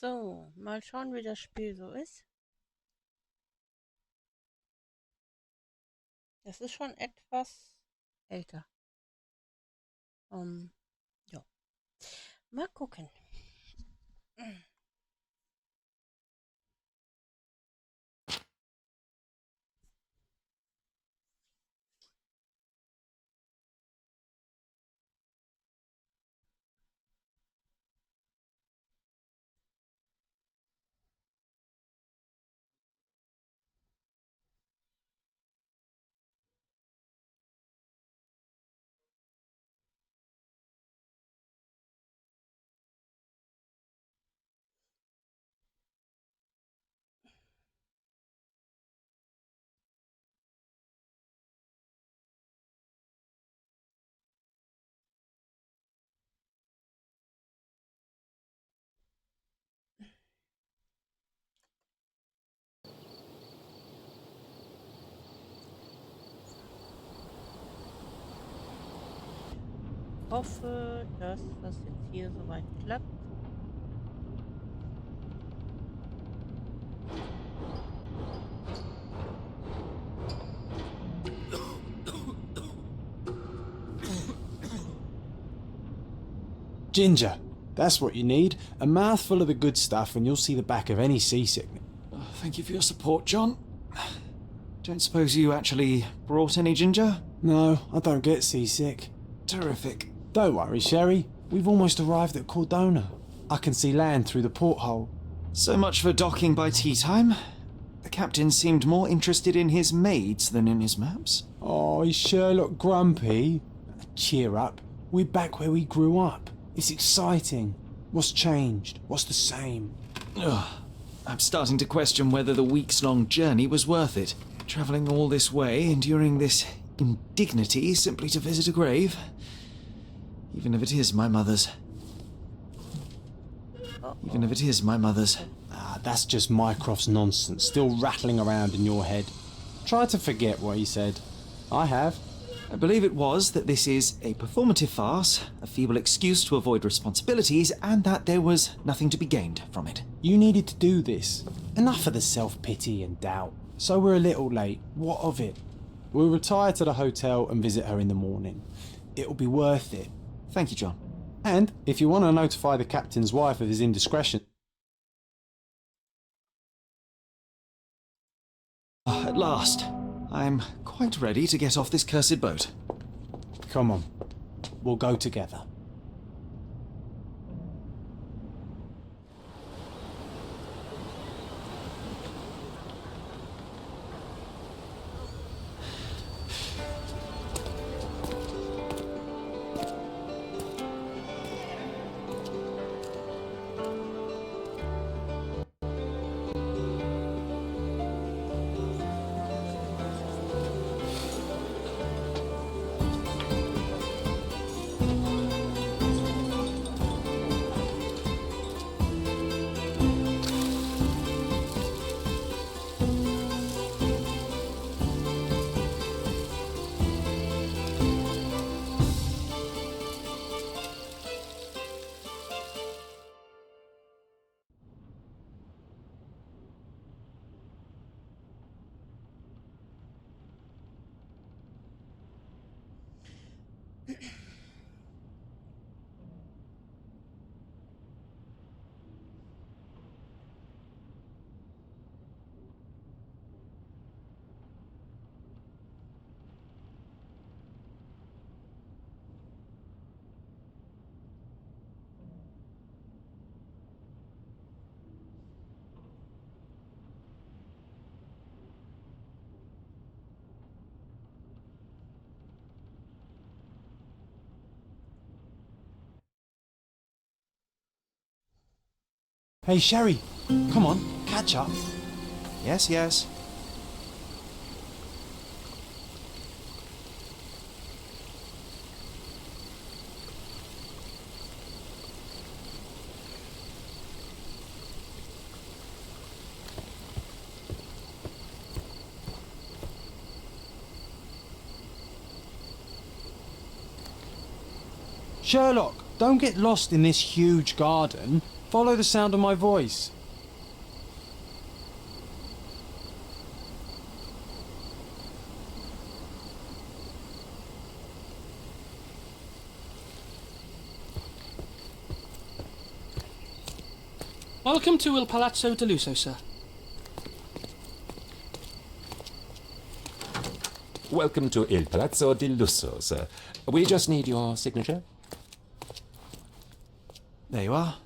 So, mal schauen, wie das Spiel so ist. Das ist schon etwas älter. Ähm, ja. Mal gucken. Hoffe, dass das jetzt hier soweit klappt. Ginger, that's what you need. A mouthful of the good stuff and you'll see the back of any seasickness. Oh, thank you for your support, John. Don't suppose you actually brought any ginger? No, I don't get seasick. Terrific. Don't worry, Sherry. We've almost arrived at Cordona. I can see land through the porthole. So much for docking by tea time. The captain seemed more interested in his maids than in his maps. Oh, is Sherlock grumpy? Cheer up. We're back where we grew up. It's exciting. What's changed? What's the same? Ugh. I'm starting to question whether the weeks-long journey was worth it. Travelling all this way, enduring this indignity simply to visit a grave. Even if it is my mother's. Even if it is my mother's. Ah, that's just Mycroft's nonsense, still rattling around in your head. Try to forget what he said. I have. I believe it was that this is a performative farce, a feeble excuse to avoid responsibilities, and that there was nothing to be gained from it. You needed to do this. Enough of the self-pity and doubt. So we're a little late. What of it? We'll retire to the hotel and visit her in the morning. It'll be worth it. Thank you, John. And if you want to notify the captain's wife of his indiscretion... At last. I'm quite ready to get off this cursed boat. Come on. We'll go together. Hey, Sherry. Come on, catch up. Yes, yes. Sherlock, don't get lost in this huge garden. Follow the sound of my voice. Welcome to Il Palazzo de Lusso, sir. Welcome to Il Palazzo di Lusso, sir. We just need your signature. There you are.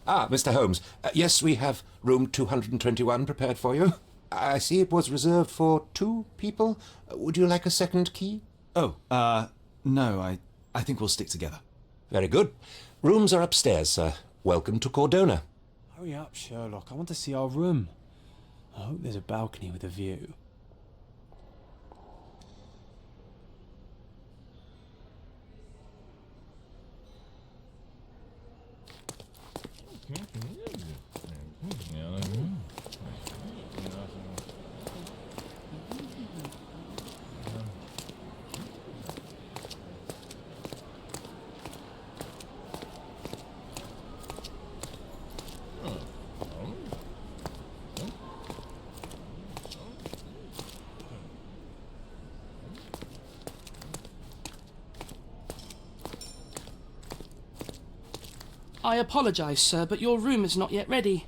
Ah, Mr. Holmes. Yes, we have room 221 prepared for you. I see it was reserved for 2 people. Would you like a second key? Oh, no, I think we'll stick together. Very good. Rooms are upstairs, sir. Welcome to Cordona. Hurry up, Sherlock. I want to see our room. I hope there's a balcony with a view. I apologise, sir, but your room is not yet ready.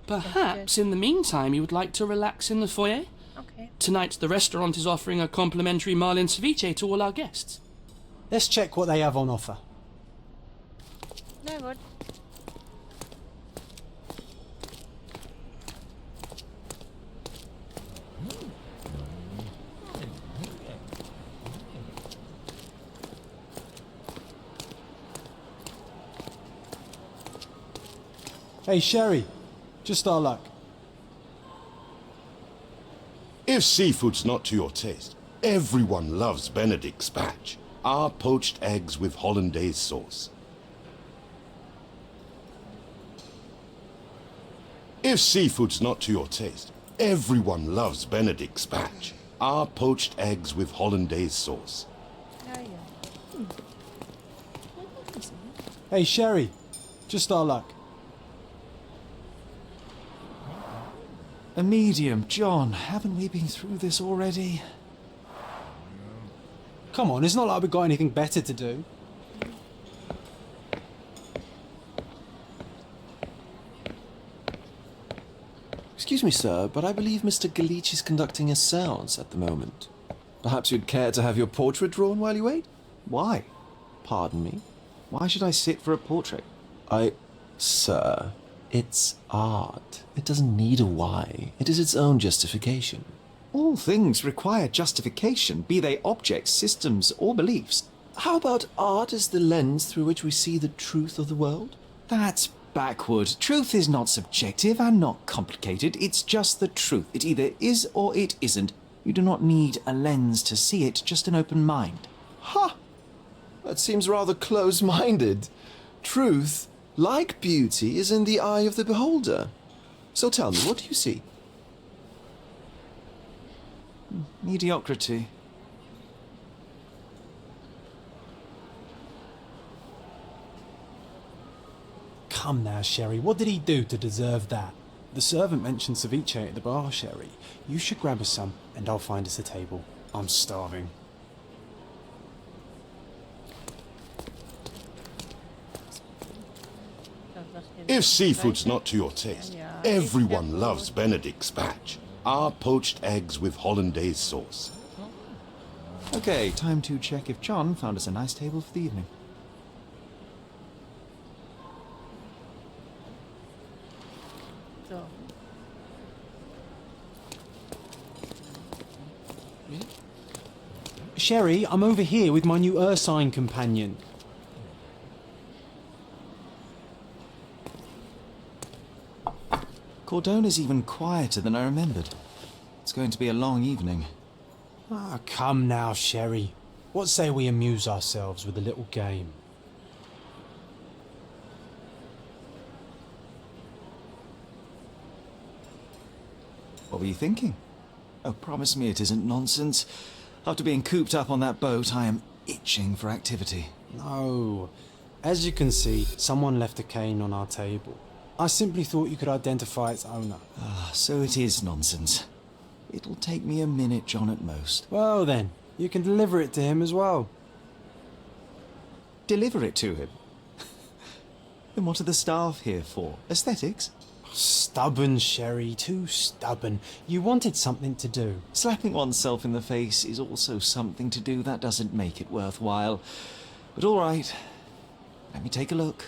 Perhaps in the meantime you would like to relax in the foyer? Okay. Tonight the restaurant is offering a complimentary marlin ceviche to all our guests. Let's check what they have on offer. Na gut. Hey, Sherry. Just our luck. If seafood's not to your taste, everyone loves Benedict's batch. Our poached eggs with hollandaise sauce. If seafood's not to your taste, everyone loves Benedict's batch. Our poached eggs with hollandaise sauce. Ja, ja. Hey, Sherry. Just our luck. A medium, John. Haven't we been through this already? Come on, it's not like we've got anything better to do. Excuse me, sir, but I believe Mr. Galich is conducting a séance at the moment. Perhaps you'd care to have your portrait drawn while you wait? Why? Pardon me? Why should I sit for a portrait? Sir, it's art. It doesn't need a why. It is its own justification. All things require justification, be they objects, systems, or beliefs. How about art as the lens through which we see the truth of the world? That's backward. Truth is not subjective and not complicated. It's just the truth. It either is or it isn't. You do not need a lens to see it, just an open mind. Ha! That seems rather close-minded. Truth, like beauty, is in the eye of the beholder. So tell me, what do you see? Mediocrity. Come now, Sherry. What did he do to deserve that? The servant mentioned ceviche at the bar, Sherry. You should grab us some, and I'll find us a table. I'm starving. If seafood's not to your taste, Ja, everyone ich loves Benedict's batch. Our poached eggs with hollandaise sauce. Okay, time to check if John found us a nice table for the evening. So. Sherry, I'm over here with my new Ursine companion. Cordona's even quieter than I remembered. It's going to be a long evening. Ah, come now, Sherry. What say we amuse ourselves with a little game? What were you thinking? Oh, promise me it isn't nonsense. After being cooped up on that boat, I am itching for activity. No. As you can see, someone left a cane on our table. I simply thought you could identify its owner. Ah, so it is nonsense. It'll take me a minute, John, at most. Well then, you can deliver it to him as well. Deliver it to him? Then what are the staff here for? Aesthetics? Stubborn, Sherry, too stubborn. You wanted something to do. Slapping oneself in the face is also something to do. That doesn't make it worthwhile. But all right, let me take a look.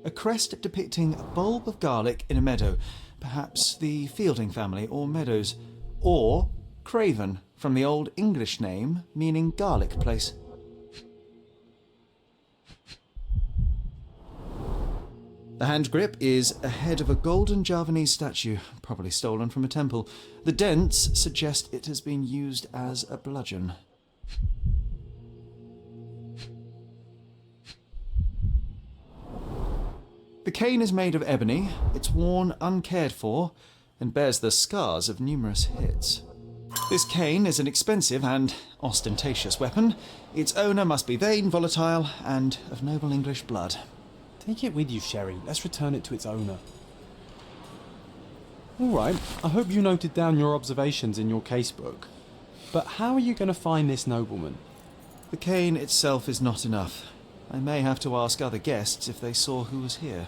A crest depicting a bulb of garlic in a meadow. Perhaps the Fielding family or Meadows. Or Craven, from the Old English name meaning garlic place. The hand grip is a head of a golden Javanese statue, probably stolen from a temple. The dents suggest it has been used as a bludgeon. The cane is made of ebony, it's worn uncared for, and bears the scars of numerous hits. This cane is an expensive and ostentatious weapon. Its owner must be vain, volatile, and of noble English blood. Take it with you, Sherry. Let's return it to its owner. Alright, I hope you noted down your observations in your casebook. But how are you going to find this nobleman? The cane itself is not enough. I may have to ask other guests if they saw who was here.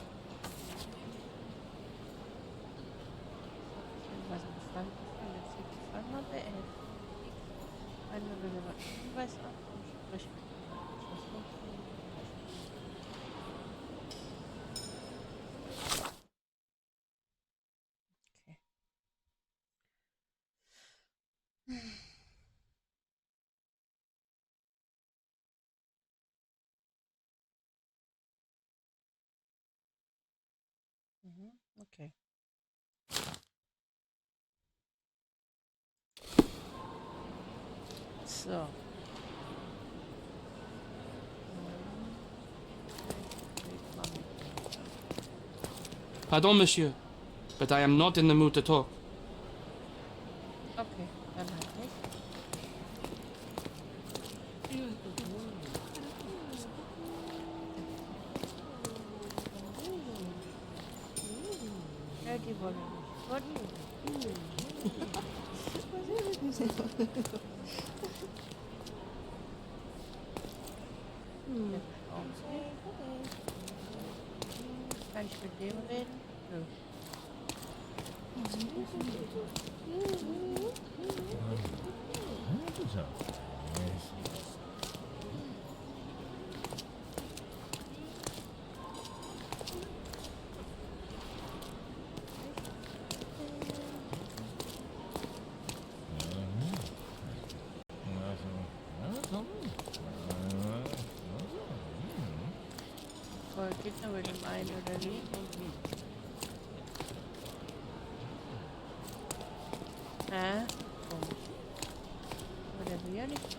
Okay. So. Pardon, monsieur, but I am not in the mood to talk. Okay, dann halt nicht. Ja, die wollen nicht. Wollen Kann ich mit dem reden? Nö. Voll geht nur mit dem einen oder nicht? Hä? Komisch. Aber der will ja nicht mit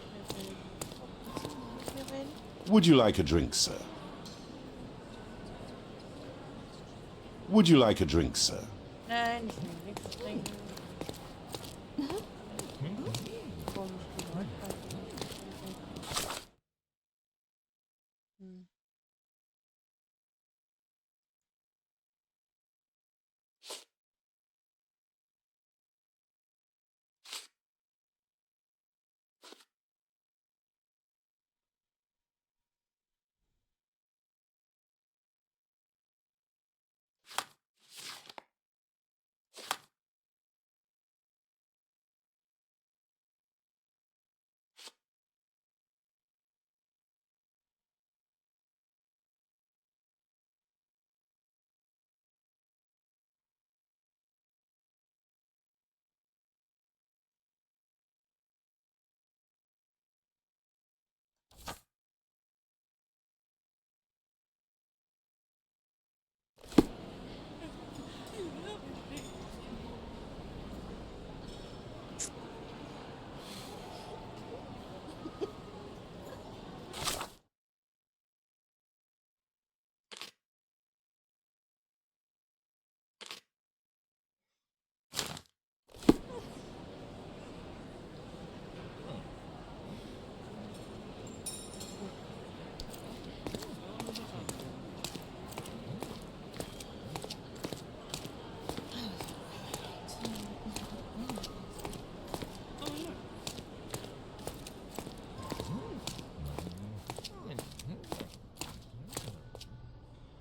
mir reden. Would you like a drink, sir? Would you like a drink, sir? Nein, ich will nichts trinken. Komisch, die Leute.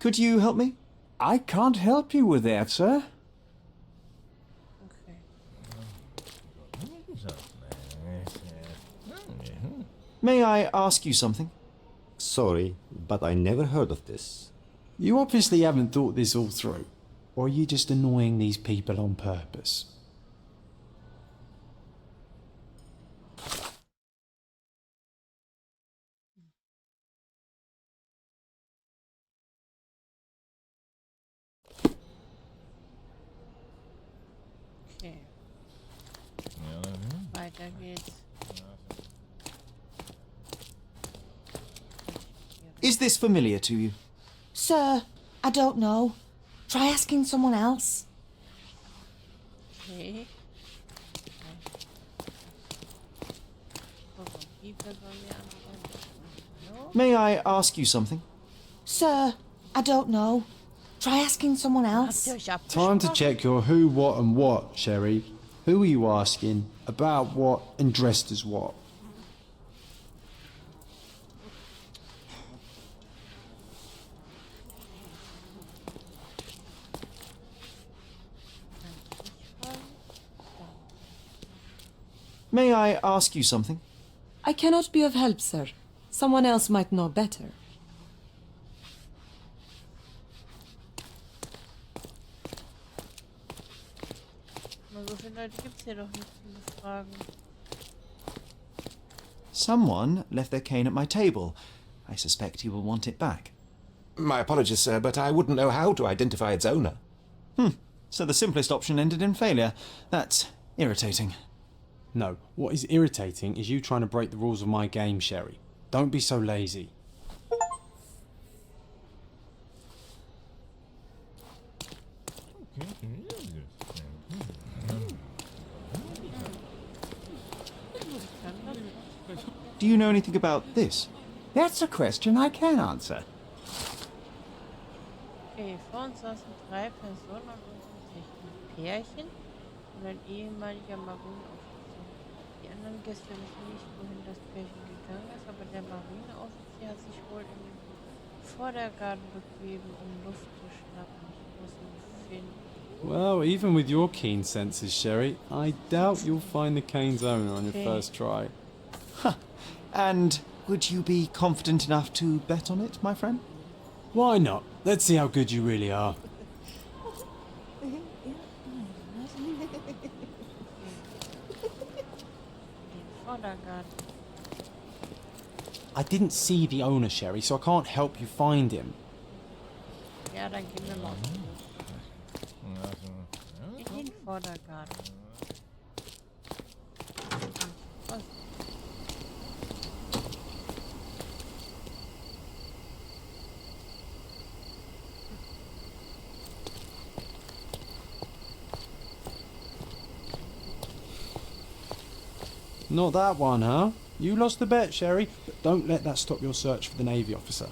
Could you help me? I can't help you with that, sir. Okay. May I ask you something? Sorry, but I never heard of this. You obviously haven't thought this all through. Or are you just annoying these people on purpose? Okay. Weiter geht's. Is this familiar to you? Sir, I don't know. Try asking someone else. Okay. Warum gibt es bei mir andere? Hallo? May I ask you something? Sir, I don't know. Try asking someone Habt else. ihr euch Time to abgesprochen? check your who, what and what, Sherry. Who are you asking? About what and dressed as what? May I ask you something? I cannot be of help, sir. Someone else might know better. Na, so viele Leute gibt's hier doch nicht zu befragen. Someone left their cane at my table. I suspect he will want it back. My apologies, sir, but I wouldn't know how to identify its owner. So the simplest option ended in failure. That's irritating. No, what is irritating is you trying to break the rules of my game, Sherry. Don't be so lazy. Do you know anything about this? That's a question I can answer. Okay, vor uns saßen 3 Personen und ein Pärchen und ein ehemaliger Marineoffizier. Die anderen Gäste wissen nicht, wohin das Pärchen gegangen ist, aber der Marineoffizier hat sich wohl in den Vordergarten begeben, um Luft zu schnappen. Ich muss ihn finden. Well, even with your keen senses, Sherry, I doubt you'll find the cane's owner on your Okay. first try. And would you be confident enough to bet on it, my friend? Why not? Let's see how good you really are. Den Vordergarten. I didn't see the owner, Sherry, so I can't help you find him. Ja, dann gehen wir mal. In den Vordergarten. Was? Not that one, huh? You lost the bet, Sherry, but don't let that stop your search for the Navy officer.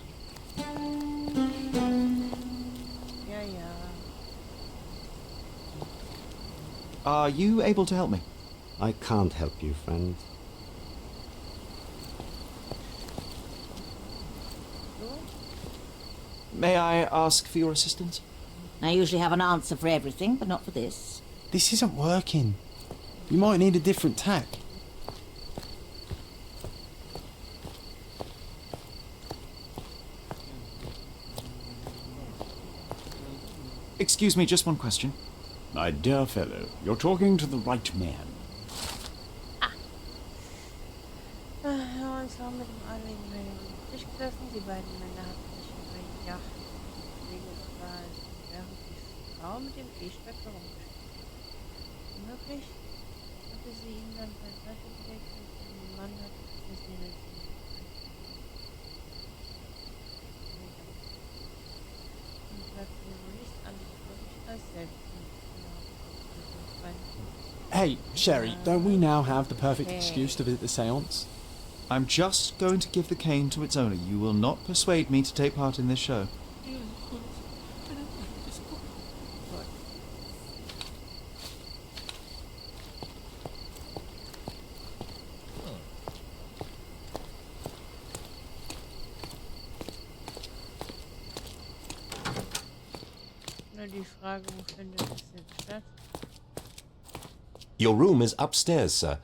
Ja, ja. Are you able to help me? I can't help you, friend. May I ask for your assistance? I usually have an answer for everything, but not for this. This isn't working. You might need a different tack. Excuse me, just one question. My dear fellow, you're talking to the right man. Ja, und zwar mit dem Anlegen bei dem Tisch gesessen. Die beiden Männer hatten sich über die Yacht gelegt, während die Frau mit dem E-Stöck herumgeschickt. Möglich hatte sie ihn dann beiseite gelegt und der Mann hatte es in den und bleibt mir wohl nichts anderes übrig, als selbst Hey, Sherry, don't we now have the perfect Hey. excuse to visit the seance? I'm just going to give the cane to its owner. You will not persuade me to take part in this show. die Frage, wo findet es jetzt statt? Your room is upstairs, sir.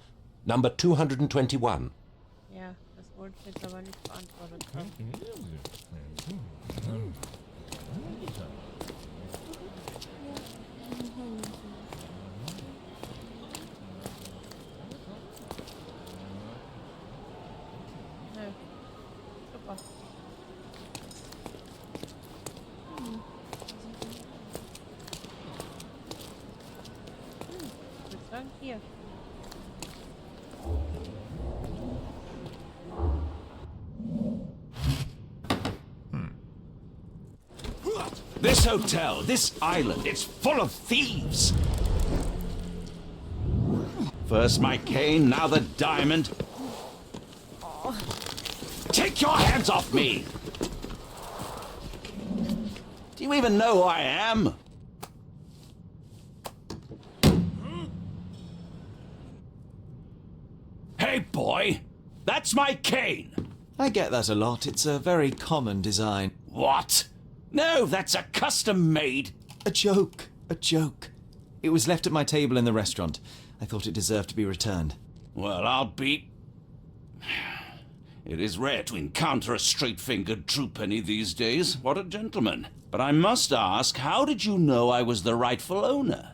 Number 221. Ja, das wollte ich jetzt aber nicht beantwortet haben. Nö. Super. Ich würde sagen, hier. This hotel, this island, it's full of thieves. First my cane, now the diamond. Take your hands off me! Do you even know who I am? Hey, boy! That's my cane! I get that a lot. It's a very common design. What? No, that's a custom-made... A joke. A joke. It was left at my table in the restaurant. I thought it deserved to be returned. Well, I'll be... It is rare to encounter a straight-fingered true penny these days. What a gentleman. But I must ask, how did you know I was the rightful owner?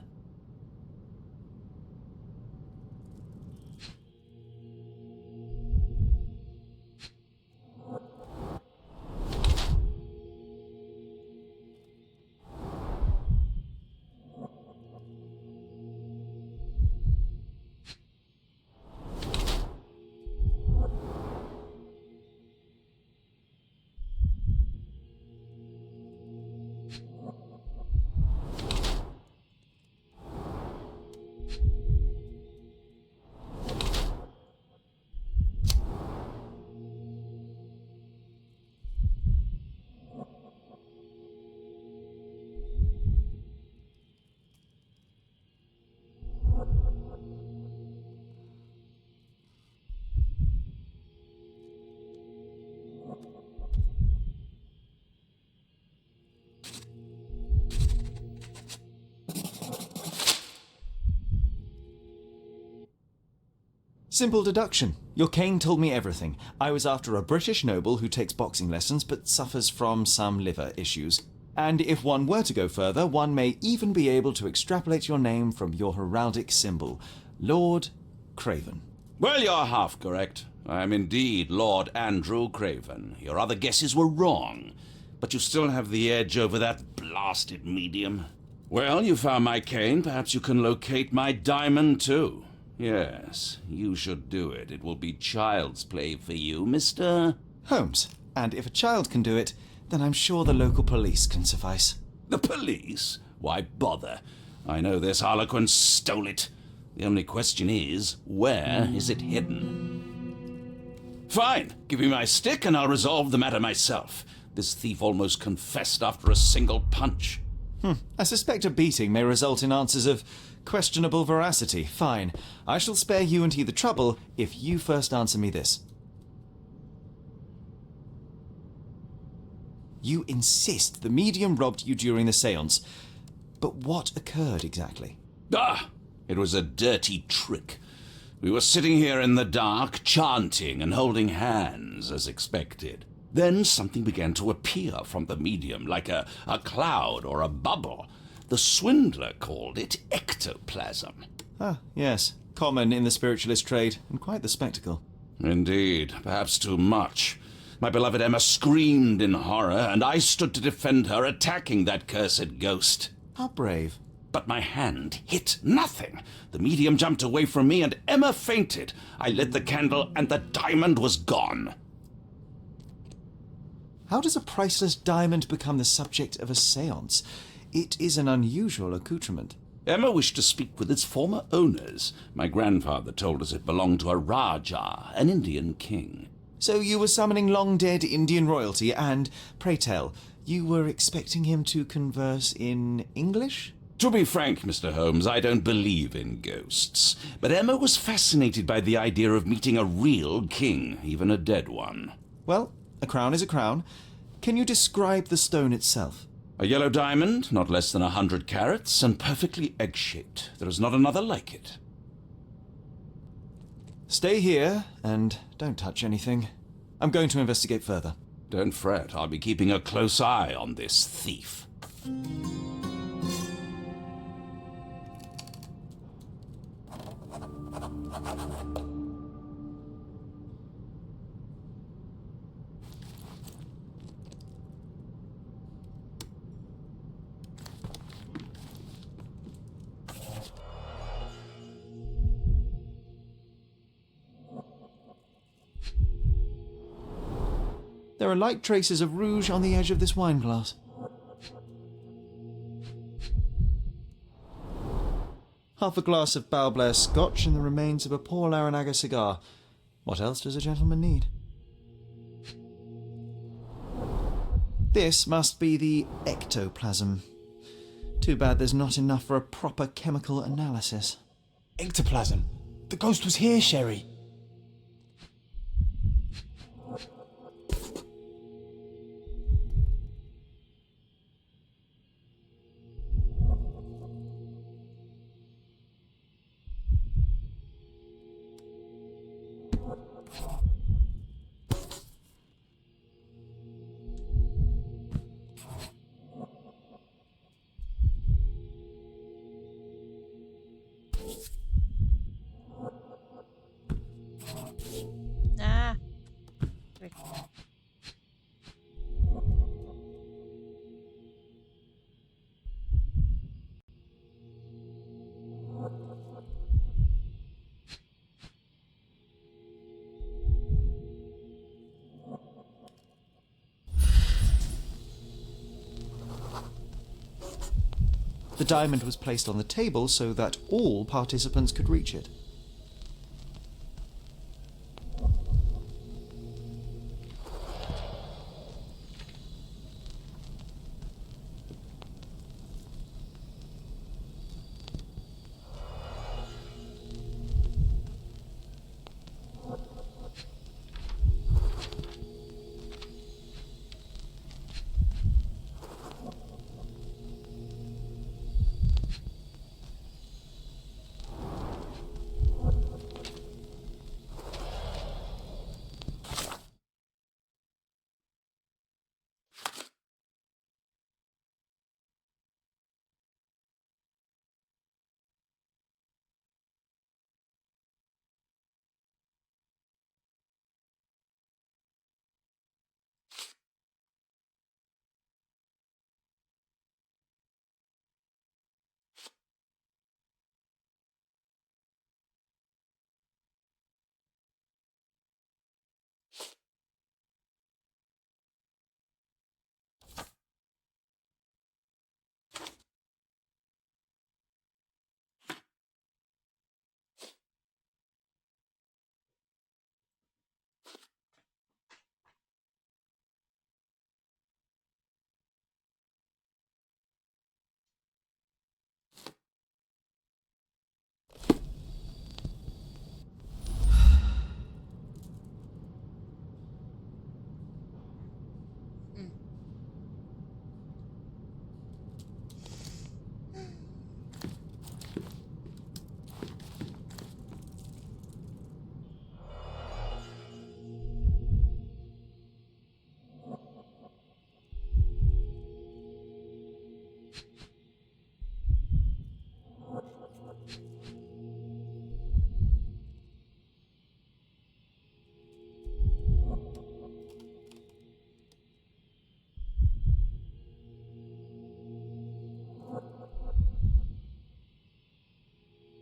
Simple deduction. Your cane told me everything. I was after a British noble who takes boxing lessons but suffers from some liver issues. And if one were to go further, one may even be able to extrapolate your name from your heraldic symbol, Lord Craven. Well, you're half correct. I am indeed Lord Andrew Craven. Your other guesses were wrong. But you still have the edge over that blasted medium. Well, you found my cane. Perhaps you can locate my diamond, too. Yes, you should do it. It will be child's play for you, Mr. Holmes. And if a child can do it, then I'm sure the local police can suffice. The police? Why bother? I know this harlequin stole it. The only question is, where is it hidden? Fine. Give me my stick and I'll resolve the matter myself. This thief almost confessed after a single punch. I suspect a beating may result in answers of questionable veracity. Fine. I shall spare you and he the trouble if you first answer me this. You insist the medium robbed you during the séance. But what occurred exactly? It was a dirty trick. We were sitting here in the dark, chanting and holding hands, as expected. Then something began to appear from the medium, like a cloud or a bubble. The swindler called it ectoplasm. Ah, yes. Common in the spiritualist trade, and quite the spectacle. Indeed, perhaps too much. My beloved Emma screamed in horror, and I stood to defend her, attacking that cursed ghost. How brave. But my hand hit nothing. The medium jumped away from me, and Emma fainted. I lit the candle, and the diamond was gone. How does a priceless diamond become the subject of a séance? It is an unusual accoutrement. Emma wished to speak with its former owners. My grandfather told us it belonged to a Rajah, an Indian king. So you were summoning long-dead Indian royalty, and, pray tell, you were expecting him to converse in English? To be frank, Mr. Holmes, I don't believe in ghosts. But Emma was fascinated by the idea of meeting a real king, even a dead one. Well, a crown is a crown. Can you describe the stone itself? A yellow diamond, not less than 100 carats, and perfectly egg-shaped. There is not another like it. Stay here, and don't touch anything. I'm going to investigate further. Don't fret, I'll be keeping a close eye on this thief. There are light traces of rouge on the edge of this wine glass. Half a glass of Balblair Scotch and the remains of a poor Laranaga cigar. What else does a gentleman need? This must be the ectoplasm. Too bad there's not enough for a proper chemical analysis. Ectoplasm. The ghost was here, Sherry. Ah. Weg. The diamond was placed on the table so that all participants could reach it.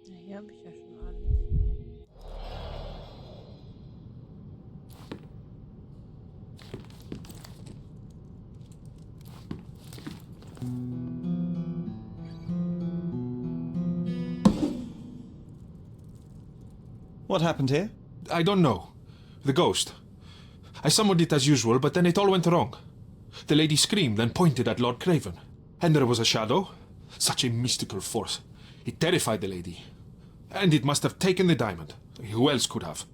Na, hier habe ich ja schon alles. What happened here? I don't know. The ghost. I summoned it as usual, but then it all went wrong. The lady screamed and pointed at Lord Craven. And there was a shadow. Such a mystical force. It terrified the lady. And it must have taken the diamond. Who else could have?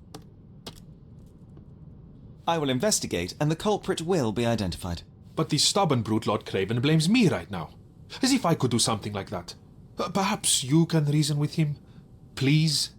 I will investigate, and the culprit will be identified. But the stubborn brute Lord Craven blames me right now. As if I could do something like that. Perhaps you can reason with him? Please?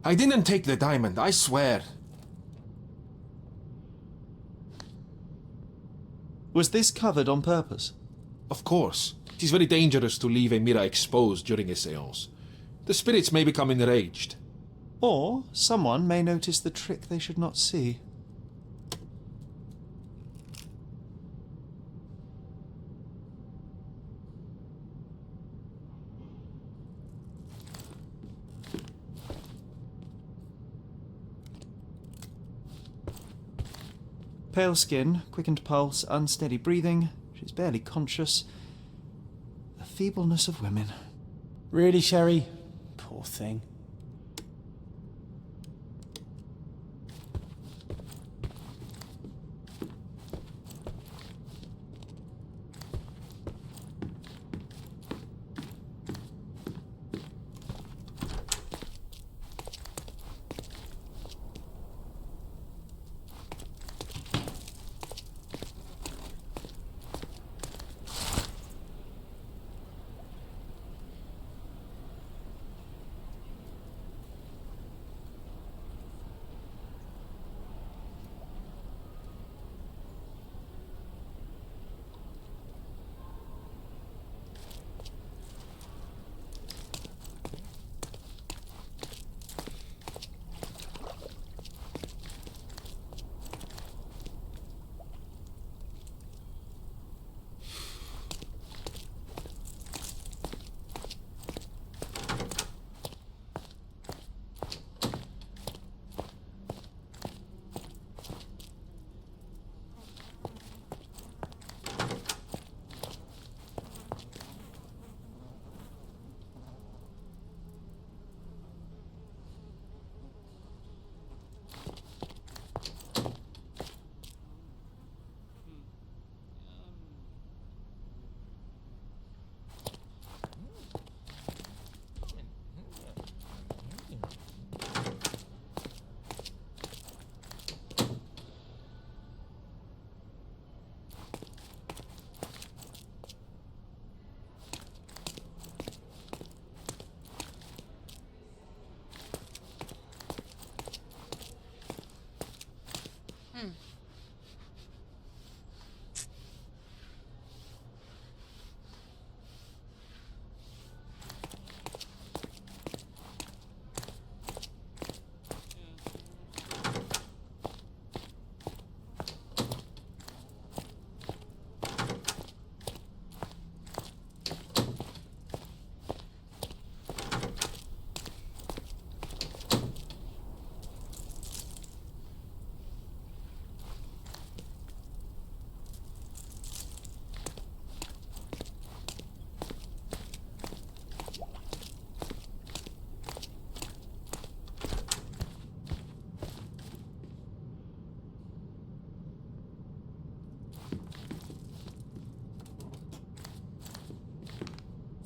I didn't take the diamond, I swear. Was this covered on purpose? Of course. It is very dangerous to leave a mirror exposed during a seance. The spirits may become enraged. Or someone may notice the trick they should not see. Pale skin, quickened pulse, unsteady breathing. She's barely conscious. The feebleness of women. Really, Sherry? Poor thing.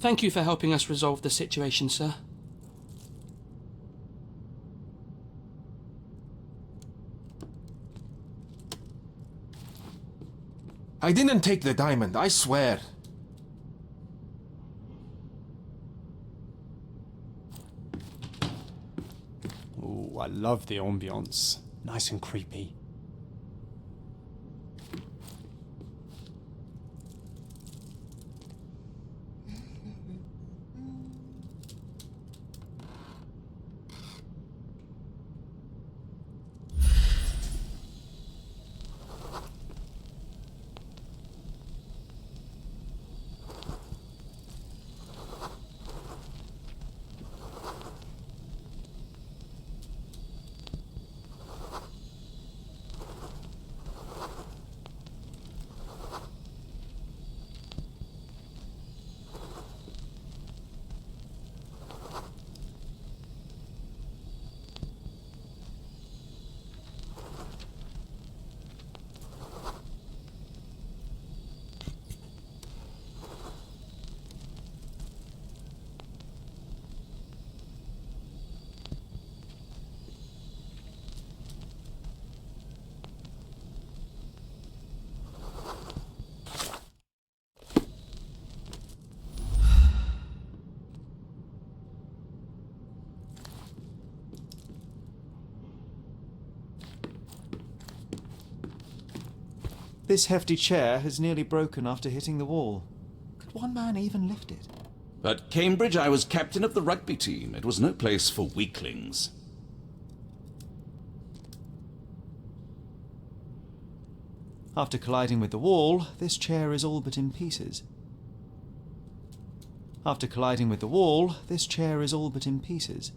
Thank you for helping us resolve the situation, sir. I didn't take the diamond, I swear. Ooh, I love the ambience. Nice and creepy. This hefty chair has nearly broken after hitting the wall. Could one man even lift it? At Cambridge, I was captain of the rugby team. It was no place for weaklings. After colliding with the wall, this chair is all but in pieces. After colliding with the wall, this chair is all but in pieces.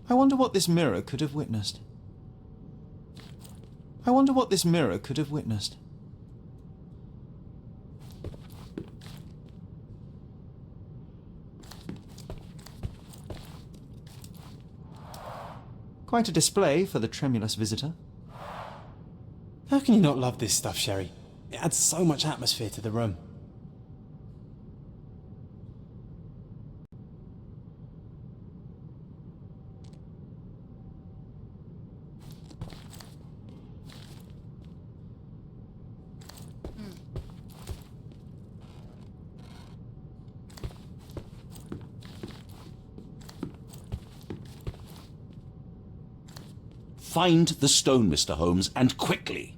I wonder what this mirror could have witnessed. I wonder what this mirror could have witnessed. Quite a display for the tremulous visitor. How can you not love this stuff, Sherry? It adds so much atmosphere to the room. Find the stone, Mr. Holmes, and quickly.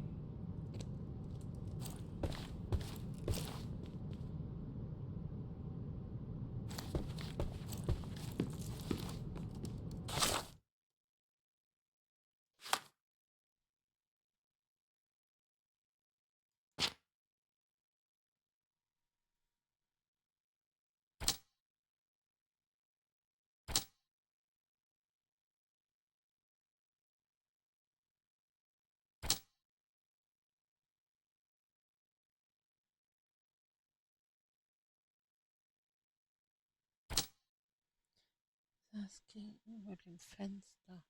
Das gegenüber dem Fenster.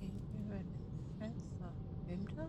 Gegenüber dem Fenster. Wem da?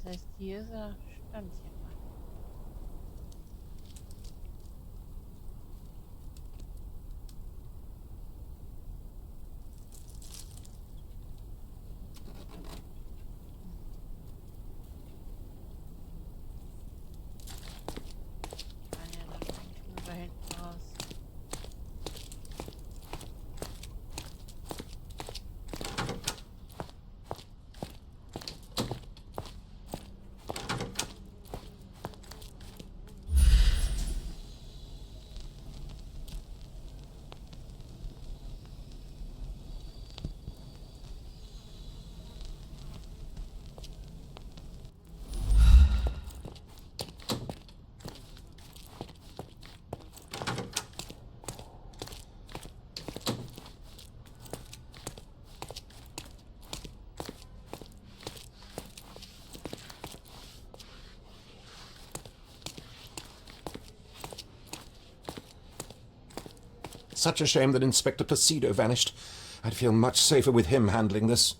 Das heißt, dieser stand hier mal. Kann ja dann eigentlich nur da hinten raus. Such a shame that Inspector Placido vanished. I'd feel much safer with him handling this.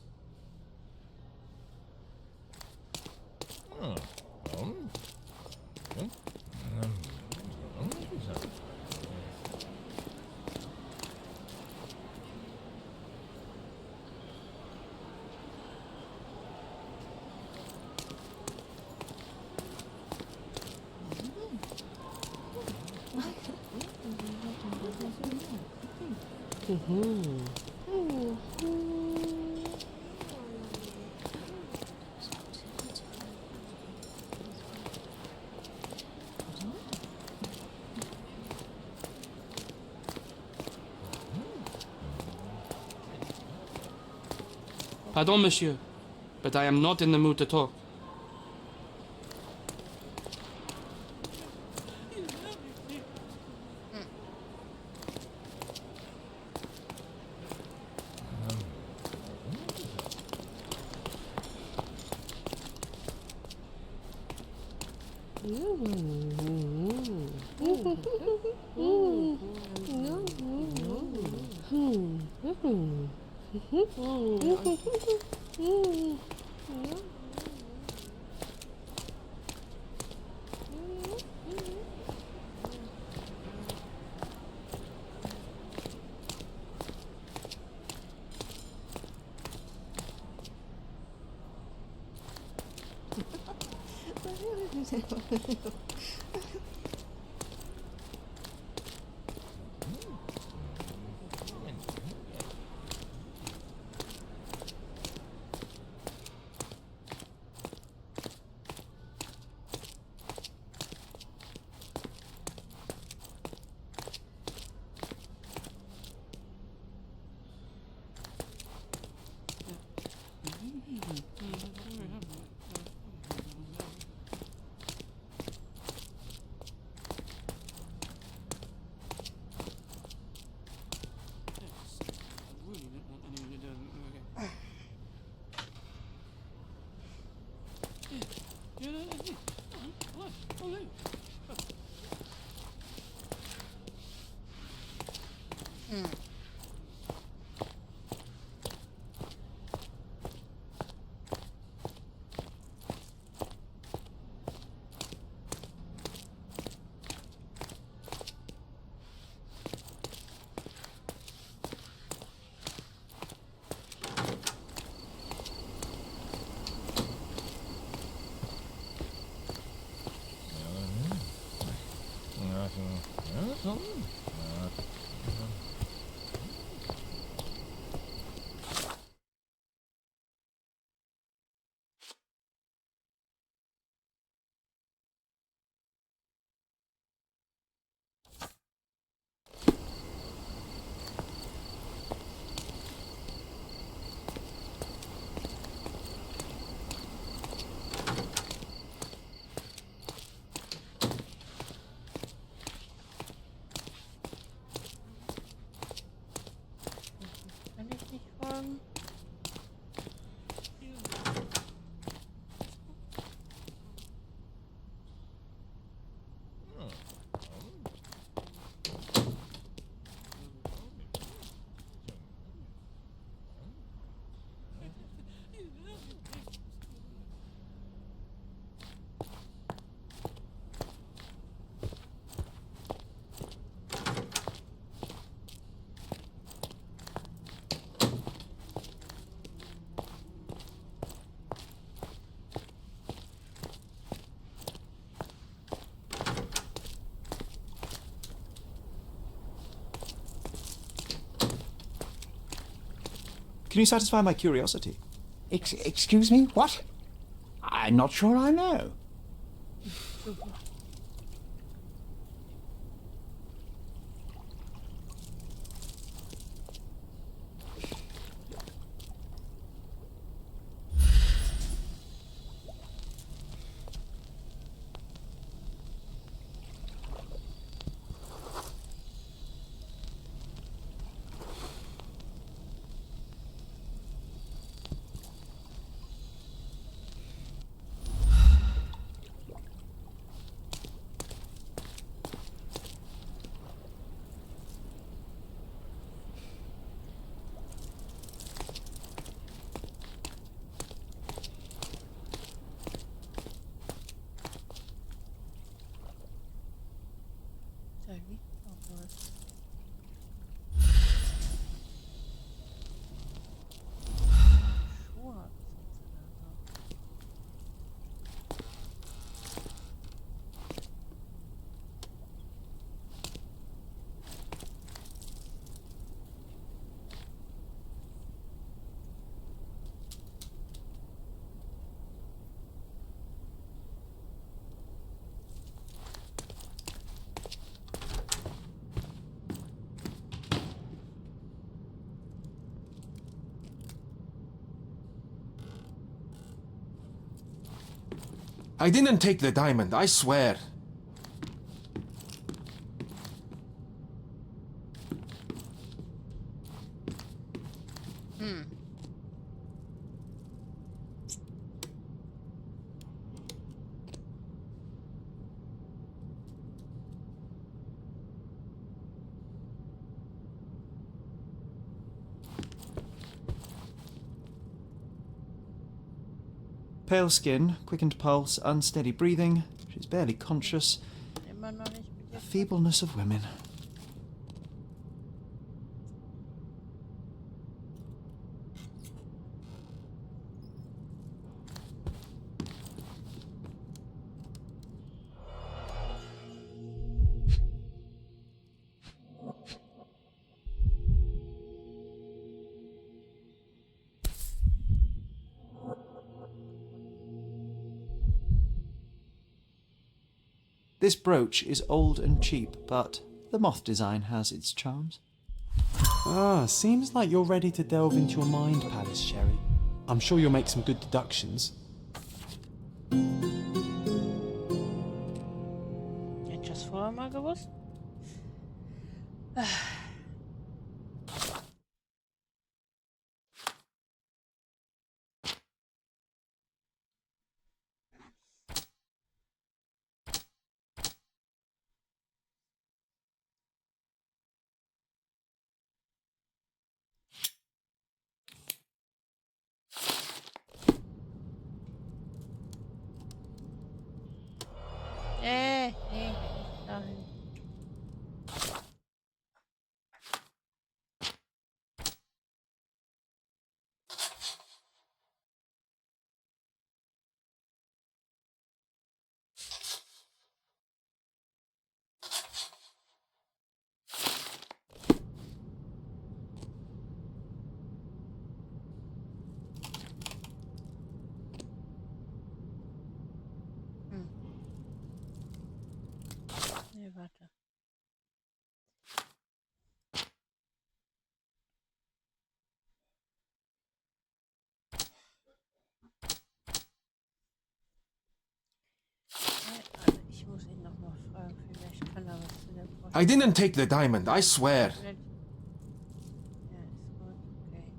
Pardon, monsieur, but I am not in the mood to talk. Kann ich nicht fragen? Can you satisfy my curiosity? Excuse me, what? I'm not sure I know. I didn't take the diamond, I swear. Pale skin, quickened pulse, unsteady breathing. She's barely conscious. Immer noch nicht The mit dir. feebleness of women. This brooch is old and cheap, but the moth design has its charms. Ah, seems like you're ready to delve into your mind palace, Sherry. I'm sure you'll make some good deductions. Hätte ich das vorher mal gewusst? Nee, nicht dahin. Nee, warte. Also ich muss ihn noch mal fragen, vielleicht kann er was zu der Post. I didn't take the diamond, I swear. Ja, ist gut, okay.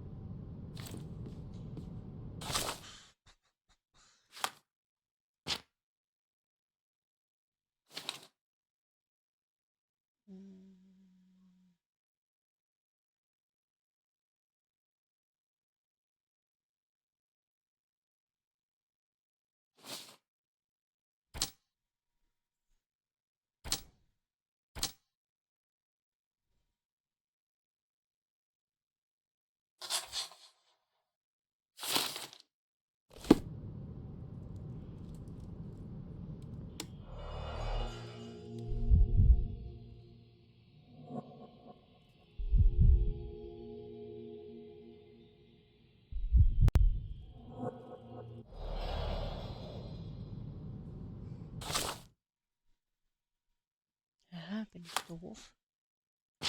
Ja, bin ich doof?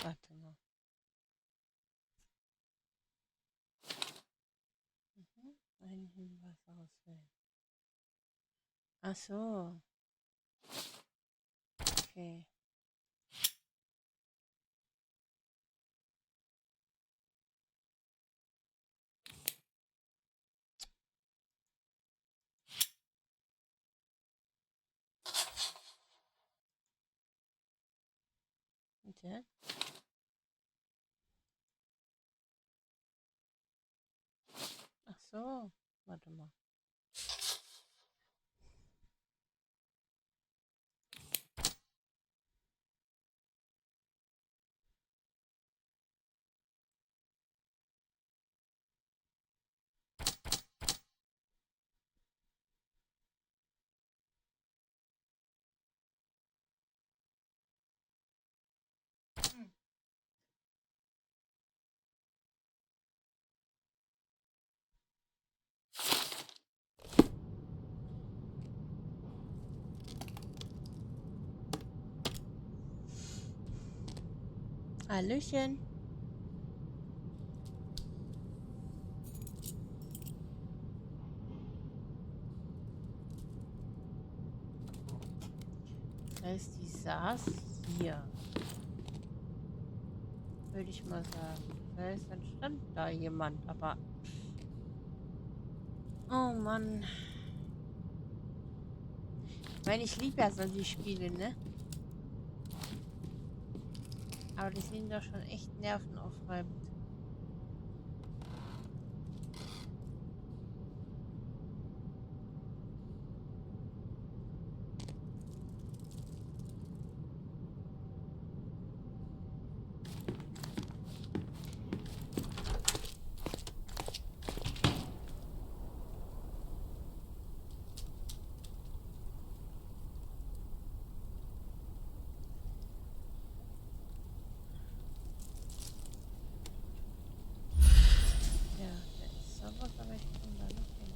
Warte mal. Einen Hinweis auswählen. Ach so. Okay. Und jetzt? Ach so. Warte mal. Hallöchen. heißt, die saß hier. Würde ich mal sagen. Das heißt, dann stand da jemand, aber... Oh Mann. Ich meine, ich liebe ja solche Spiele, ne? Aber die sind doch schon echt nervenaufreibend. Ja, da ist sowas, aber ich komme da nicht hin.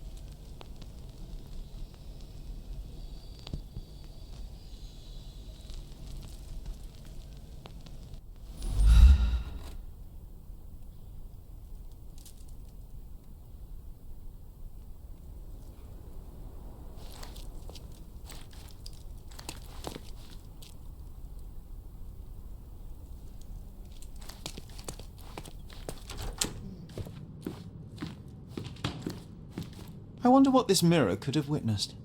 I wonder what this mirror could have witnessed.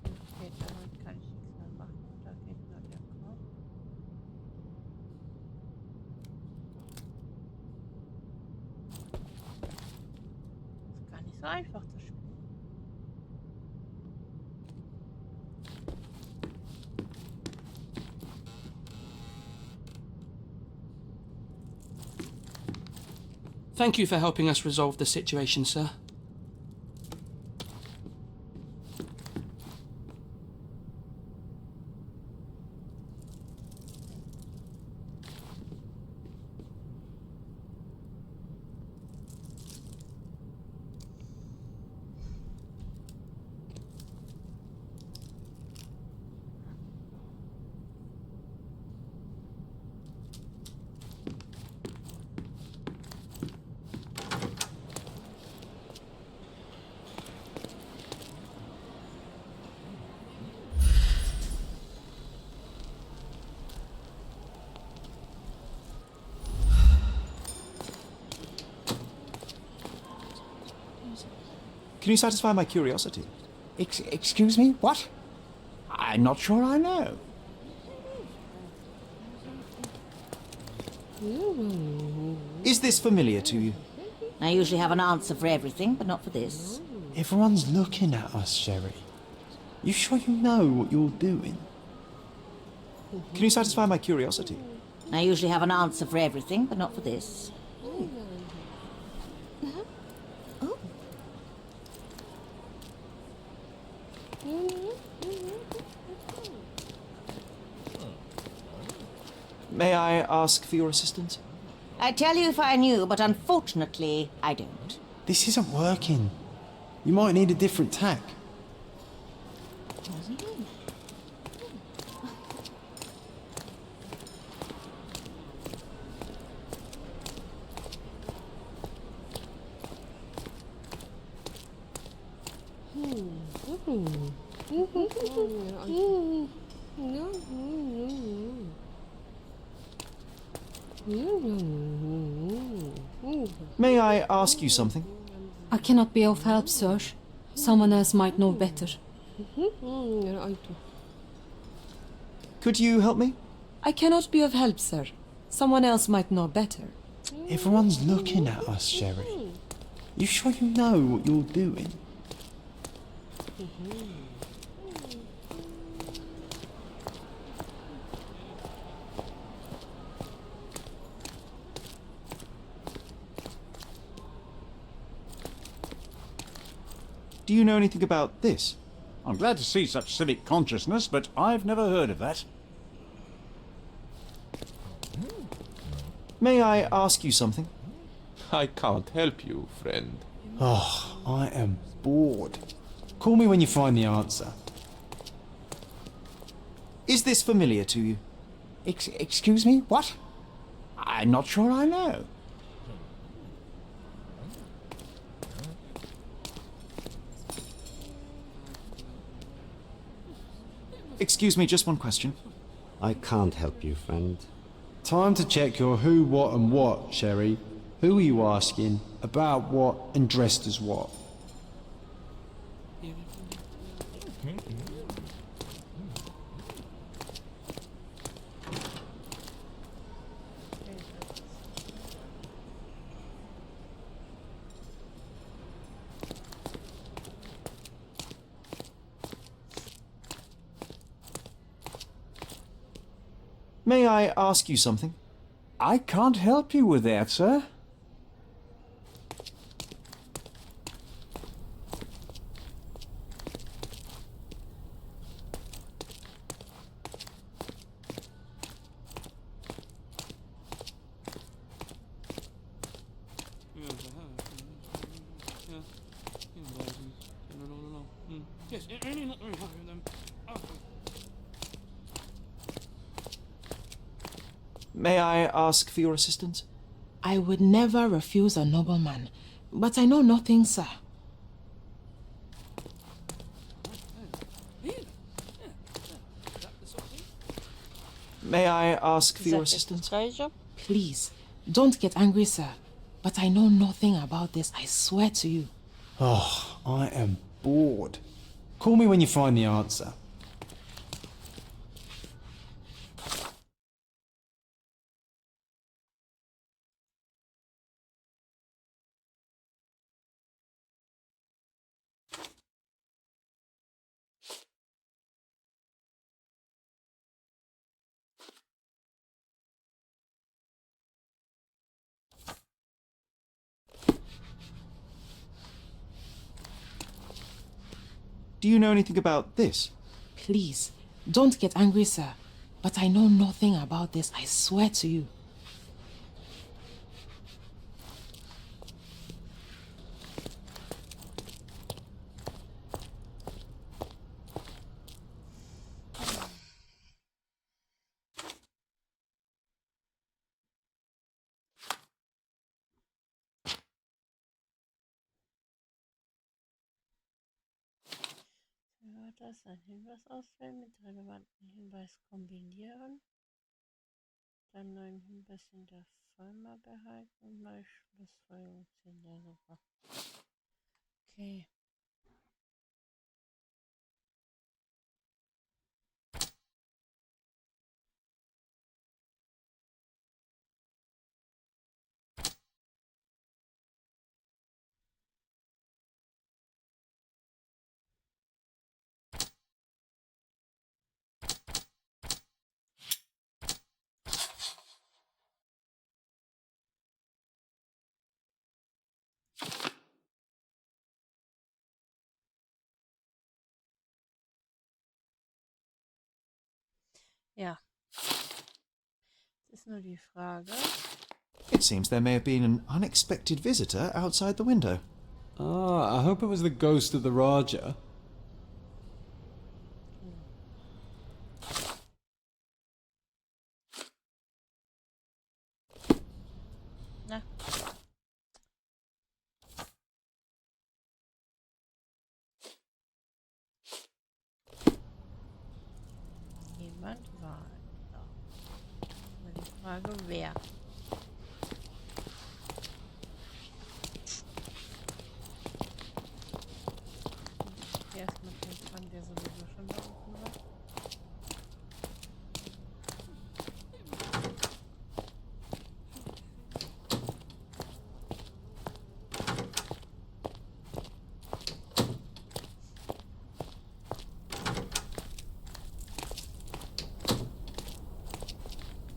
Okay, damit kann ich nichts mehr machen. Da geht nur der Kopf. Ist gar nicht so einfach, das Spiel. Thank you for helping us resolve the situation, sir. Can you satisfy my curiosity? Excuse me? What? I'm not sure I know. Is this familiar to you? I usually have an answer for everything, but not for this. Everyone's looking at us, Sherry. You sure you know what you're doing? Can you satisfy my curiosity? I usually have an answer for everything, but not for this. May I ask for your assistance? I'd tell you if I knew, but unfortunately, I don't. This isn't working. You might need a different tack. May I ask you something? I cannot be of help, sir. Someone else might know better. Could you help me? I cannot be of help, sir. Someone else might know better. Everyone's looking at us, Sherry. You sure you know what you're doing? Do you know anything about this? I'm glad to see such civic consciousness, but I've never heard of that. May I ask you something? I can't help you, friend. Oh, I am bored. Call me when you find the answer. Is this familiar to you? Excuse me? What? I'm not sure I know. Excuse me, just one question. I can't help you, friend. Time to check your who, what and what, Sherry. Who are you asking, about what and dressed as what? May I ask you something? I can't help you with that, sir. May I ask for your assistance? I would never refuse a nobleman, but I know nothing, sir. May I ask for Is your that assistance? Please, don't get angry, sir. But I know nothing about this, I swear to you. Oh, I am bored. Call me when you find the answer. Do you know anything about this? Please, don't get angry, sir. But I know nothing about this, I swear to you. Das ein Hinweis auswählen, mit relevanten Hinweis kombinieren, dann neuen Hinweis in der Firma behalten und mal Schlussfolgerung ziehen. Ja, super. Okay. Ja. Es ist nur die Frage. It seems there may have been an unexpected visitor outside the window. Ah, I hope it was the ghost of the Raja. Na. Jemand war da. Nur die Frage, wer? Erstmal den Fang, der sowieso schon da unten war.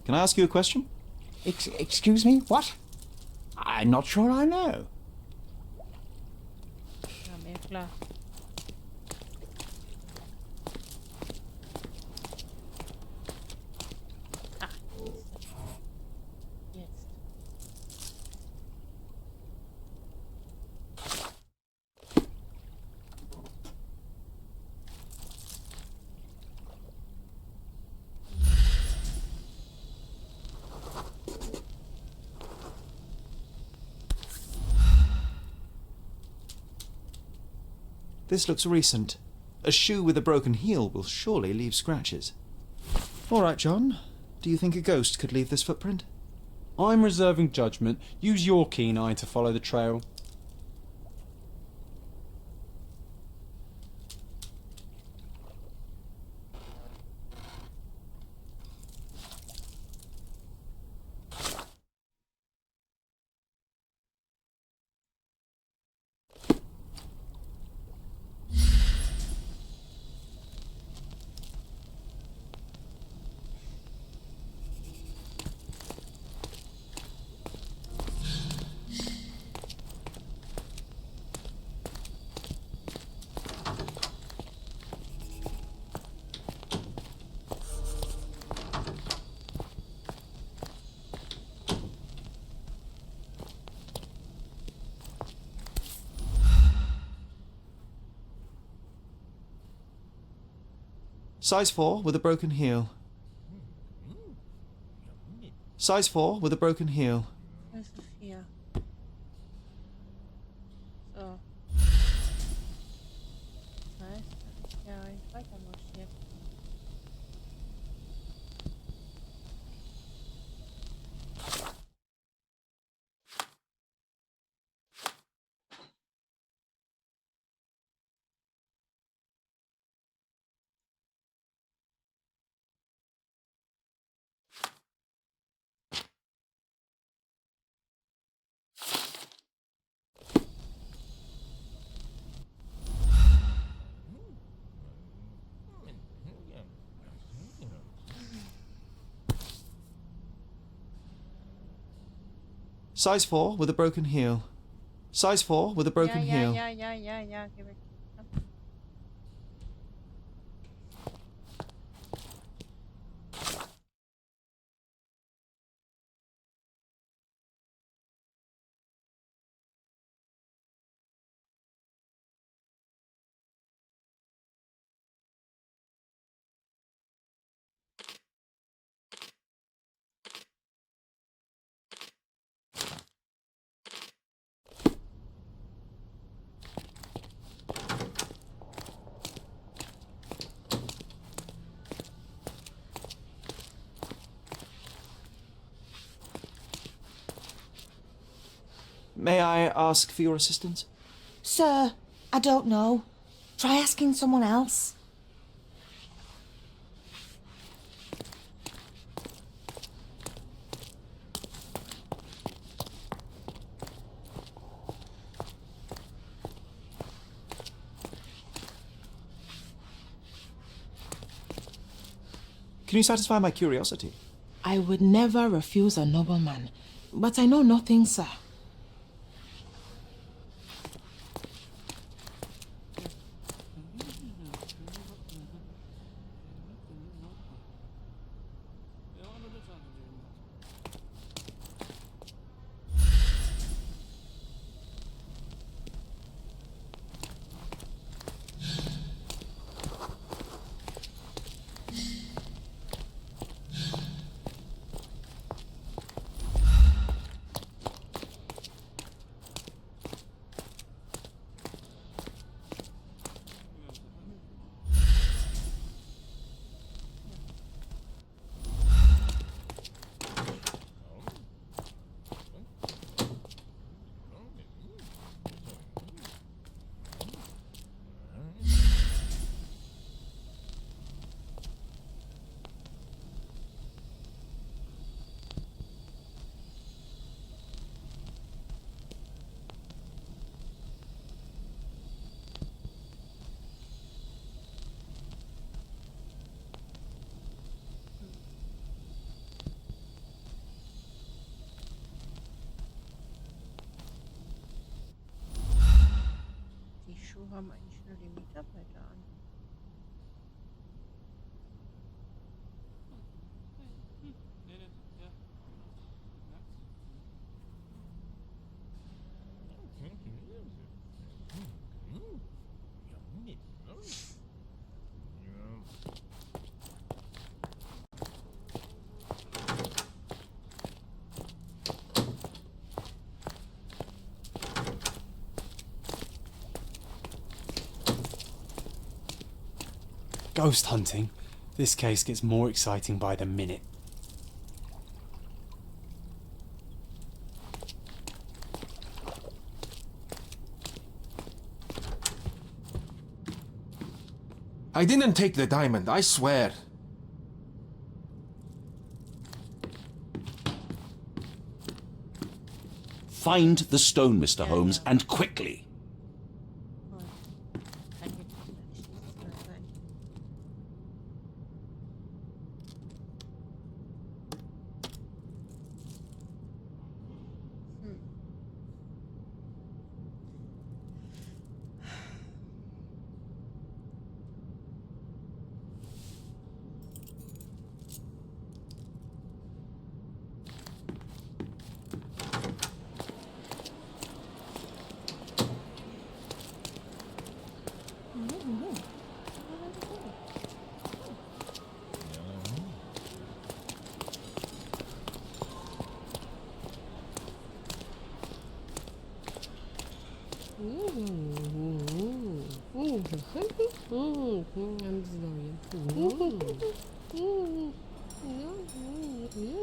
Can I ask you a question? Excuse me, what? I'm not sure I know. Ja, mir klar. Ach, jetzt. This looks recent. A shoe with a broken heel will surely leave scratches. All right, John. Do you think a ghost could leave this footprint? I'm reserving judgment. Use your keen eye to follow the trail. Size 4 with a broken heel. Size 4 with a broken heel. Das ist 4. So. Das heißt, dass ich ja nicht weiter marschiert. Size 4 with a broken heel. Size 4 with a broken heel. Ja, geh weg. May I ask for your assistance? Sir, I don't know. Try asking someone else. Can you satisfy my curiosity? I would never refuse a nobleman, but I know nothing, sir. Die Schuhe haben eigentlich nur die Mitarbeiter an. Ghost hunting? This case gets more exciting by the minute. I didn't take the diamond, I swear. Find the stone, Mr. Holmes, and quickly.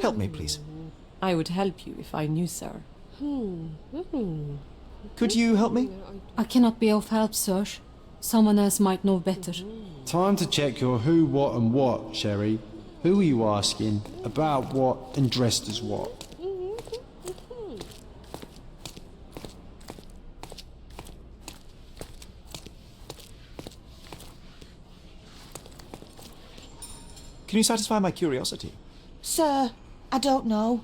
Help me, please. I would help you if I knew, sir. Could you help me? I cannot be of help, sir. Someone else might know better. Time to check your who, what and what, Sherry. Who are you asking? About what and dressed as what? Can you satisfy my curiosity? Sir, I don't know.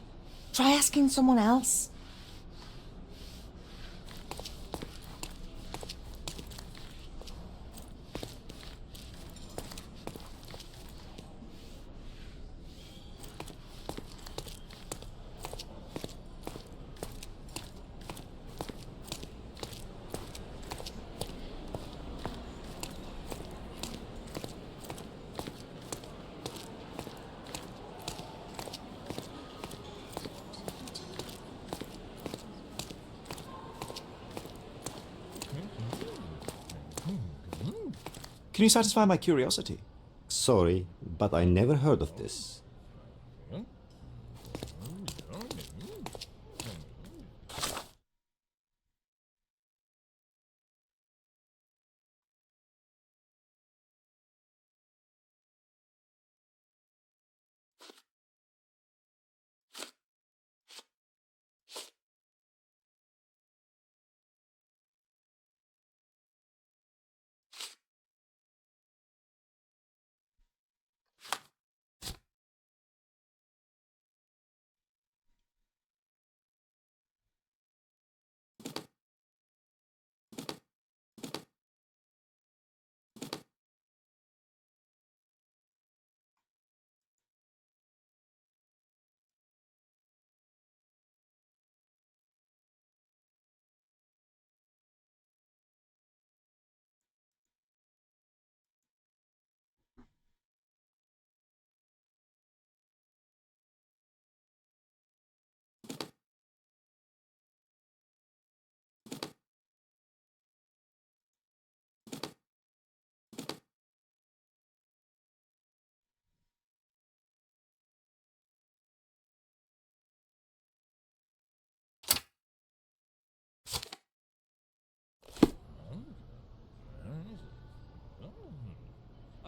Try asking someone else. Can you satisfy my curiosity? Sorry, but I never heard of this.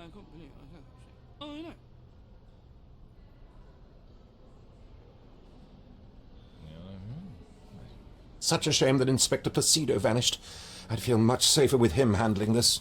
I can't believe I can't. Oh, I know. Such a shame that Inspector Placido vanished. I'd feel much safer with him handling this.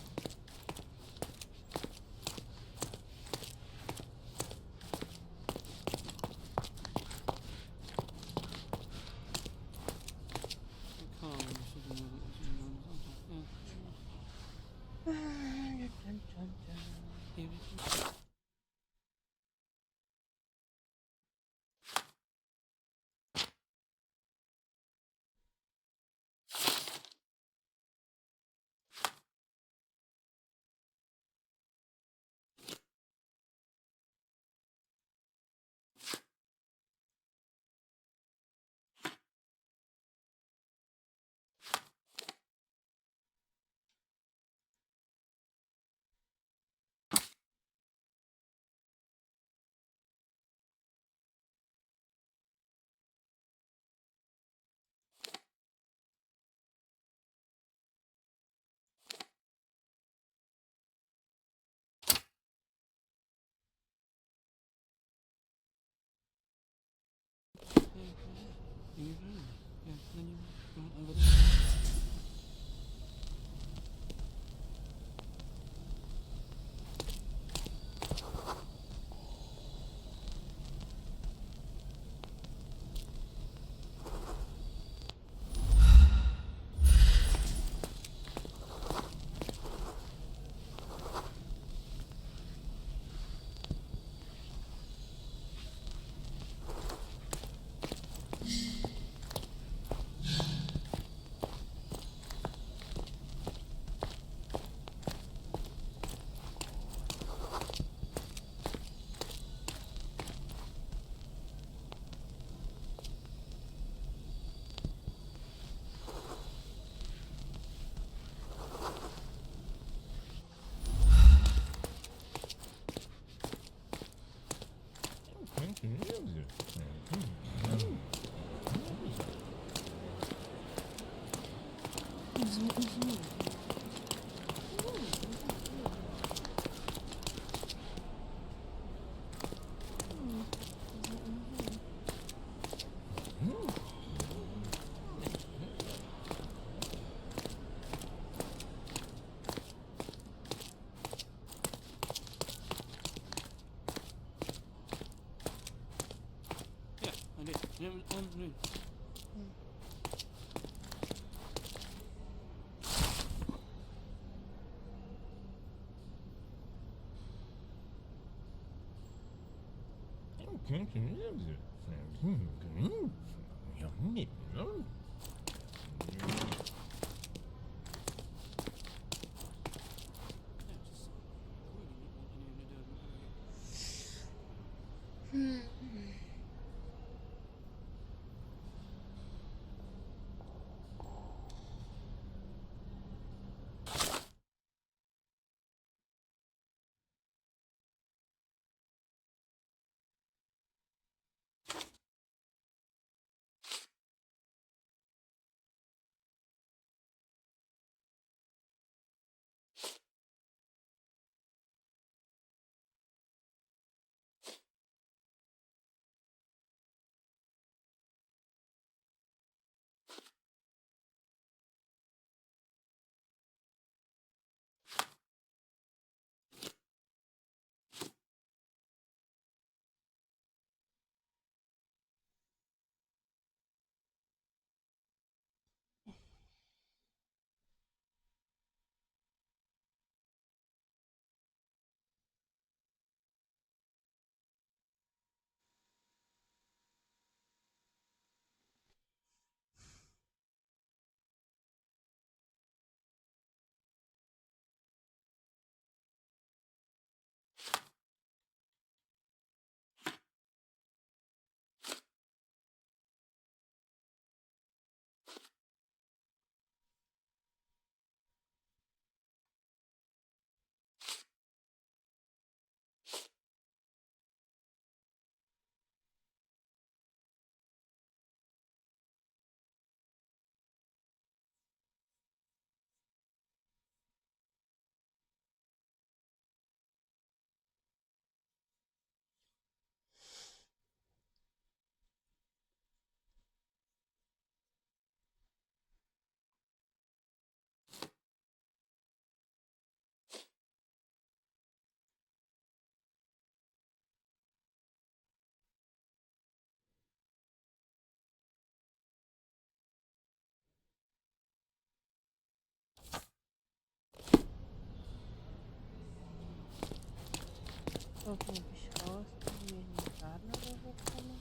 Gucken, ob ich raus irgendwie in den Garten oder so komme.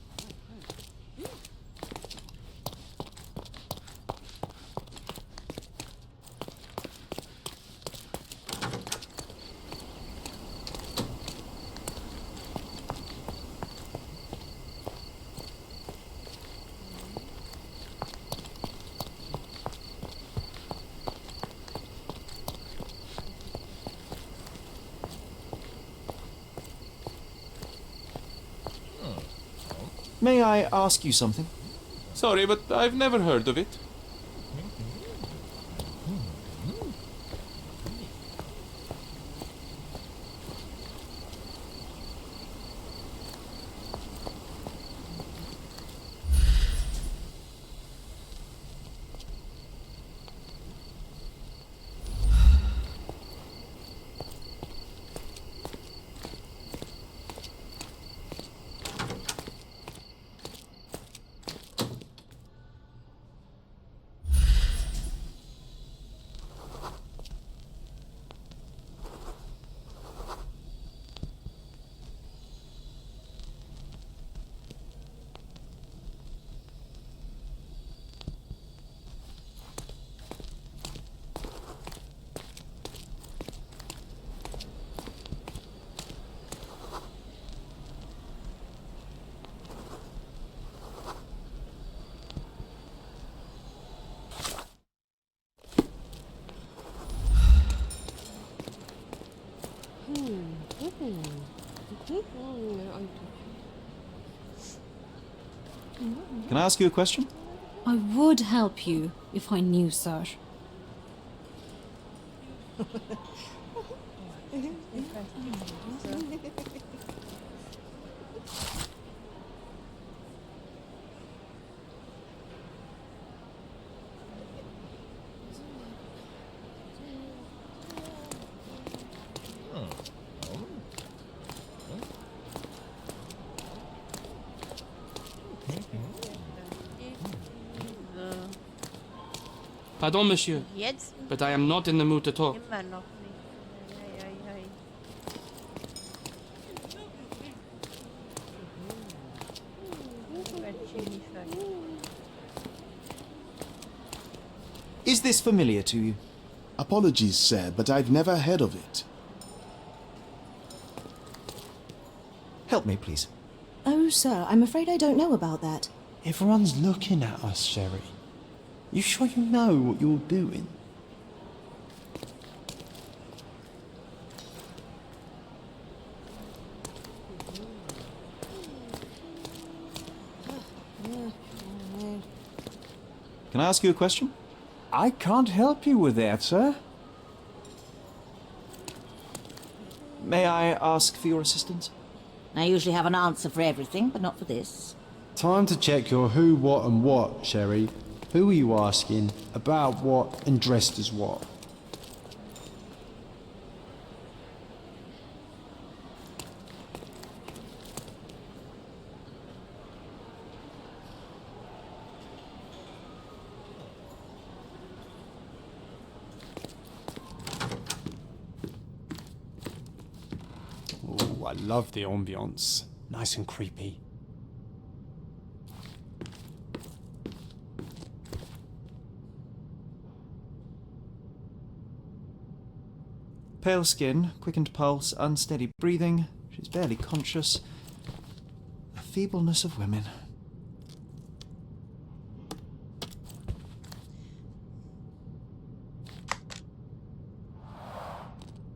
May I ask you something? Sorry, but I've never heard of it. Can I ask you a question? I would help you if I knew, sir. Pardon, monsieur, Jetzt but I am not in the mood to talk. immer noch nicht. Ei, ei, ei. Is this familiar to you? Apologies, sir, but I've never heard of it. Help me, please. Oh, sir, I'm afraid I don't know about that. Everyone's looking at us, Sherry. You sure you know what you're doing? Can I ask you a question? I can't help you with that, sir. May I ask for your assistance? I usually have an answer for everything, but not for this. Time to check your who, what and what, Sherry. Who are you asking, about what and dressed as what? Oh, I love the ambience. Nice and creepy. Pale skin, quickened pulse, unsteady breathing. She's barely conscious. The feebleness of women.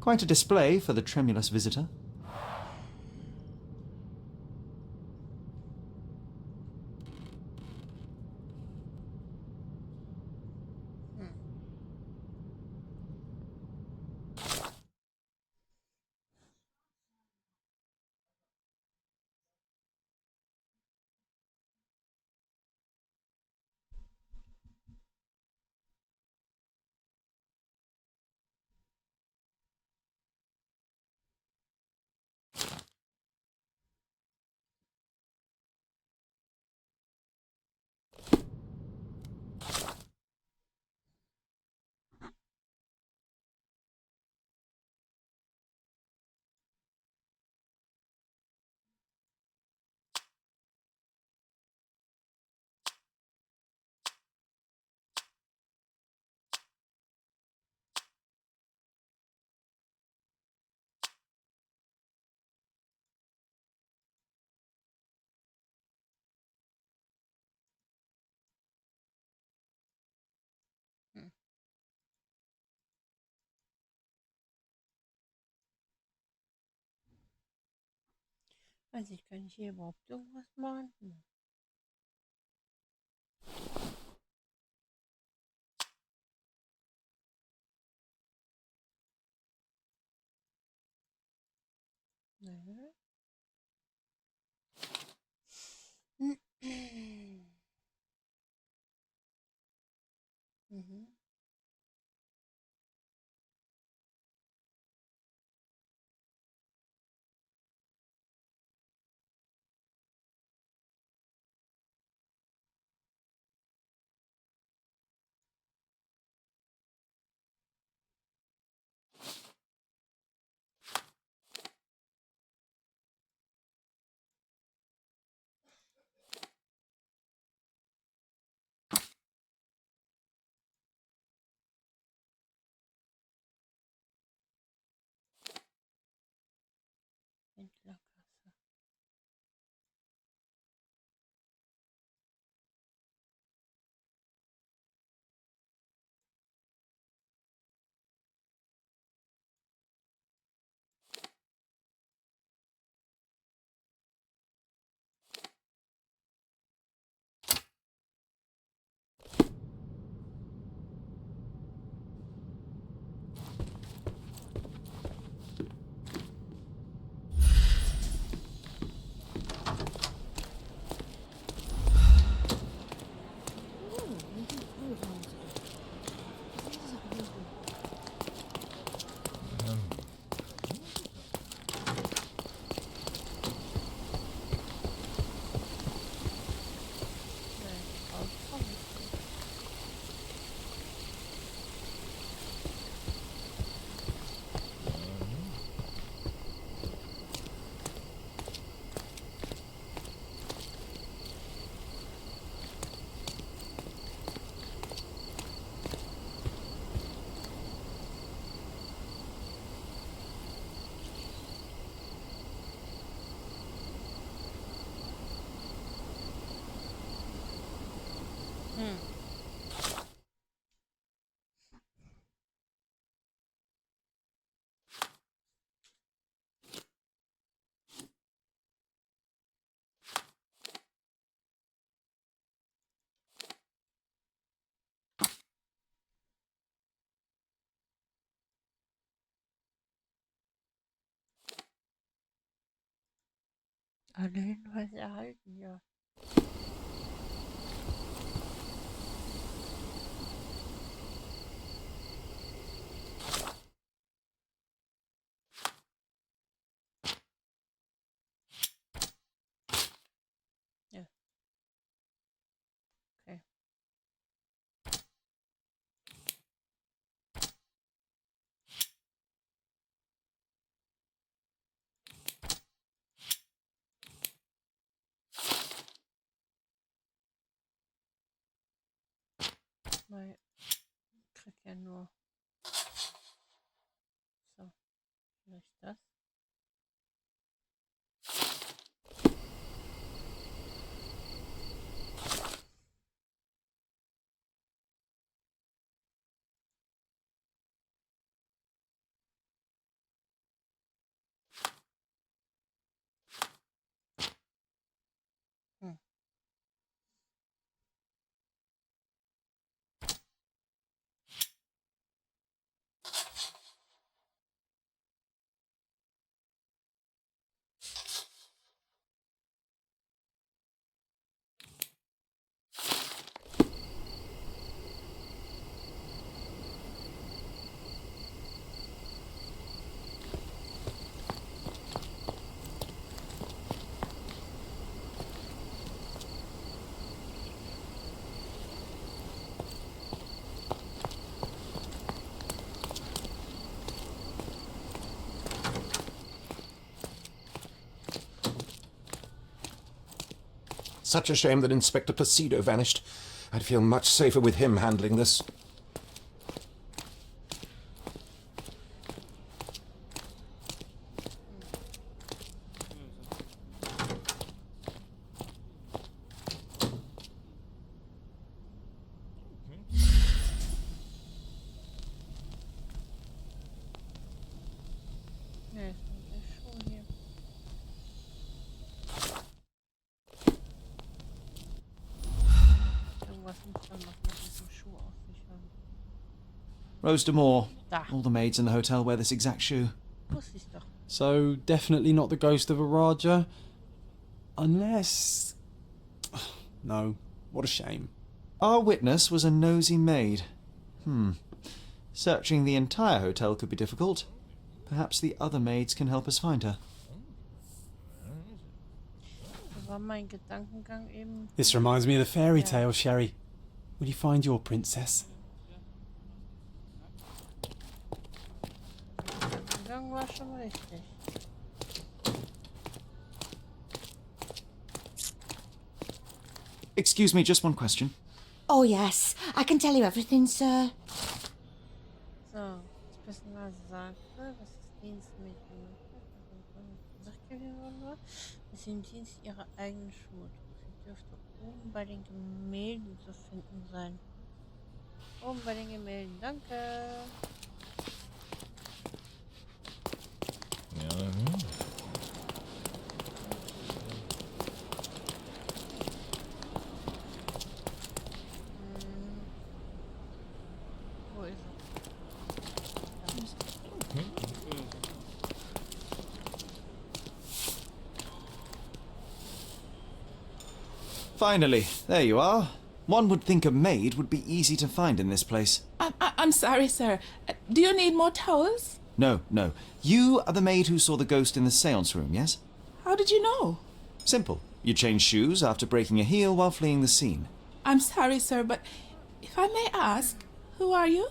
Quite a display for the tremulous visitor. Also ich kann hier überhaupt irgendwas machen. Mhm. Entlerkasse. Alle Hinweise erhalten, ja. Ja. Okay. Mal, krieg ja nur. So, vielleicht das. Hm. Such a shame that Inspector Placido vanished. I'd feel much safer with him handling this. Ja, ist mit der Schuh hier. Irgendwas muss dann noch mit diesem Schuh auf sich haben. Rose D'Amour. Da. All the maids in the hotel wear this exact shoe. Wusste ich doch. So, definitely not the ghost of a Raja. Unless... No, what a shame. Our witness was a nosy maid. Searching the entire hotel could be difficult. Perhaps the other maids can help us find her. Das war mein Gedankengang eben. This reminds me of the fairy tale, Sherry. Will you find your princess? Gedankengang war schon richtig. Excuse me, just one question. Oh, yes. I can tell you everything, sir. So, das Personal sagte, was das Dienstmädchen war, dass sie im Dienst ihrer eigenen Schuhe trug. Sie dürfte oben bei den Gemälden zu finden sein. Oben bei den Gemälden, danke. Ja. Wo ist er? Finally, there you are. One would think a maid would be easy to find in this place. I'm sorry, sir. Do you need more towels? No, no. You are the maid who saw the ghost in the seance room, yes? How did you know? Simple. You changed shoes after breaking a heel while fleeing the scene. I'm sorry, sir, but if I may ask, who are you?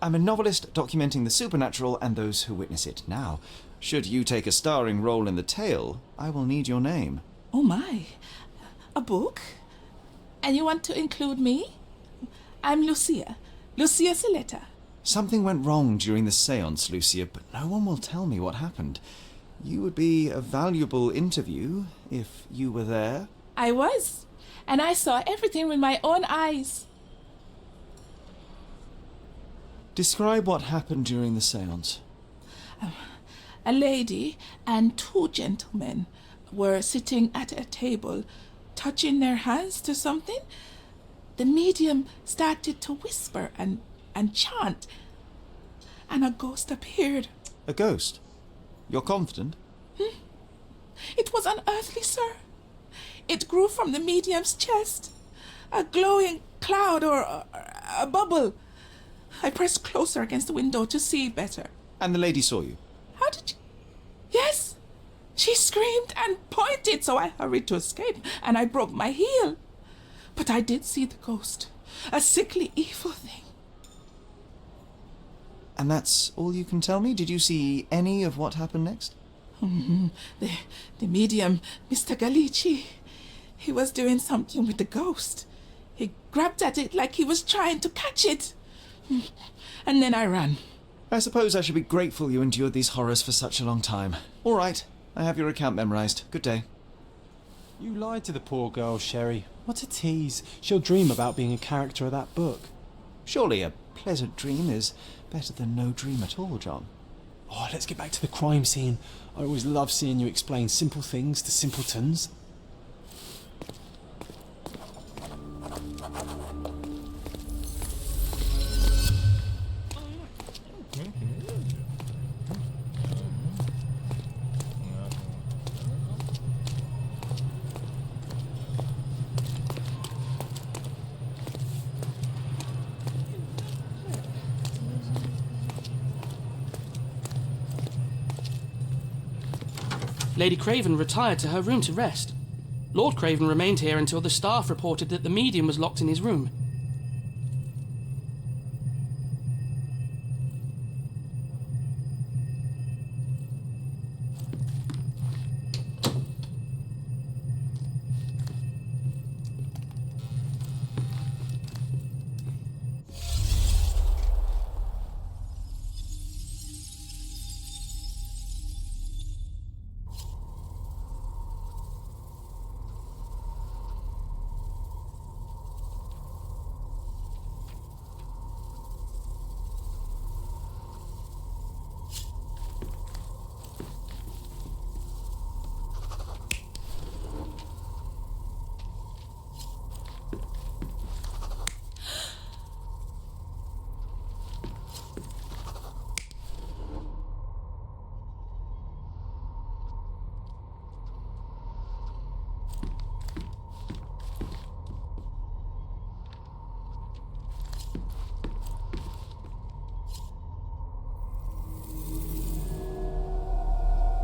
I'm a novelist documenting the supernatural and those who witness it. Now, should you take a starring role in the tale, I will need your name. Oh my. A book? And you want to include me? I'm Lucia. Lucia Saletta. Something went wrong during the seance, Lucia, but no one will tell me what happened. You would be a valuable interview if you were there. I was. And I saw everything with my own eyes. Describe what happened during the seance. A lady and two gentlemen were sitting at a table, touching their hands to something. The medium started to whisper and chant, and a ghost appeared. A ghost? You're confident? It was unearthly, sir. It grew from the medium's chest. A glowing cloud or a bubble. I pressed closer against the window to see better. And the lady saw you? How did you... Yes! She screamed and pointed, so I hurried to escape, and I broke my heel. But I did see the ghost. A sickly, evil thing. And that's all you can tell me? Did you see any of what happened next? The medium, Mr. Galici, he was doing something with the ghost. He grabbed at it like he was trying to catch it. And then I ran. I suppose I should be grateful you endured these horrors for such a long time. All right, I have your account memorized. Good day. You lied to the poor girl, Sherry. What a tease. She'll dream about being a character of that book. Surely a pleasant dream is better than no dream at all, John. Oh, let's get back to the crime scene. I always love seeing you explain simple things to simpletons. Lady Craven retired to her room to rest. Lord Craven remained here until the staff reported that the medium was locked in his room.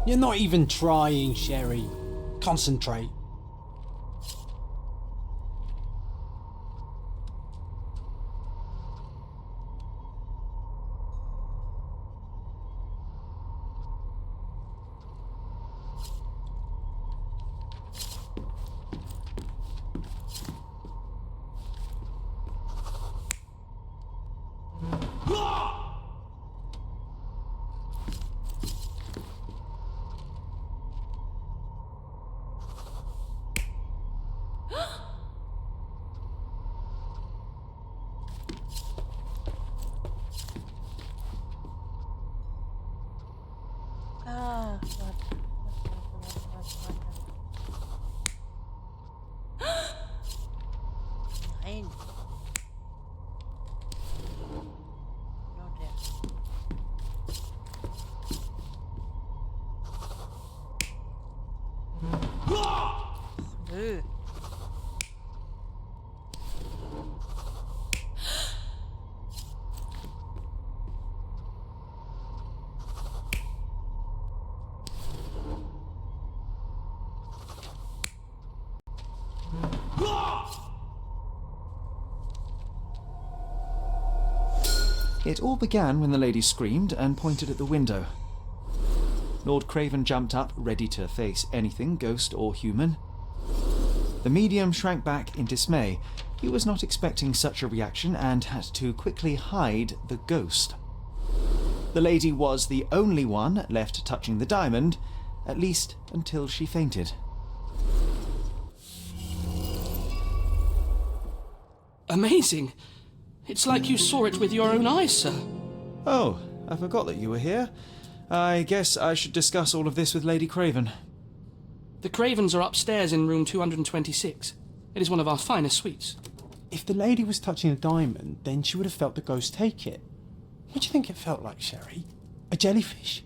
You're not even trying, Sherry. Concentrate. Nein. Genau der. Nö. It all began when the lady screamed and pointed at the window. Lord Craven jumped up, ready to face anything, ghost or human. The medium shrank back in dismay. He was not expecting such a reaction and had to quickly hide the ghost. The lady was the only one left touching the diamond, at least until she fainted. Amazing! It's like you saw it with your own eyes, sir. Oh, I forgot that you were here. I guess I should discuss all of this with Lady Craven. The Cravens are upstairs in room 226. It is one of our finest suites. If the lady was touching a diamond, then she would have felt the ghost take it. What do you think it felt like, Sherry? A jellyfish?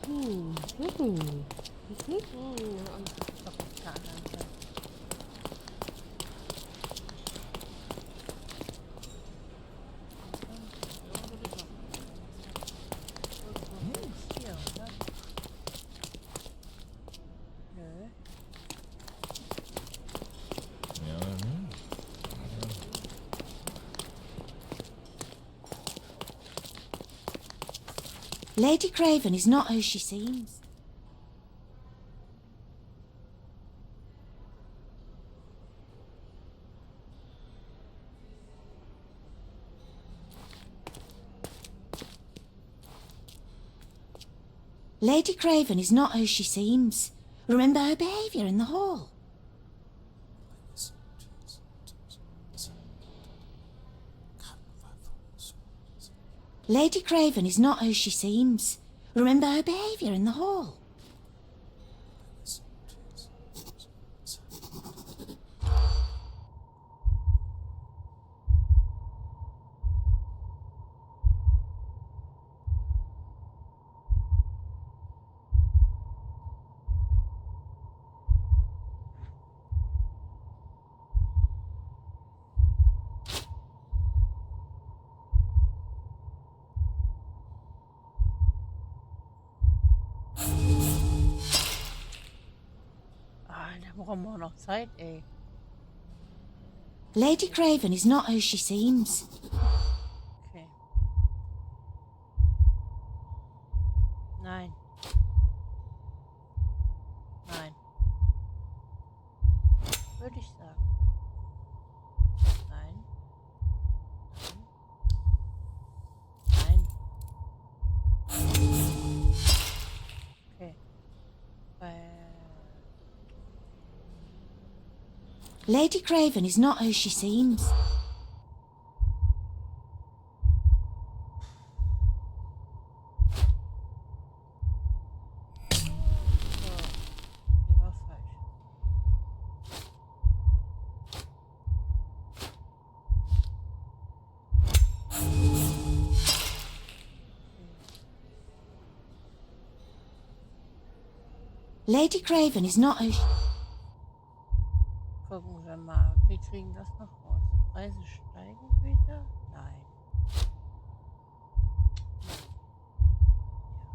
Und das ist doch auf der anderen Seite. Hier, oder? Nö. Lady Craven is not who she seems. Lady Craven is not who she seems. Remember her behaviour in the hall. Lady Craven is not who she seems. Remember her behaviour in the hall. Da brauchen wir noch Zeit, ey. Lady Craven is not who she seems. Okay. Nein. Nein. Würde ich sagen. Nein. Nein. Nein. Okay. Lady Craven is not who she seems. War falsch. Lady Craven is not who she... Gucken wir mal. Wir kriegen das noch raus. Preise steigen wieder? Nein.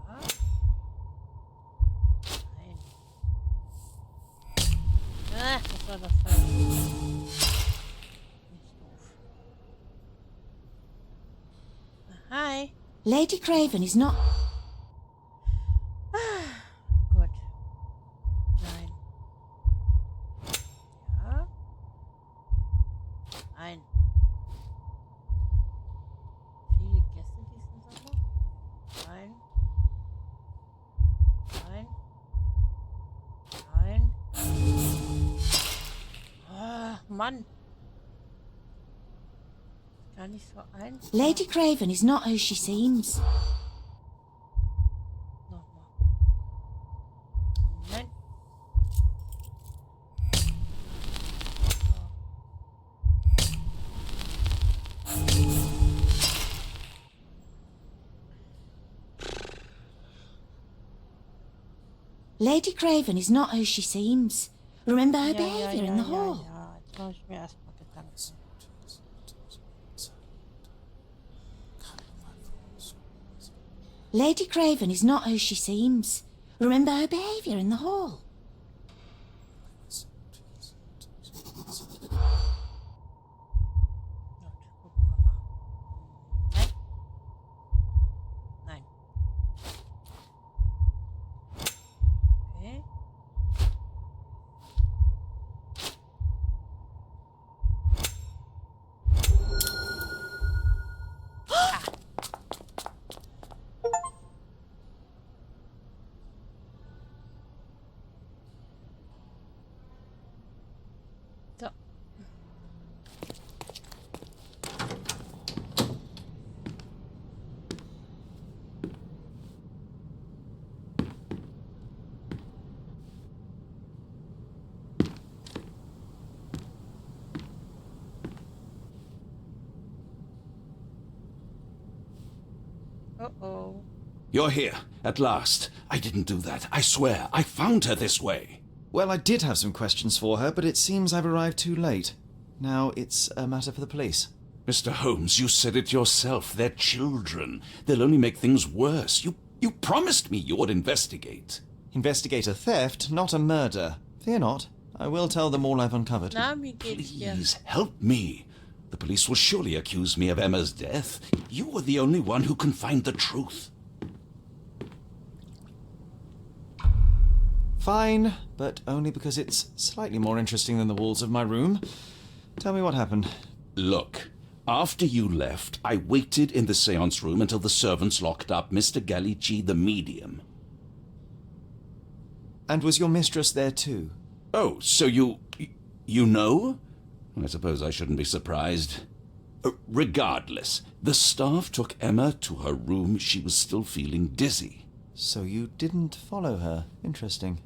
Ja. Nein. Das war das falsch. Nicht doof. Hi. Lady Craven is not... Gut. Nein. Ja. Nein. Viele Gäste diesen Sommer? Nein. Nein. Nein. Ah, Mann. Gar nicht so einfach. Lady Craven is not who she seems. Nochmal. Nein. Lady Craven is not who she seems. Remember her behaviour in the hall. Ja, jetzt mache ich mir erstmal Gedanken. Lady Craven is not who she seems. Remember her behaviour in the hall. Gucken wir mal. Nein. Nein. Okay. So. Oh oh. You're here, at last. I didn't do that. I swear, I found her this way. Well, I did have some questions for her, but it seems I've arrived too late. Now it's a matter for the police. Mr. Holmes, you said it yourself. They're children. They'll only make things worse. You promised me you would investigate. Investigate a theft, not a murder. Fear not. I will tell them all I've uncovered. Na, wie geht's dir? Please, help me. The police will surely accuse me of Emma's death. You are the only one who can find the truth. Fine, but only because it's slightly more interesting than the walls of my room. Tell me what happened. Look, after you left, I waited in the seance room until the servants locked up Mr. Gallici, the medium. And was your mistress there too? Oh, so you know? I suppose I shouldn't be surprised. Regardless, the staff took Emma to her room. She was still feeling dizzy. So you didn't follow her. Interesting.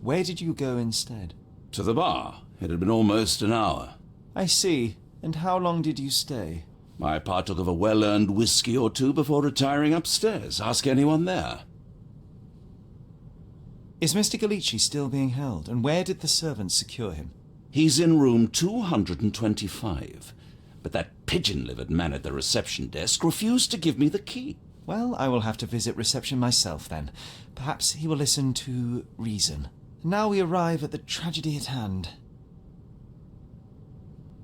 Where did you go instead? To the bar. It had been almost an hour. I see. And how long did you stay? I partook of a well-earned whiskey or two before retiring upstairs. Ask anyone there. Is Mr. Gallici still being held? And where did the servants secure him? He's in room 225. But that pigeon-livered man at the reception desk refused to give me the key. Well, I will have to visit reception myself then. Perhaps he will listen to reason. Now we arrive at the tragedy at hand.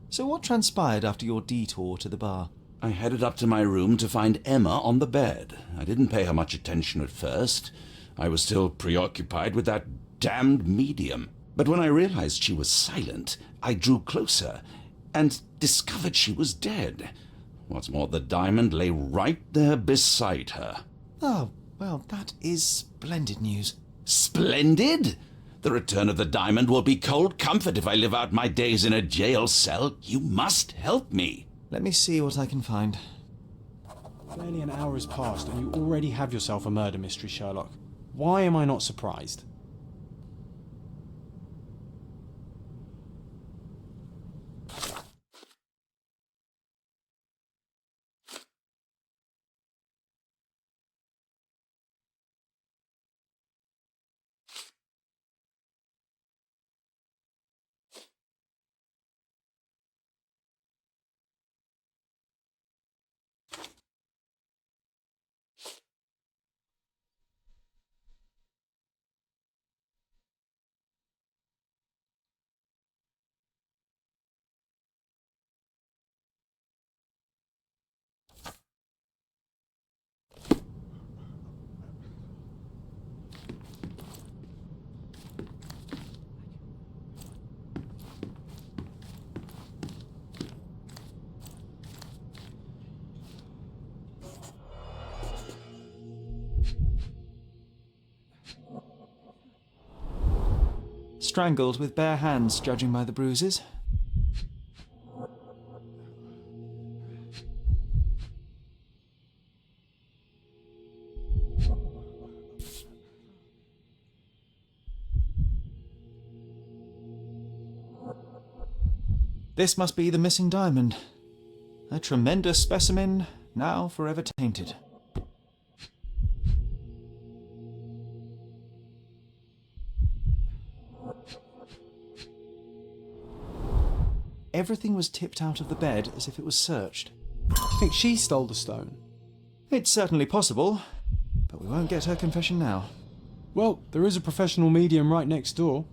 So what transpired after your detour to the bar? I headed up to my room to find Emma on the bed. I didn't pay her much attention at first. I was still preoccupied with that damned medium. But when I realized she was silent, I drew closer and discovered she was dead. What's more, the diamond lay right there beside her. Oh, well, that is splendid news. Splendid? The return of the diamond will be cold comfort if I live out my days in a jail cell. You must help me. Let me see what I can find. Barely an hour has passed and you already have yourself a murder mystery, Sherlock. Why am I not surprised? Strangled with bare hands, judging by the bruises. This must be the missing diamond. A tremendous specimen, now forever tainted. Everything was tipped out of the bed as if it was searched. Do you think she stole the stone? It's certainly possible, but we won't get her confession now. Well, there is a professional medium right next door.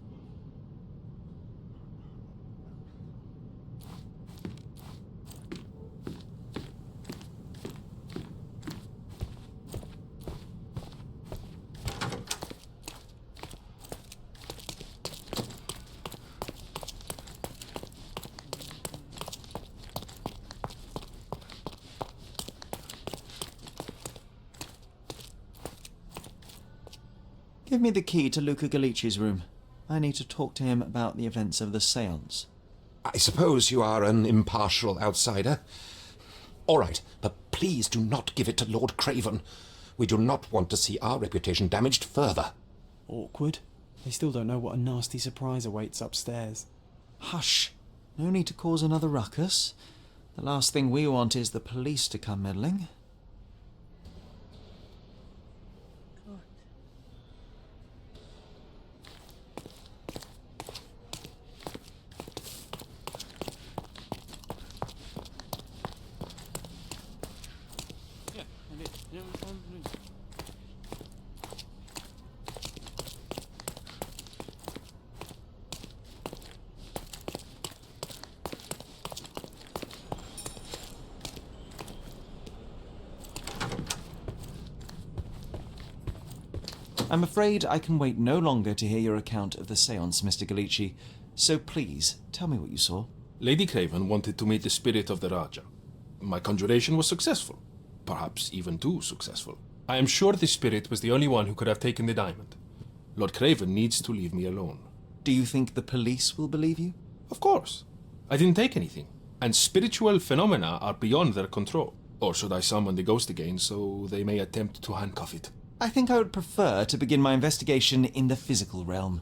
Give me the key to Luca Gallici's room. I need to talk to him about the events of the séance. I suppose you are an impartial outsider. All right, but please do not give it to Lord Craven. We do not want to see our reputation damaged further. Awkward. They still don't know what a nasty surprise awaits upstairs. Hush. No need to cause another ruckus. The last thing we want is the police to come meddling. Gut. I'm afraid I can wait no longer to hear your account of the séance, Mr. Galici. So please, tell me what you saw. Lady Craven wanted to meet the spirit of the Raja. My conjuration was successful. Perhaps even too successful. I am sure the spirit was the only one who could have taken the diamond. Lord Craven needs to leave me alone. Do you think the police will believe you? Of course. I didn't take anything. And spiritual phenomena are beyond their control. Or should I summon the ghost again so they may attempt to handcuff it? I think I would prefer to begin my investigation in the physical realm.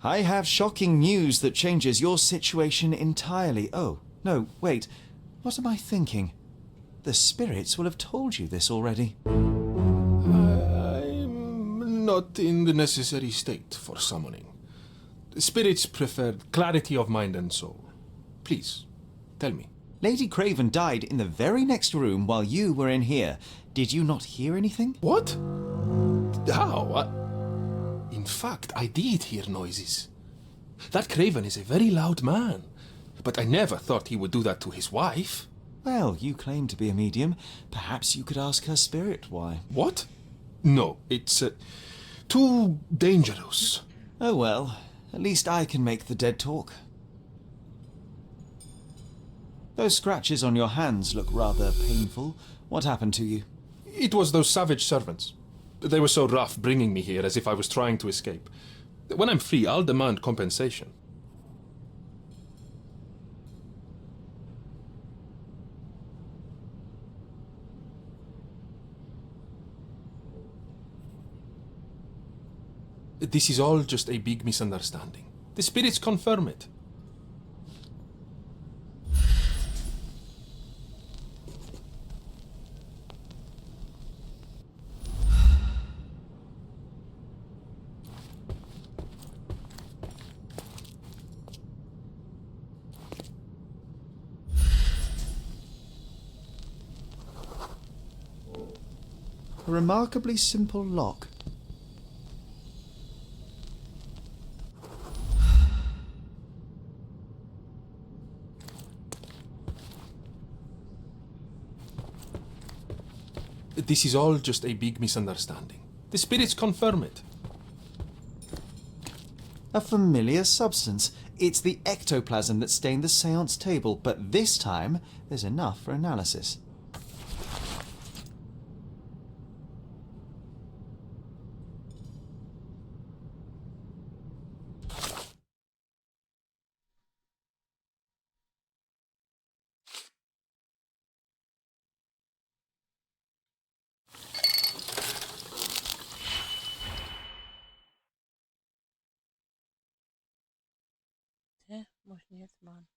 I have shocking news that changes your situation entirely. Oh, no, wait. What am I thinking? The spirits will have told you this already. I'm not in the necessary state for summoning. The spirits preferred clarity of mind and soul. Please, tell me. Lady Craven died in the very next room while you were in here. Did you not hear anything? What? How? In fact, I did hear noises. That Craven is a very loud man, but I never thought he would do that to his wife. Well, you claim to be a medium. Perhaps you could ask her spirit why. What? No, it's too dangerous. Oh well, at least I can make the dead talk. Those scratches on your hands look rather painful. What happened to you? It was those savage servants. They were so rough bringing me here as if I was trying to escape. When I'm free, I'll demand compensation. This is all just a big misunderstanding. The spirits confirm it. A remarkably simple lock. This is all just a big misunderstanding. The spirits confirm it. A familiar substance. It's the ectoplasm that stained the séance table, but this time there's enough for analysis. Hä? Was muss ich denn jetzt machen?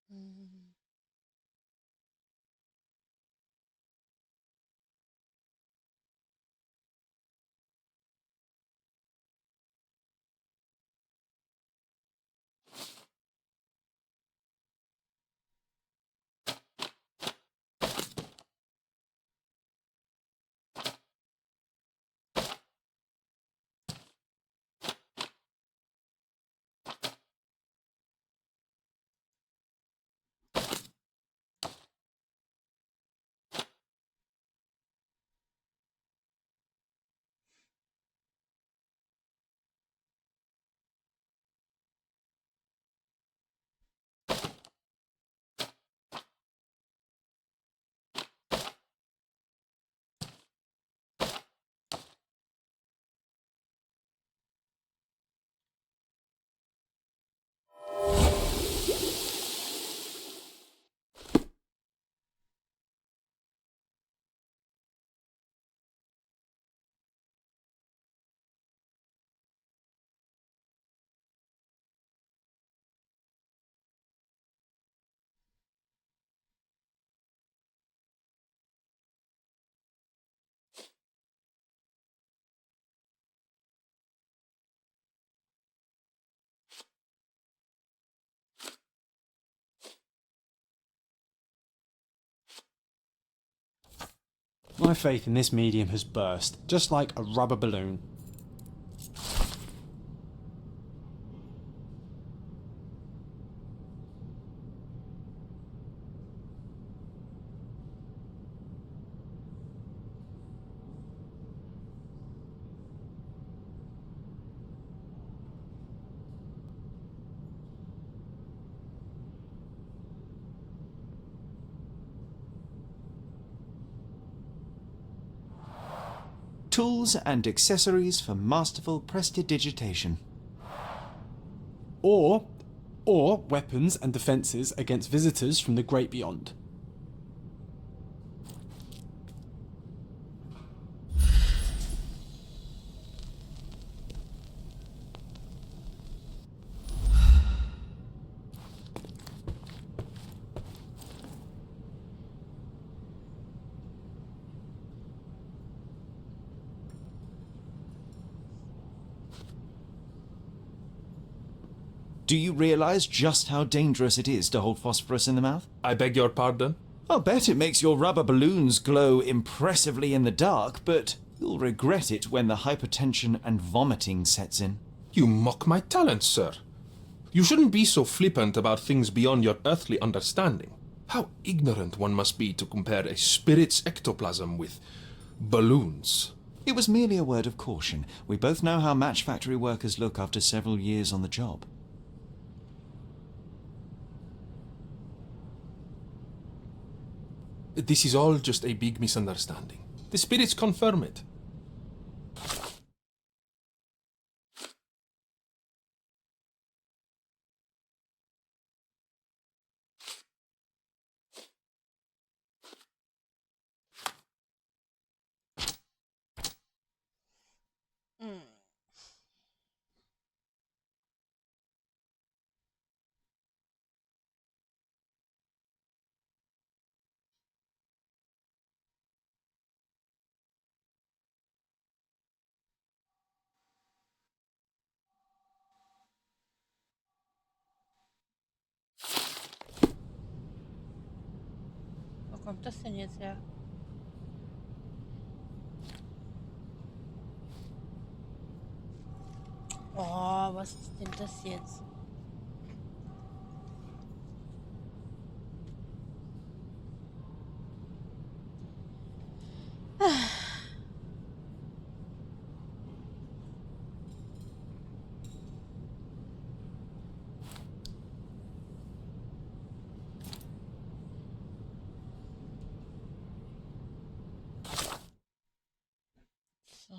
Hm. My faith in this medium has burst, just like a rubber balloon. Tools and accessories for masterful prestidigitation. Or weapons and defences against visitors from the great beyond. Do you realise just how dangerous it is to hold phosphorus in the mouth? I beg your pardon? I'll bet it makes your rubber balloons glow impressively in the dark, but you'll regret it when the hypertension and vomiting sets in. You mock my talents, sir. You shouldn't be so flippant about things beyond your earthly understanding. How ignorant one must be to compare a spirit's ectoplasm with balloons. It was merely a word of caution. We both know how match factory workers look after several years on the job. This is all just a big misunderstanding. The spirits confirm it. Wo kommt das denn jetzt her? Oh, was ist denn das jetzt? So.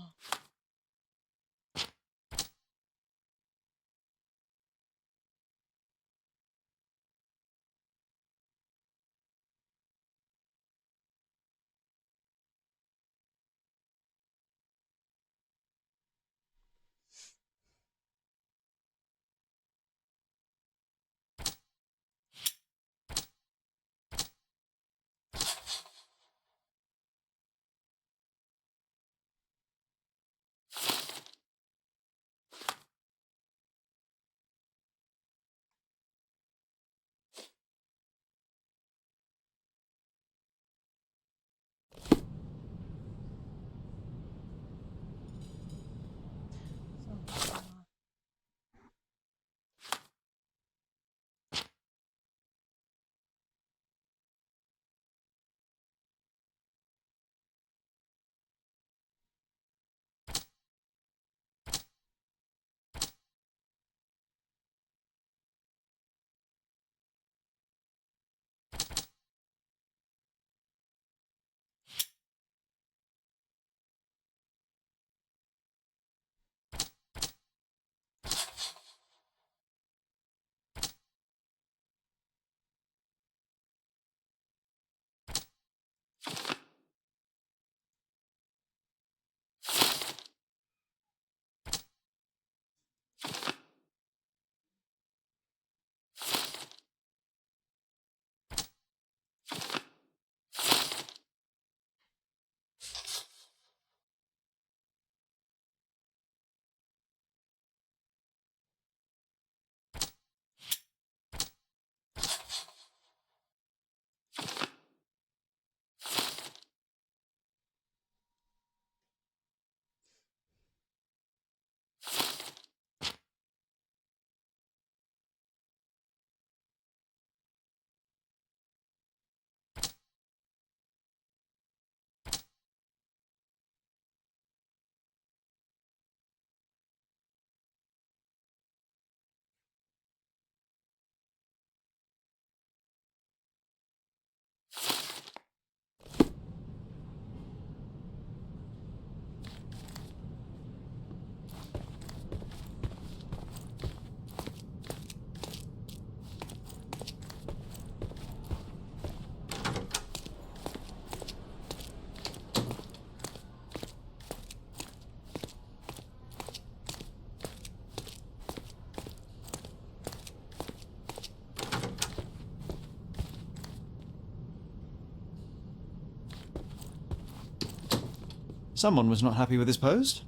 Someone was not happy with his post.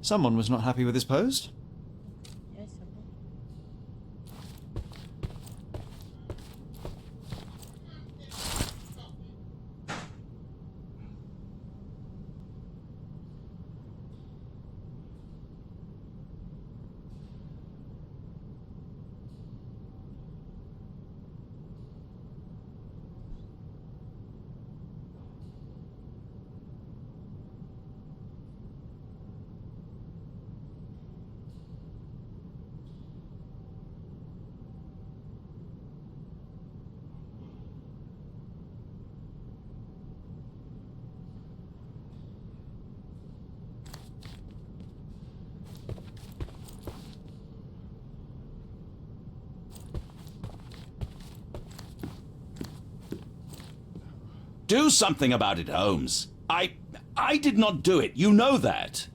Someone was not happy with his post. Yes, Do something about it, Holmes. I did not do it. You know that.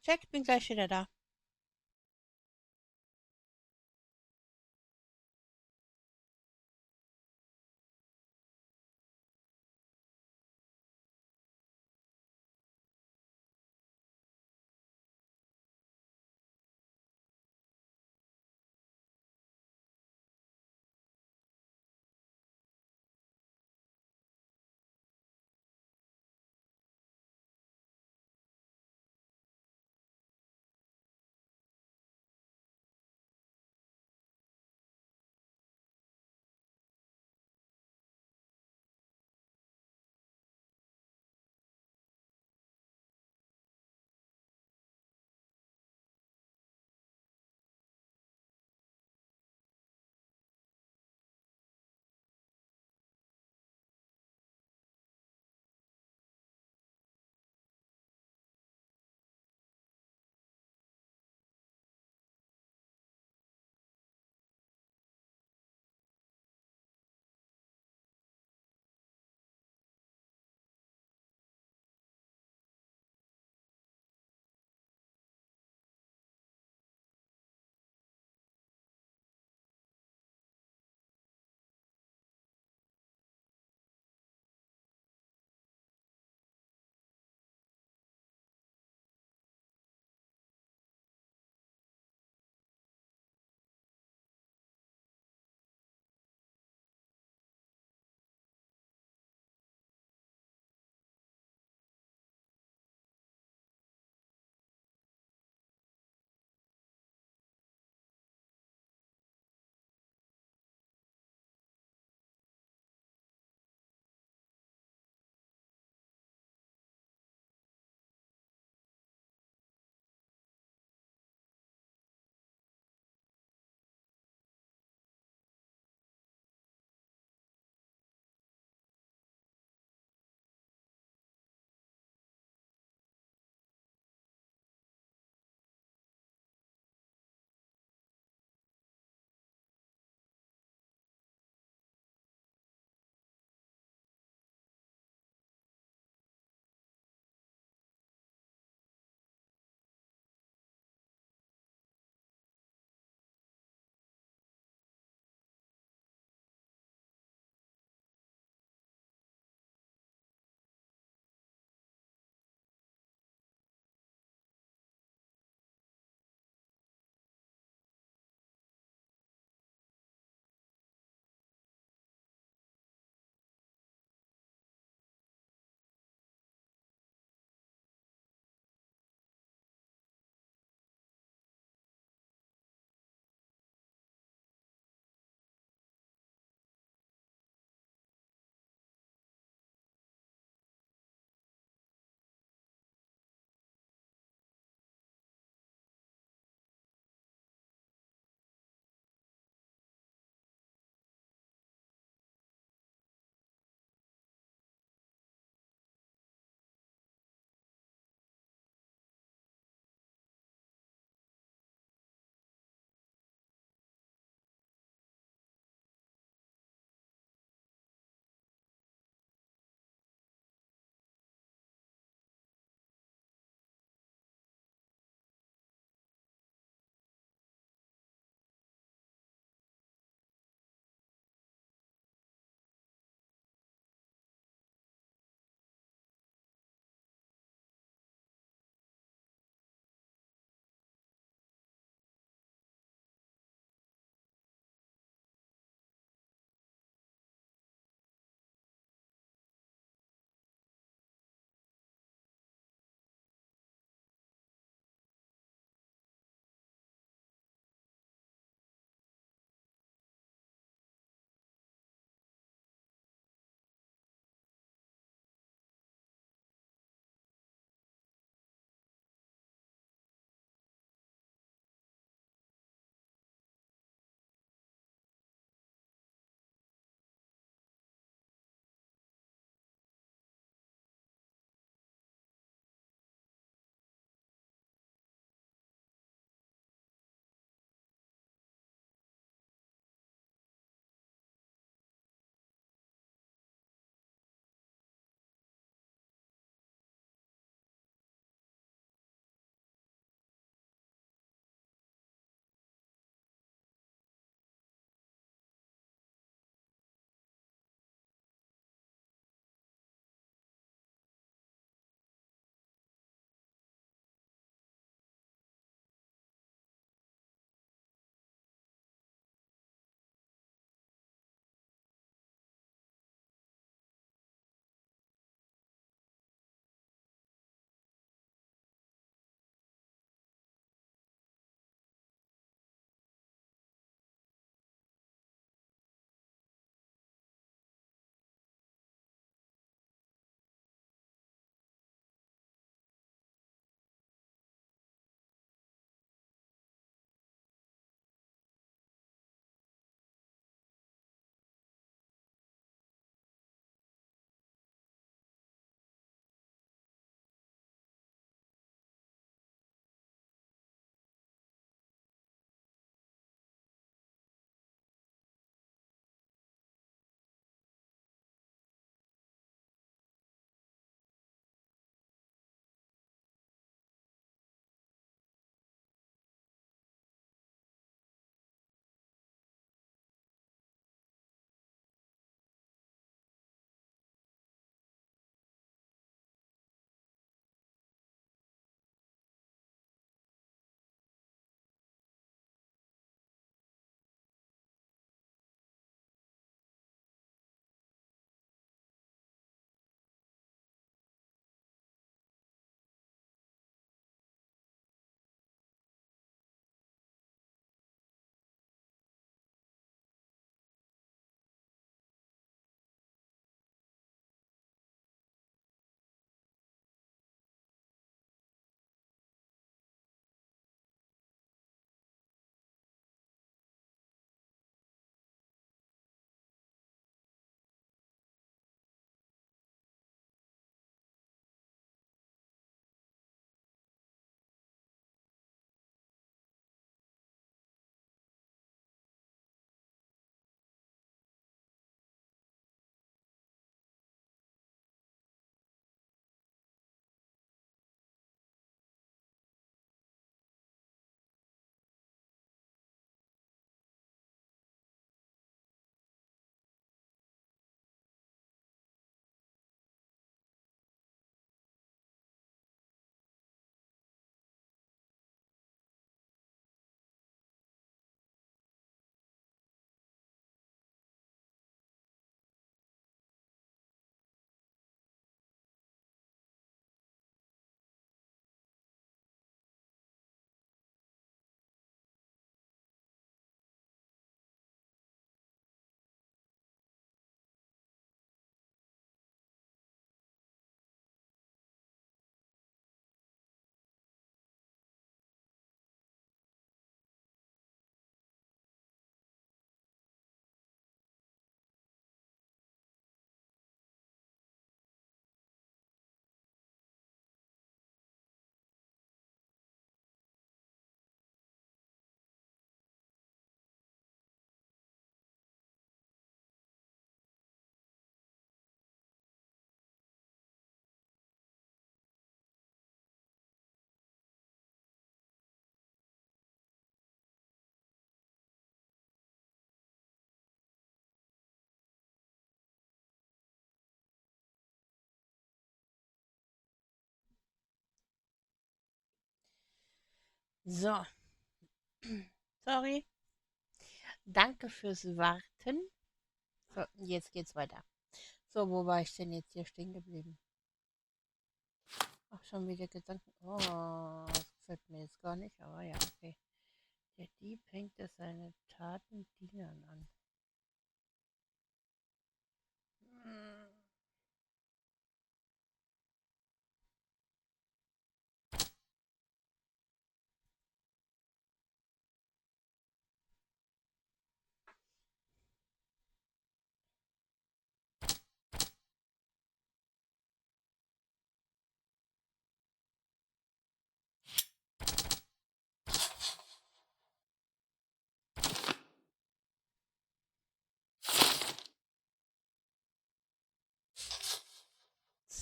check, bin gleich wieder da. So. Sorry. Danke fürs Warten. So, jetzt geht's weiter. So, wo war ich denn jetzt hier stehen geblieben? Ach, schon wieder Gedanken. Oh, das gefällt mir jetzt gar nicht, aber ja, okay. Der Dieb hängt es seine Taten Dienern an. Hm.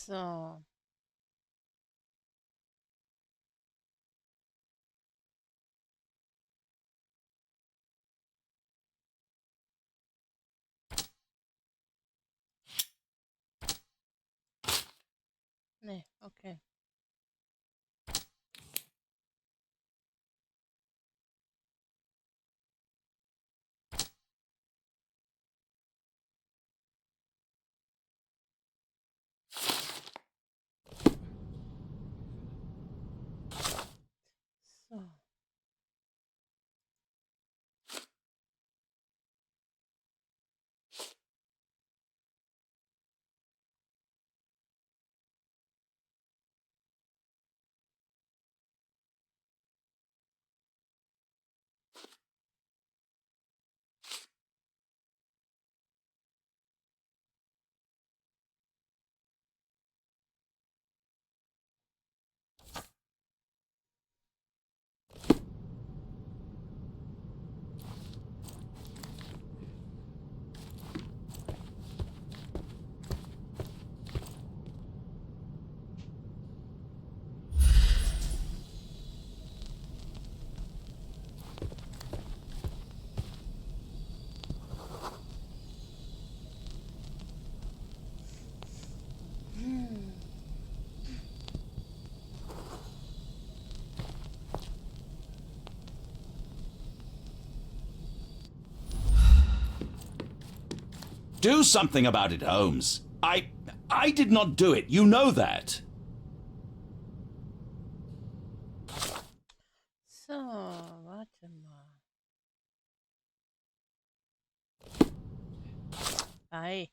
So. Nee, okay. So. Do something about it, Holmes. I did not do it. You know that. So, warte mal. Hi.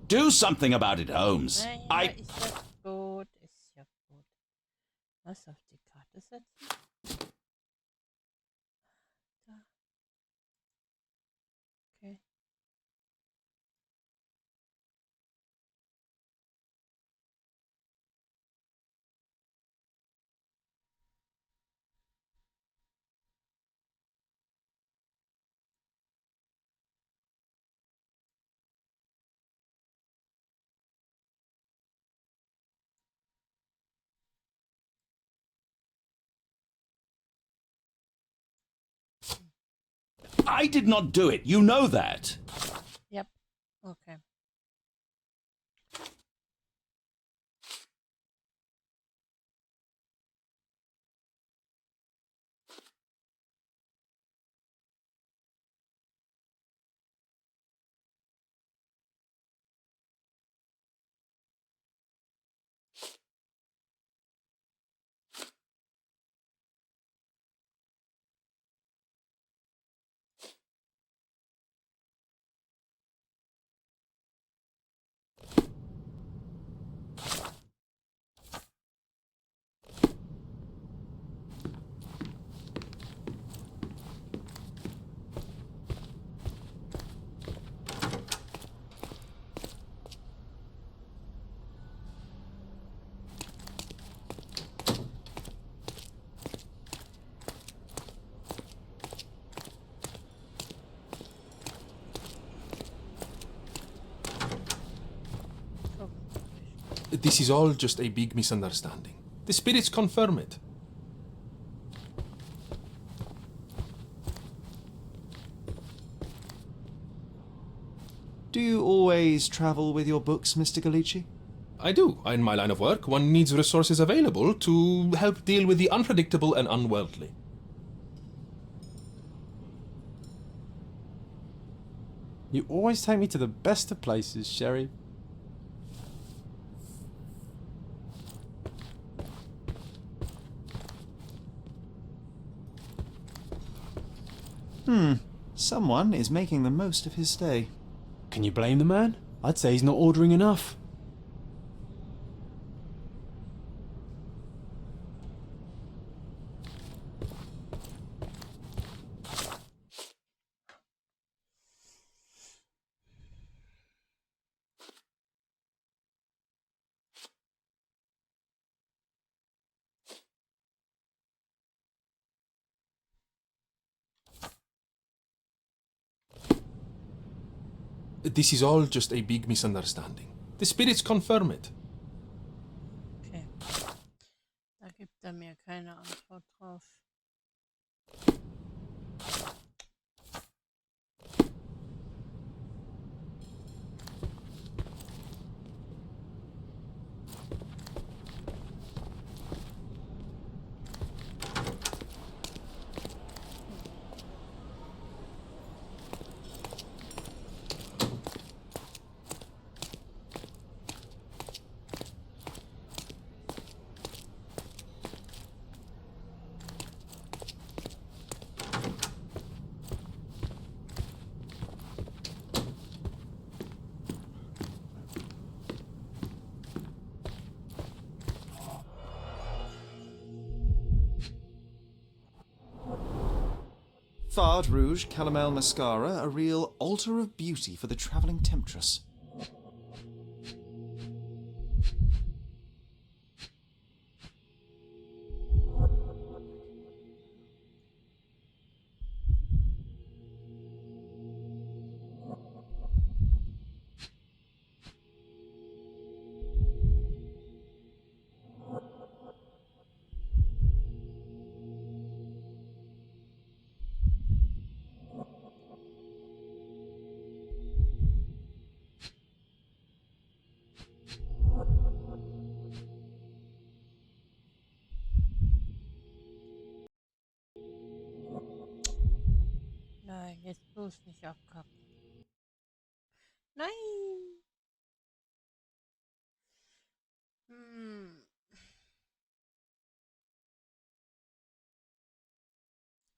Do something about it, Holmes. Naja, ist ja gut, ist ja gut. Was auf die Karte setzen? Da. Okay. I did not do it. You know that. Yep. Okay. This is all just a big misunderstanding. The spirits confirm it. Do you always travel with your books, Mr. Galici? I do. In my line of work, one needs resources available to help deal with the unpredictable and unworldly. You always take me to the best of places, Sherry. Someone is making the most of his stay. Can you blame the man? I'd say he's not ordering enough. This is all just a big misunderstanding. The spirits confirm it. Okay. Da gibt er mir keine Antwort drauf. Fard Rouge Calomel Mascara, a real altar of beauty for the travelling temptress. Nein, jetzt bloß nicht abkacken. Nein!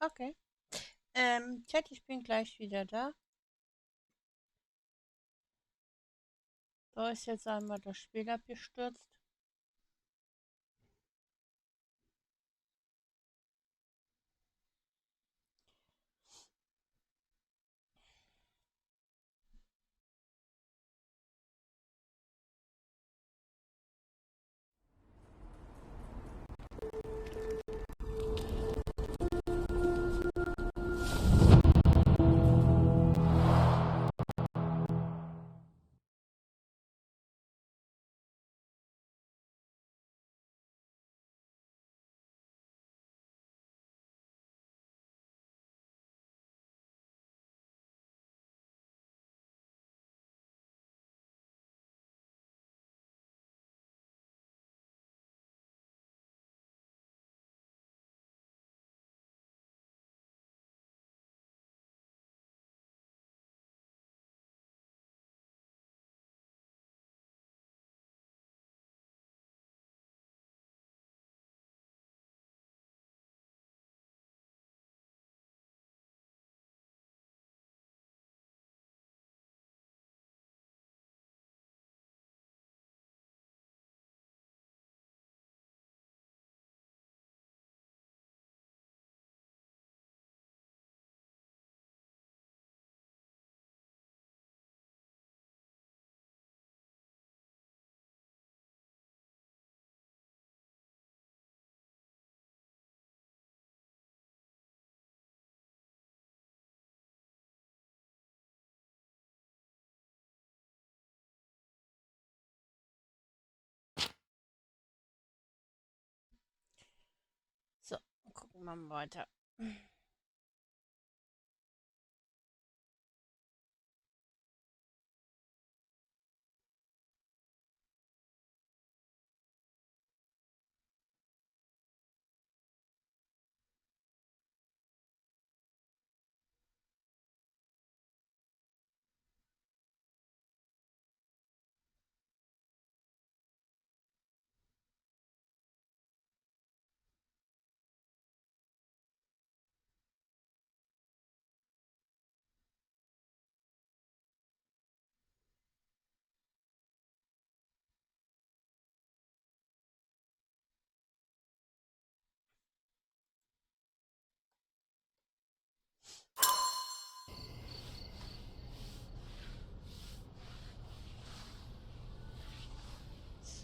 Okay. Chat, ich bin gleich wieder da. Da ist jetzt einmal das Spiel abgestürzt. So, gucken wir mal weiter.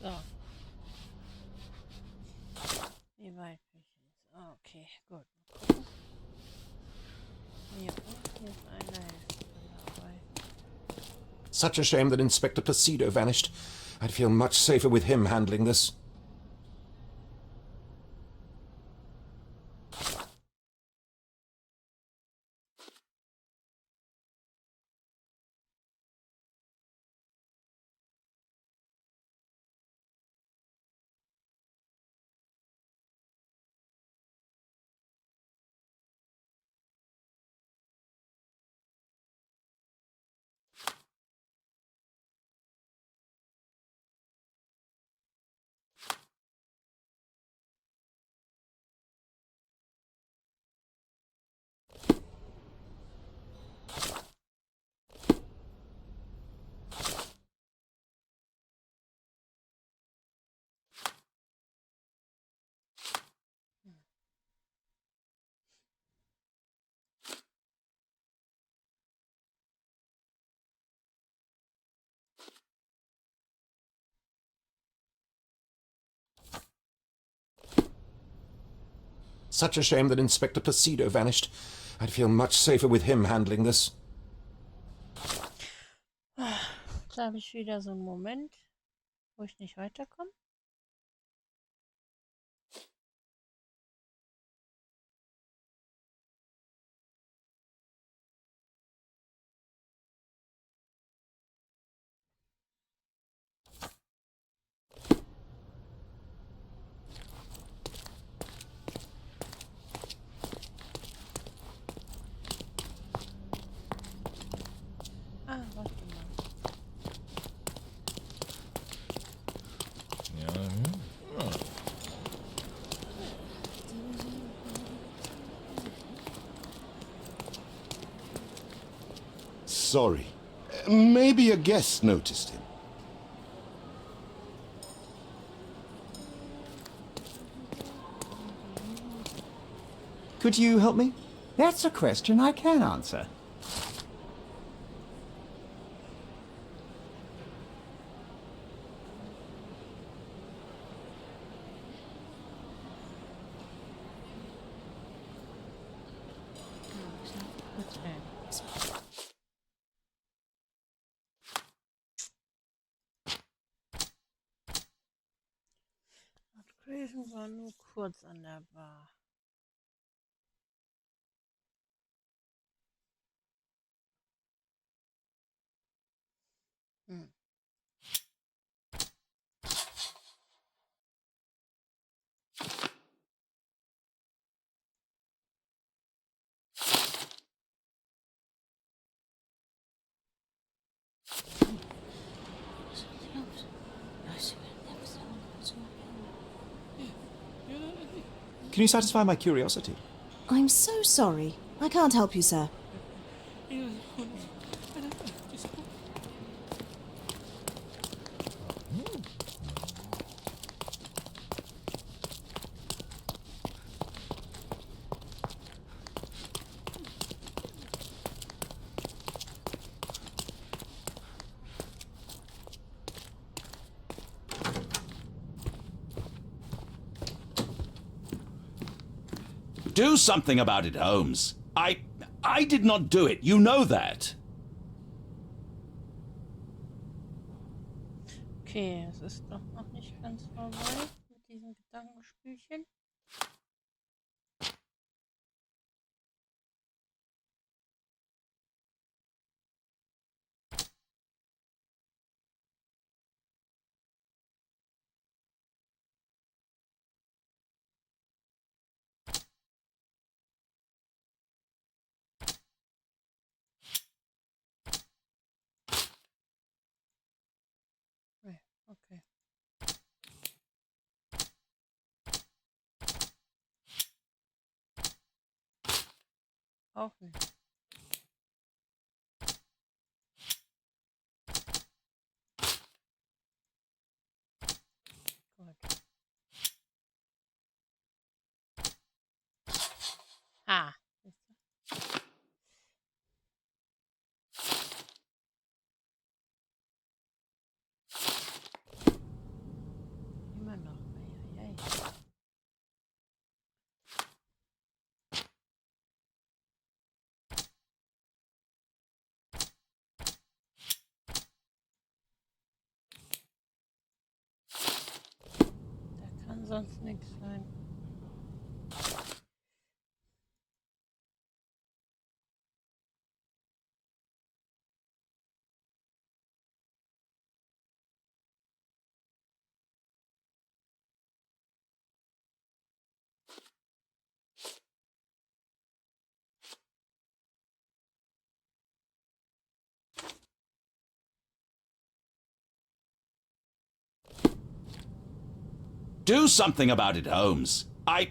So. Wie weit bin ich jetzt? Okay, gut. Hier unten ist einer dabei. Such a shame that Inspector Placido vanished. I'd feel much safer with him handling this. Such a shame that Inspector Placido vanished. I'd feel much safer with him handling this. Jetzt habe ich wieder so einen Moment, wo ich nicht weiterkomme. Ah, warte mal. Sorry. Maybe a guest noticed him. Could you help me? That's a question I can answer. Craven war nur kurz an der Bar. Hm. Can you satisfy my curiosity? I'm so sorry. I can't help you, sir. Do something about it, Holmes. I did not do it. You know that. Okay, es ist doch noch nicht ganz vorbei mit diesem Gedankenspielchen. Nee, okay. Auch nicht. Gut. Ah. sonst nichts sein. Do something about it, Holmes. I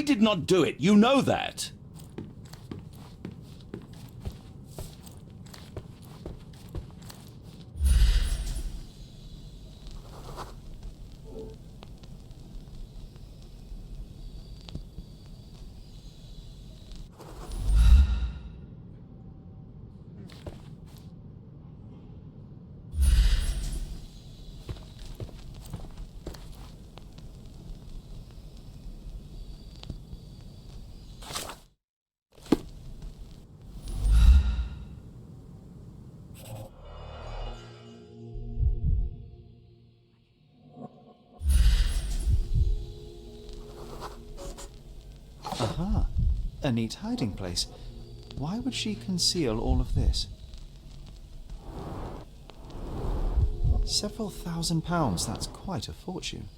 did not do it. You know that. Aha, a neat hiding place. Why would she conceal all of this? Several £1,000, that's quite a fortune.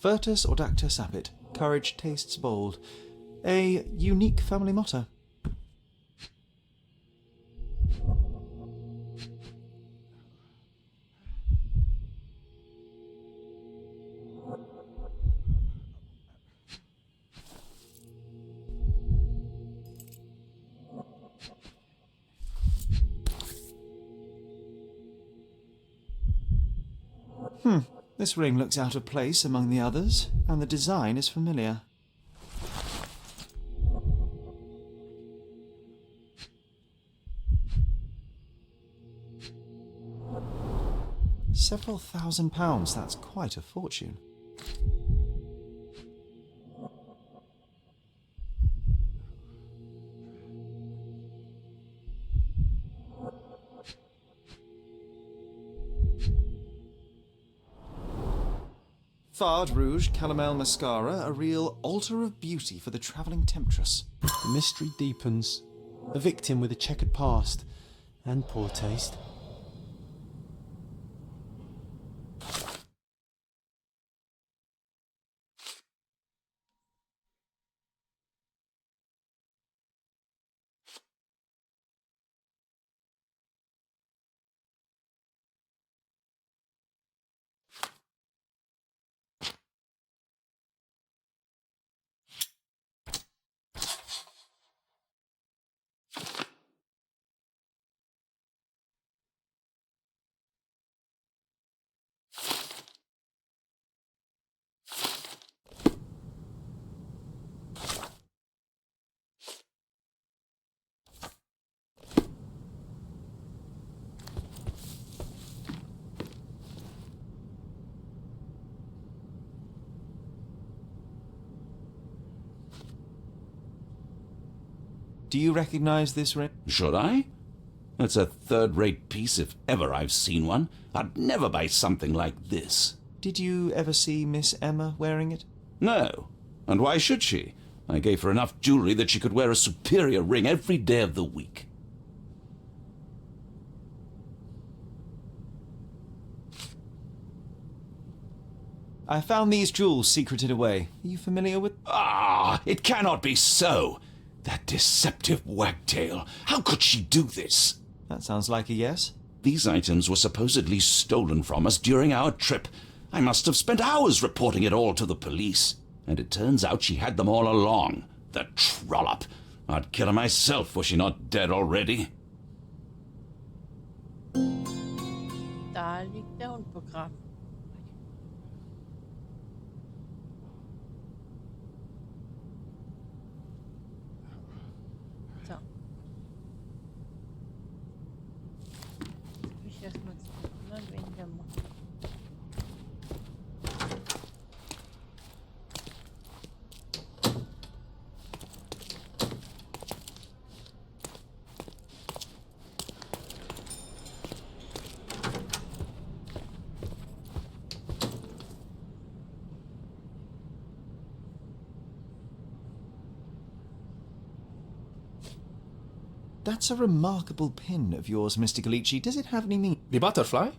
Virtus audacta sapit, courage tastes bold. A unique family motto. This ring looks out of place among the others, and the design is familiar. Several £1,000, that's quite a fortune. Fard Rouge Calomel Mascara, a real altar of beauty for the travelling temptress. The mystery deepens. A victim with a checkered past and poor taste. Do you recognise this ring? Should I? It's a third-rate piece if ever I've seen one. I'd never buy something like this. Did you ever see Miss Emma wearing it? No. And why should she? I gave her enough jewellery that she could wear a superior ring every day of the week. I found these jewels secreted away. Are you familiar with... Ah, it cannot be so! That deceptive wagtail. How could she do this? That sounds like a yes. These items were supposedly stolen from us during our trip. I must have spent hours reporting it all to the police. And it turns out she had them all along. The trollop. I'd kill her myself were she not dead already. Da liegt der Hund begraben. So. Jetzt muss ich erstmal zu wegen der Mutter. That's a remarkable pin of yours, Mr. Galici. Does it have any meaning? The butterfly?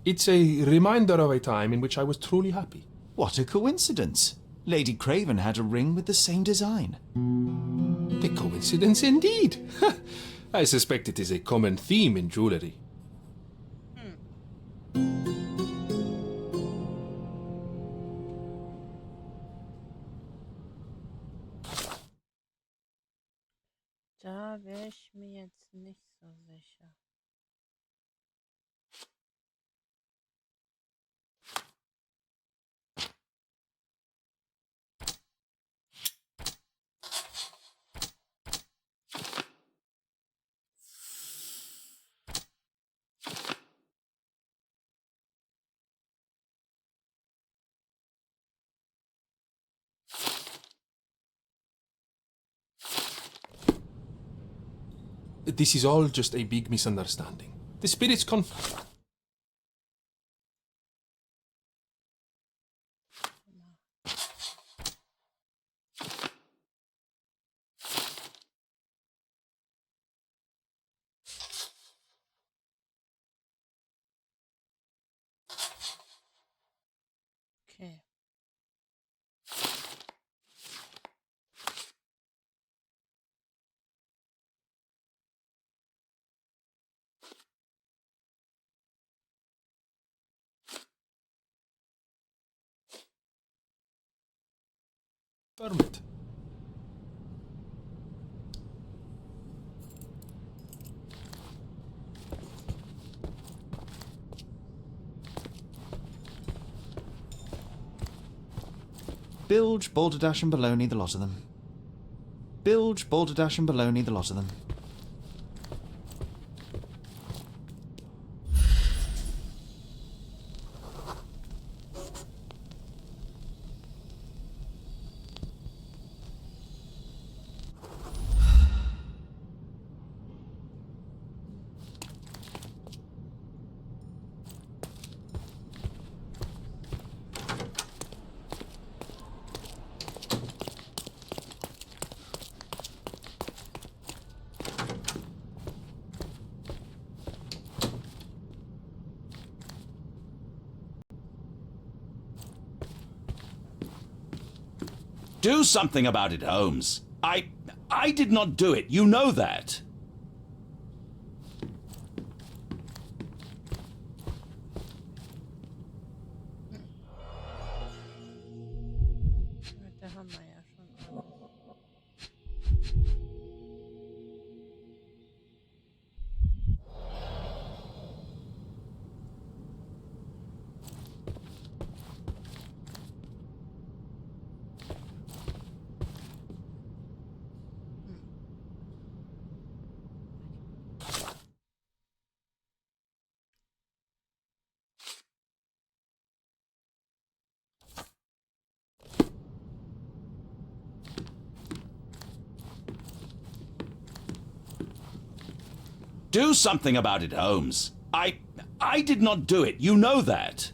It's a reminder of a time in which I was truly happy. What a coincidence. Lady Craven had a ring with the same design. A coincidence indeed. I suspect it is a common theme in jewellery. Da wäre ich mir jetzt nicht so sicher. This is all just a big misunderstanding. The spirits Okay. permit. Bilge, balderdash and baloney, the lot of them. Bilge, balderdash and baloney, the lot of them. Do something about it, Holmes. I did not do it. You know that. Da haben wir ja schon alles. Do something about it, Holmes. I did not do it. You know that.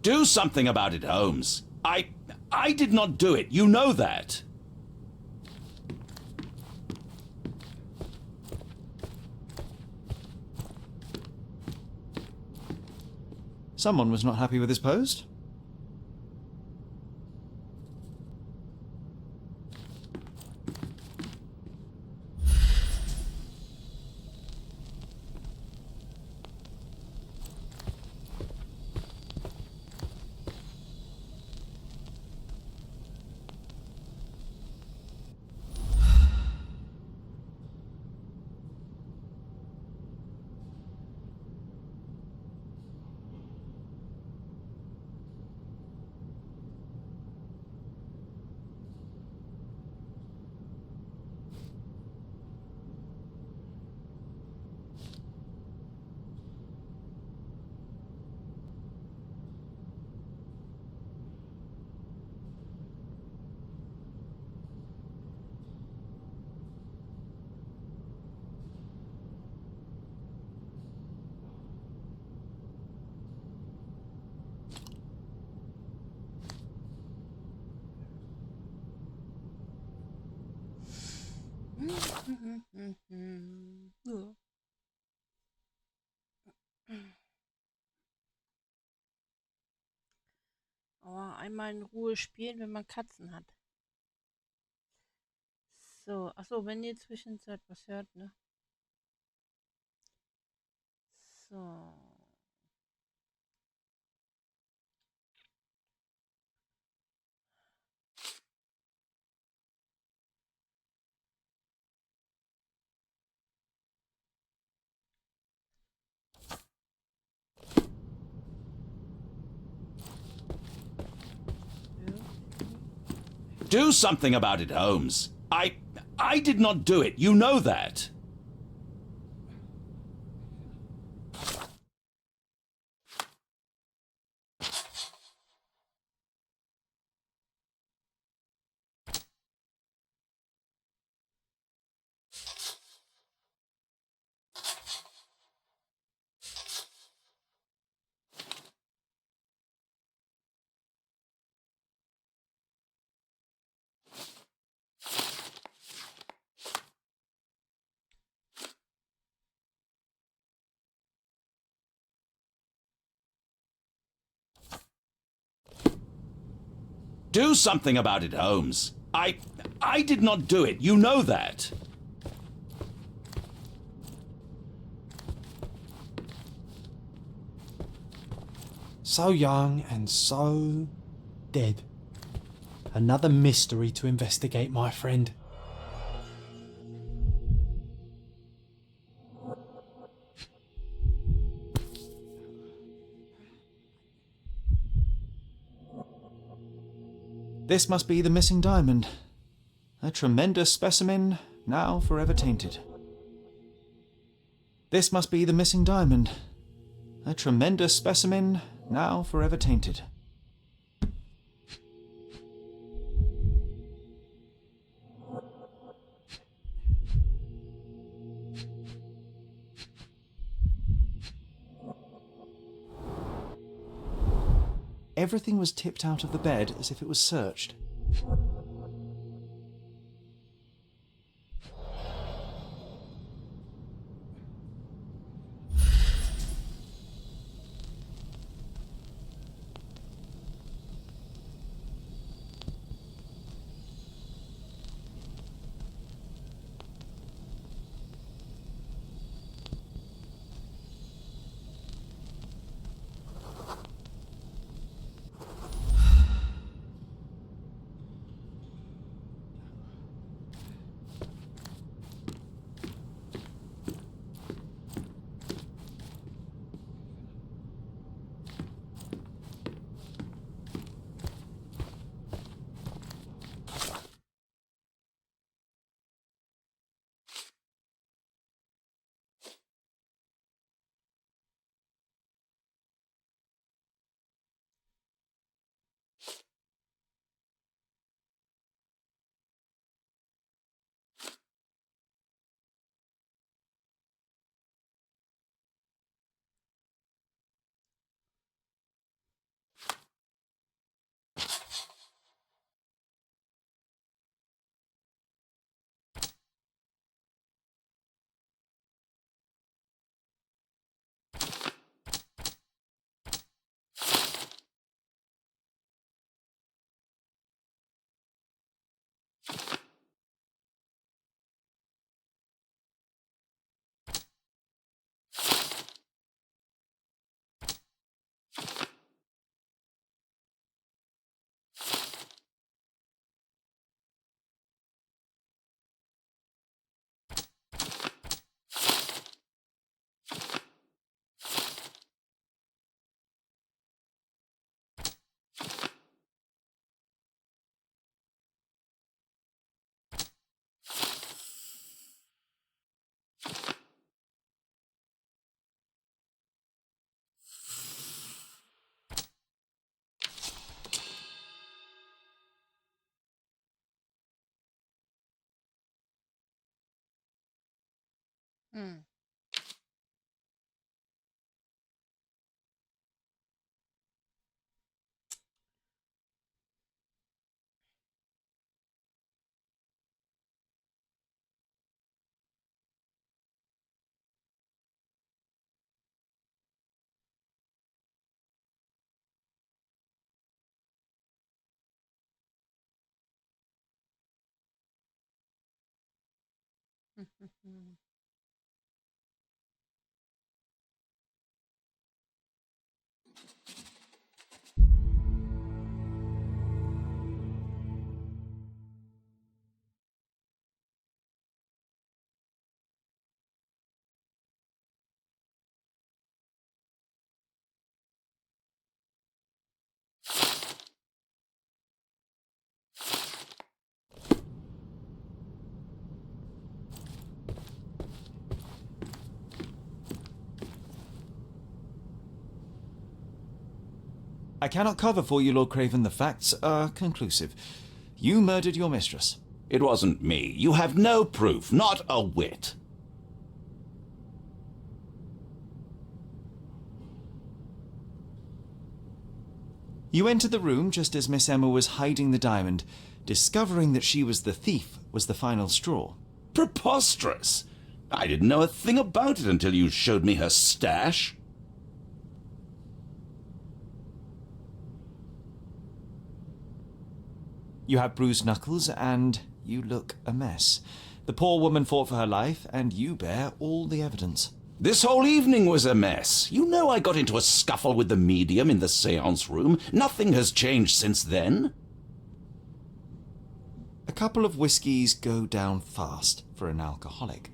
Do something about it, Holmes. I did not do it. You know that. Someone was not happy with his post. Aber einmal in Ruhe spielen, wenn man Katzen hat. So, achso, wenn ihr zwischenzeit was hört, ne? So. Do something about it, Holmes. I did not do it. You know that. Do something about it, Holmes. I did not do it. You know that. So young and so dead. Another mystery to investigate, my friend. This must be the missing diamond. A tremendous specimen, now forever tainted. This must be the missing diamond. A tremendous specimen, now forever tainted. Everything was tipped out of the bed as if it was searched. Hm. I cannot cover for you, Lord Craven. The facts are conclusive. You murdered your mistress. It wasn't me. You have no proof, not a whit. You entered the room just as Miss Emma was hiding the diamond. Discovering that she was the thief was the final straw. Preposterous! I didn't know a thing about it until you showed me her stash. You have bruised knuckles, and you look a mess. The poor woman fought for her life, and you bear all the evidence. This whole evening was a mess. You know I got into a scuffle with the medium in the séance room. Nothing has changed since then. A couple of whiskies go down fast for an alcoholic.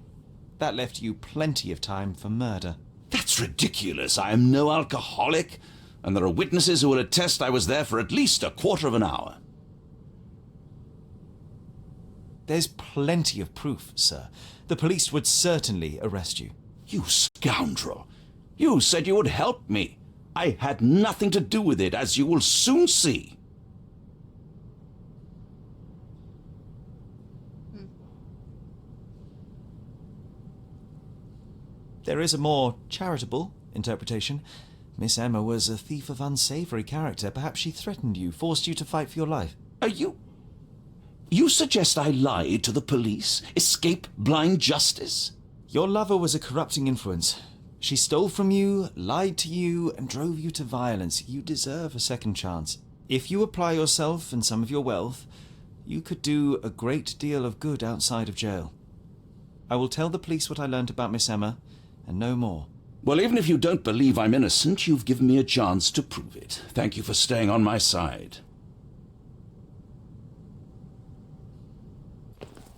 That left you plenty of time for murder. That's ridiculous. I am no alcoholic, and there are witnesses who will attest I was there for at least a quarter of an hour. There's plenty of proof, sir. The police would certainly arrest you. You scoundrel! You said you would help me. I had nothing to do with it, as you will soon see. There is a more charitable interpretation. Miss Emma was a thief of unsavory character. Perhaps she threatened you, forced you to fight for your life. Are you... You suggest I lied to the police? Escape blind justice? Your lover was a corrupting influence. She stole from you, lied to you, and drove you to violence. You deserve a second chance. If you apply yourself and some of your wealth, you could do a great deal of good outside of jail. I will tell the police what I learned about Miss Emma, and no more. Well, even if you don't believe I'm innocent, you've given me a chance to prove it. Thank you for staying on my side.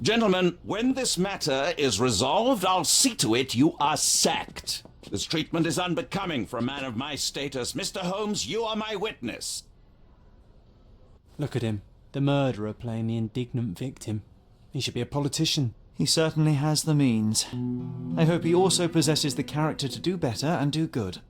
Gentlemen, when this matter is resolved, I'll see to it you are sacked. This treatment is unbecoming for a man of my status. Mr. Holmes, you are my witness. Look at him, the murderer playing the indignant victim. He should be a politician. He certainly has the means. I hope he also possesses the character to do better and do good.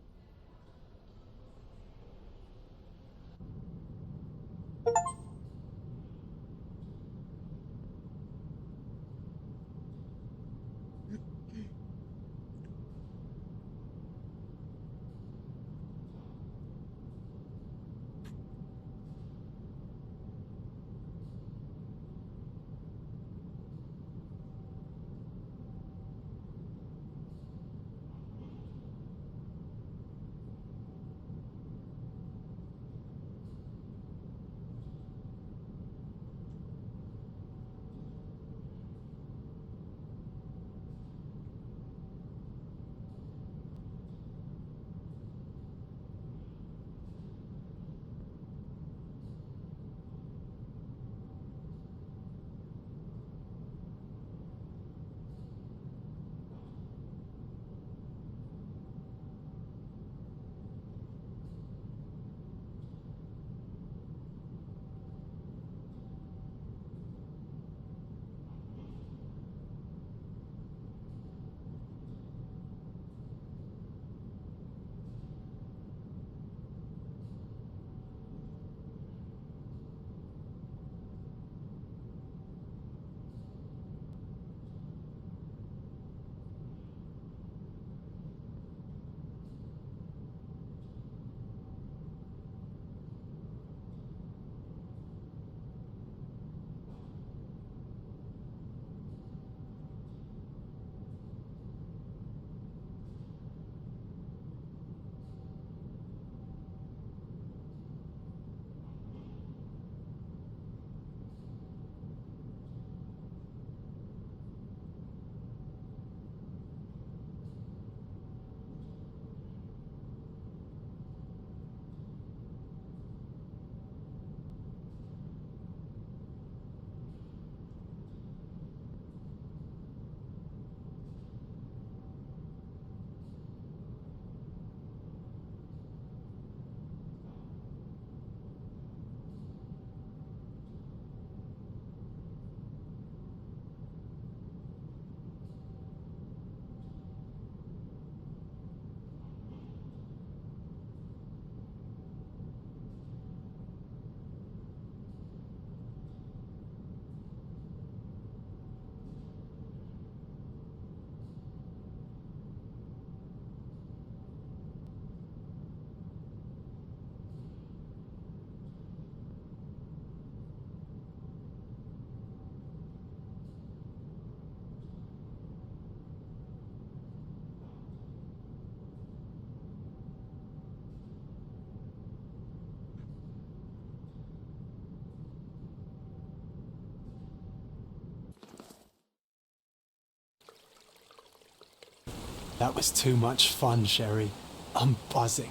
That was too much fun, Sherry. I'm buzzing.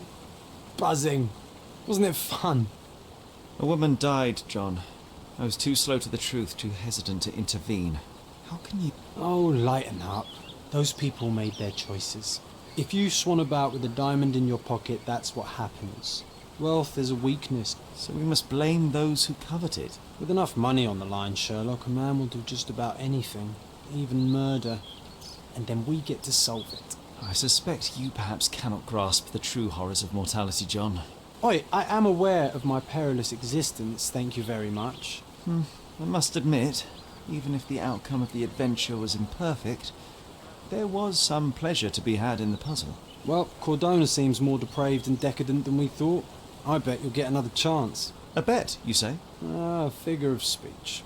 Buzzing. Wasn't it fun? A woman died, John. I was too slow to the truth, too hesitant to intervene. How can you... Oh, lighten up. Those people made their choices. If you swan about with a diamond in your pocket, that's what happens. Wealth is a weakness. So we must blame those who covet it. With enough money on the line, Sherlock, a man will do just about anything. Even murder. And then we get to solve it. I suspect you perhaps cannot grasp the true horrors of mortality, John. Oi, I am aware of my perilous existence, thank you very much. I must admit, even if the outcome of the adventure was imperfect, there was some pleasure to be had in the puzzle. Well, Cordona seems more depraved and decadent than we thought. I bet you'll get another chance. A bet, you say? Ah, figure of speech.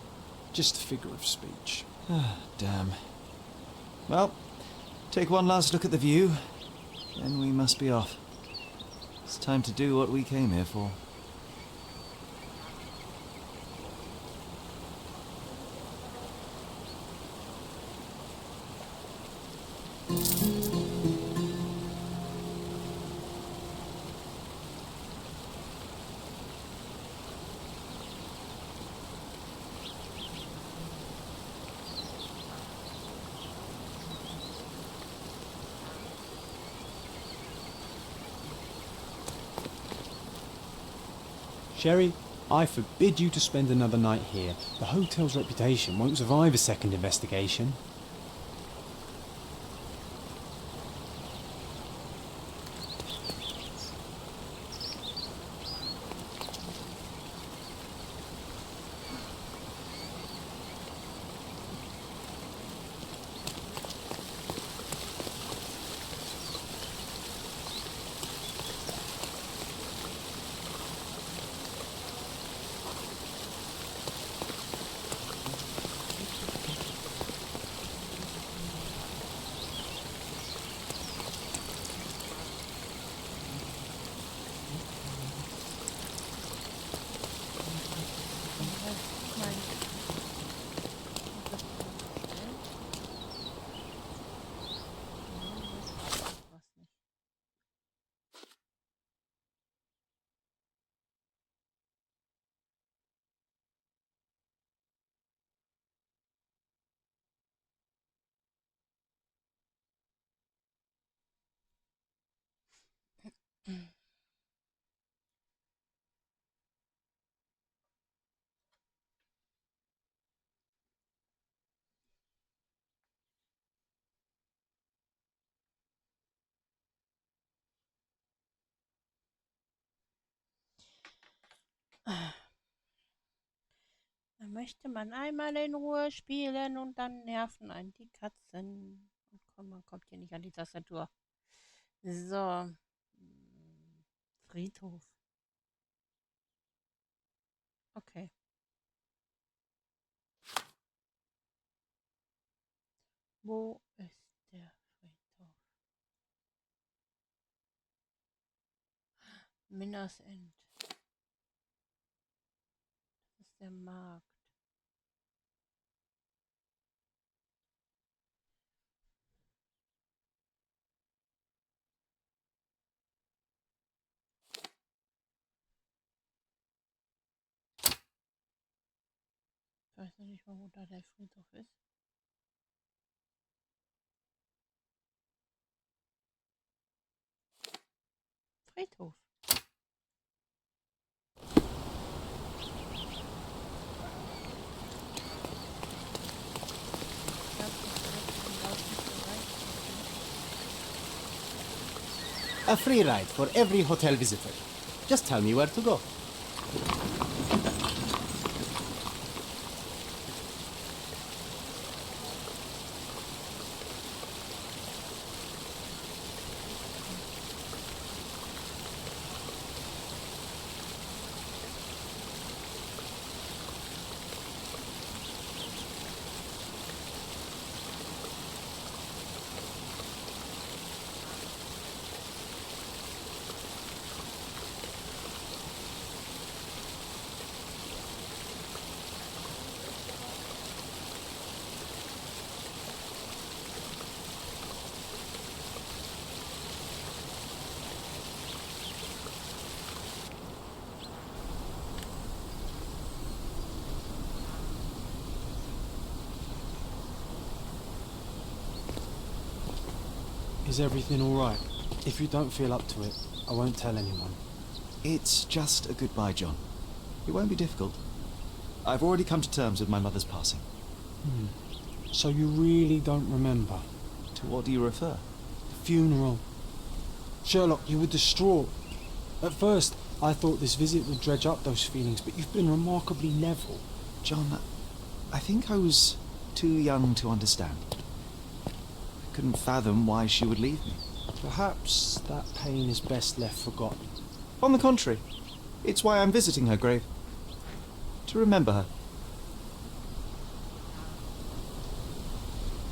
Just a figure of speech. Ah, damn. Well, take one last look at the view, then we must be off. It's time to do what we came here for. Sherry, I forbid you to spend another night here. The hotel's reputation won't survive a second investigation. Da möchte man einmal in Ruhe spielen und dann nerven einen die Katzen. Und komm, man kommt hier nicht an die Tastatur. So. Friedhof. Okay. Wo ist der Friedhof? Minners End. Das ist der Markt. Ich weiß noch nicht mal, wo da der Friedhof ist. Friedhof. A free ride for every hotel visitor. Just tell me where to go. Is everything alright? If you don't feel up to it, I won't tell anyone. It's just a goodbye, John. It won't be difficult. I've already come to terms with my mother's passing. So you really don't remember? To what do you refer? The funeral. Sherlock, you were distraught. At first, I thought this visit would dredge up those feelings, but you've been remarkably level. John, I think I was too young to understand. I couldn't fathom why she would leave me. Perhaps that pain is best left forgotten. On the contrary, it's why I'm visiting her grave. To remember her.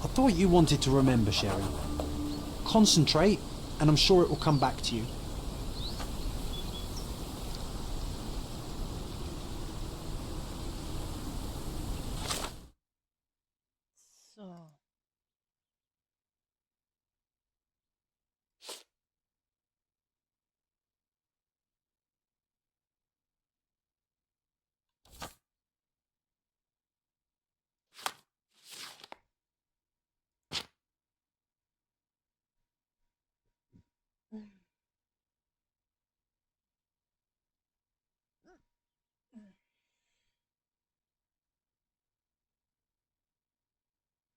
I thought you wanted to remember, Sherry. Concentrate, and I'm sure it will come back to you. So.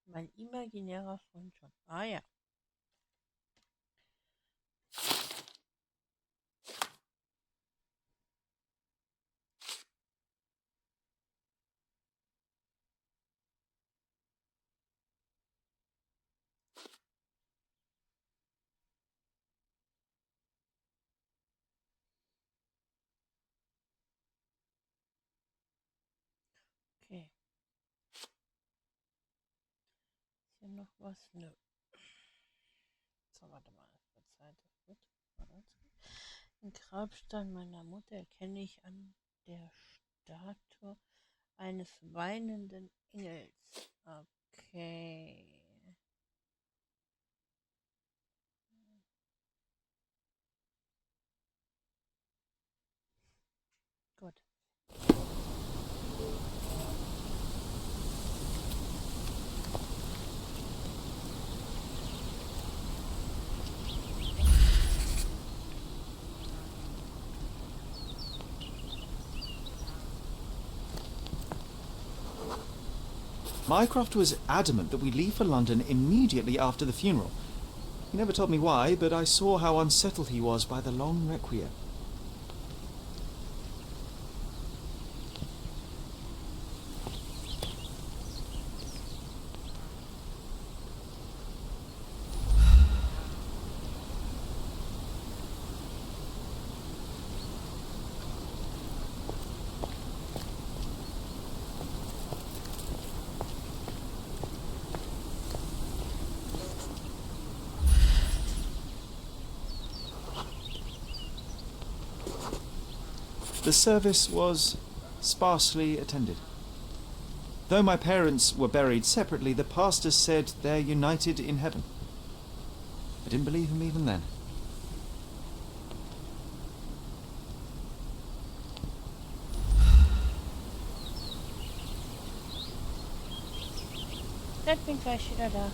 Mein imaginärer Freund John. Ah ja. Okay. Ist hier noch was? Nö. So, warte mal. Verzeiht das gut. Den Grabstein meiner Mutter erkenne ich an der Statue eines weinenden Engels. Okay. Gut. Mycroft was adamant that we leave for London immediately after the funeral. He never told me why, but I saw how unsettled he was by the long requiem. The service was sparsely attended. Though my parents were buried separately, the pastor said they're united in heaven. I didn't believe him even then. Ich bin gleich wieder da.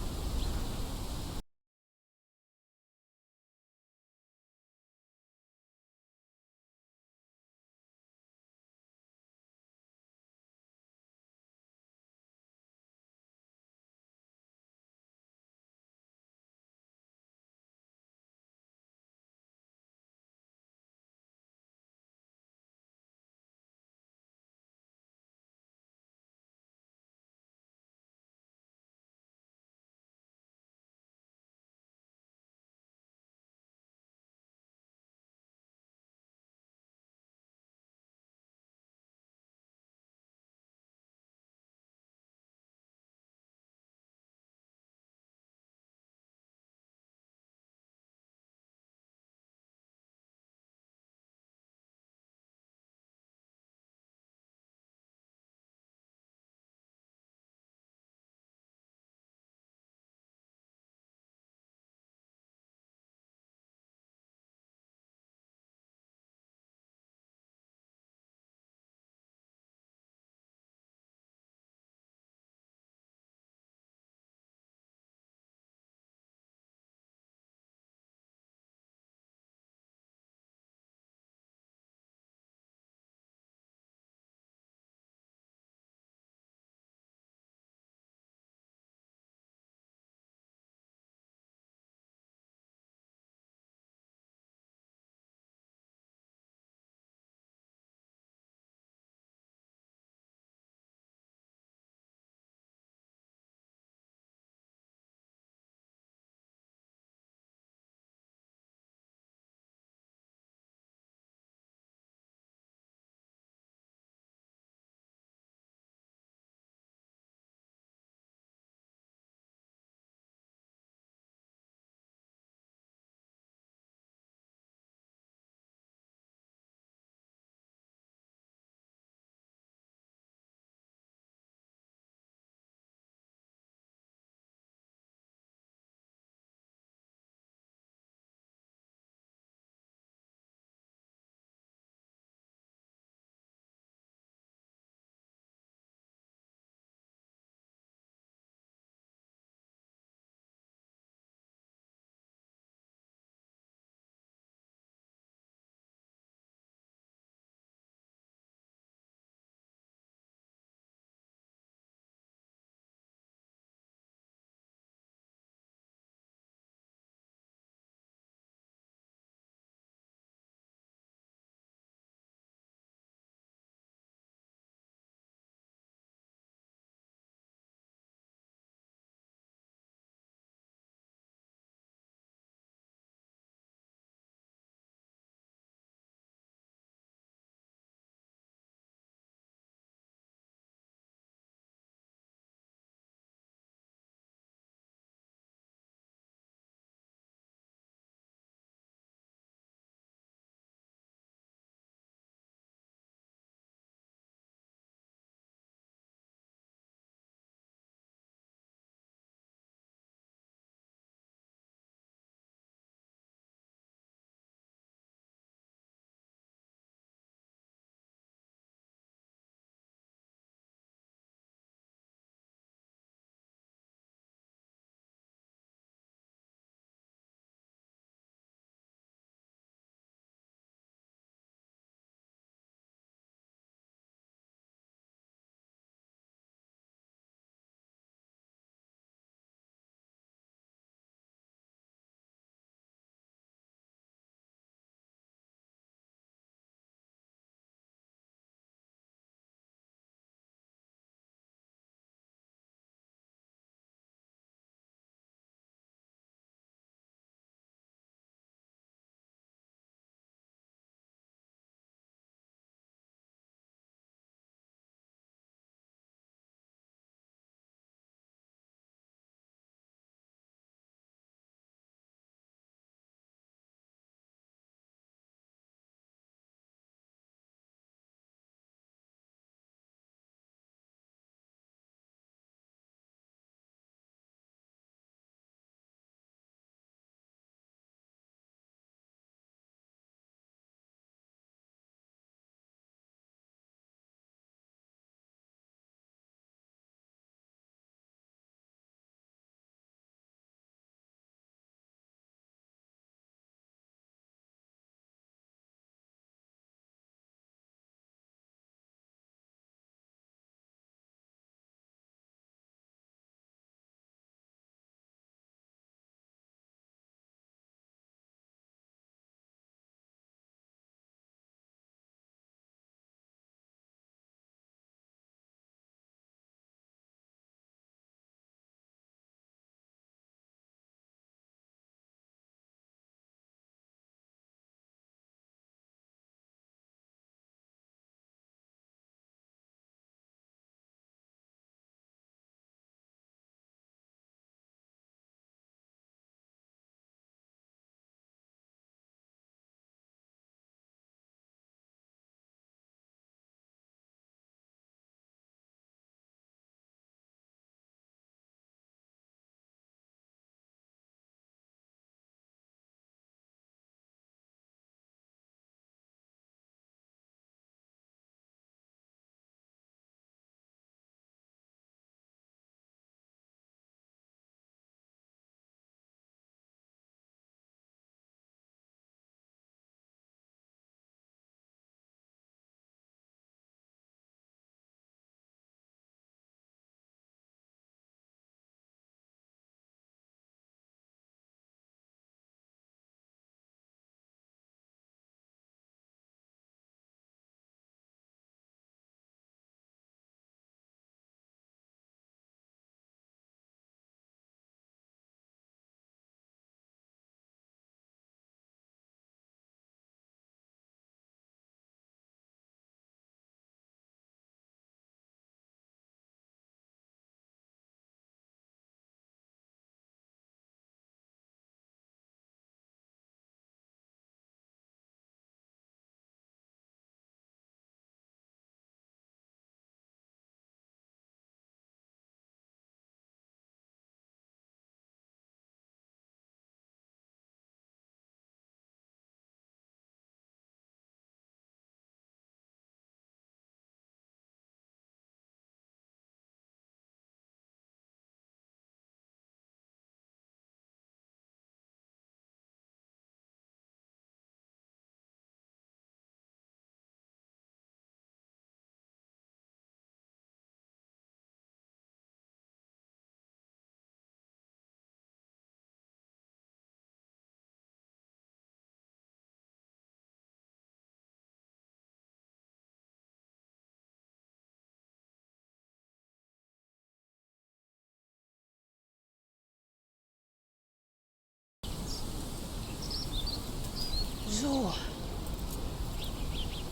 So.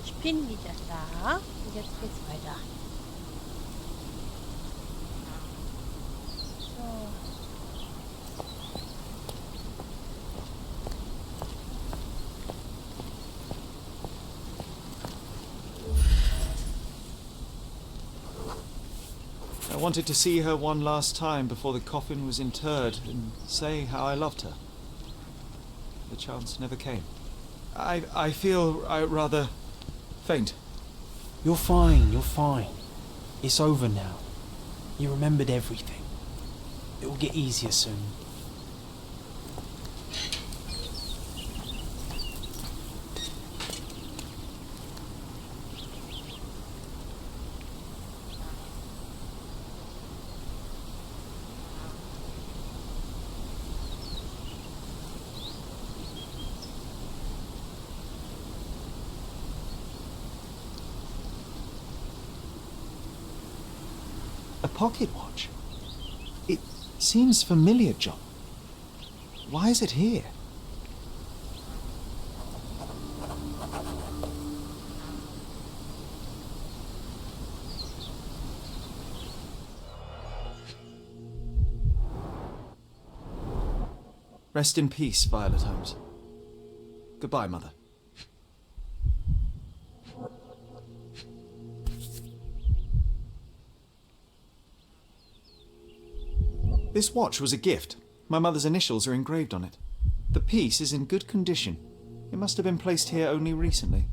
Ich bin wieder da. Und jetzt geht's weiter. So. I wanted to see her one last time before the coffin was interred and say how I loved her. The chance never came. I feel rather faint. You're fine, you're fine. It's over now. You remembered everything. It will get easier soon. A pocket watch? It seems familiar, John. Why is it here? Rest in peace, Violet Holmes. Goodbye, Mother. This watch was a gift. My mother's initials are engraved on it. The piece is in good condition. It must have been placed here only recently.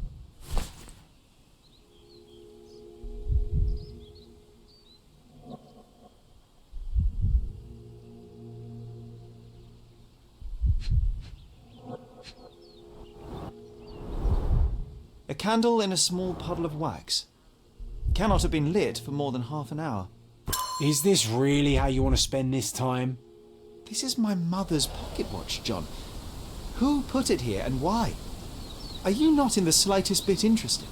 A candle in a small puddle of wax. It cannot have been lit for more than half an hour. Is this really how you want to spend this time? This is my mother's pocket watch, John. Who put it here and why? Are you not in the slightest bit interested?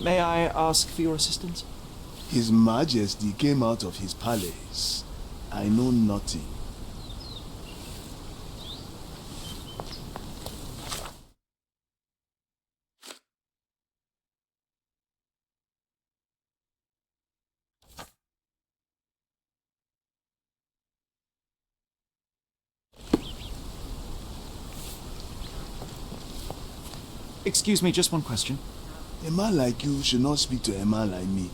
May I ask for your assistance? His Majesty came out of his palace. I know nothing. Excuse me, just one question. A man like you should not speak to a man like me.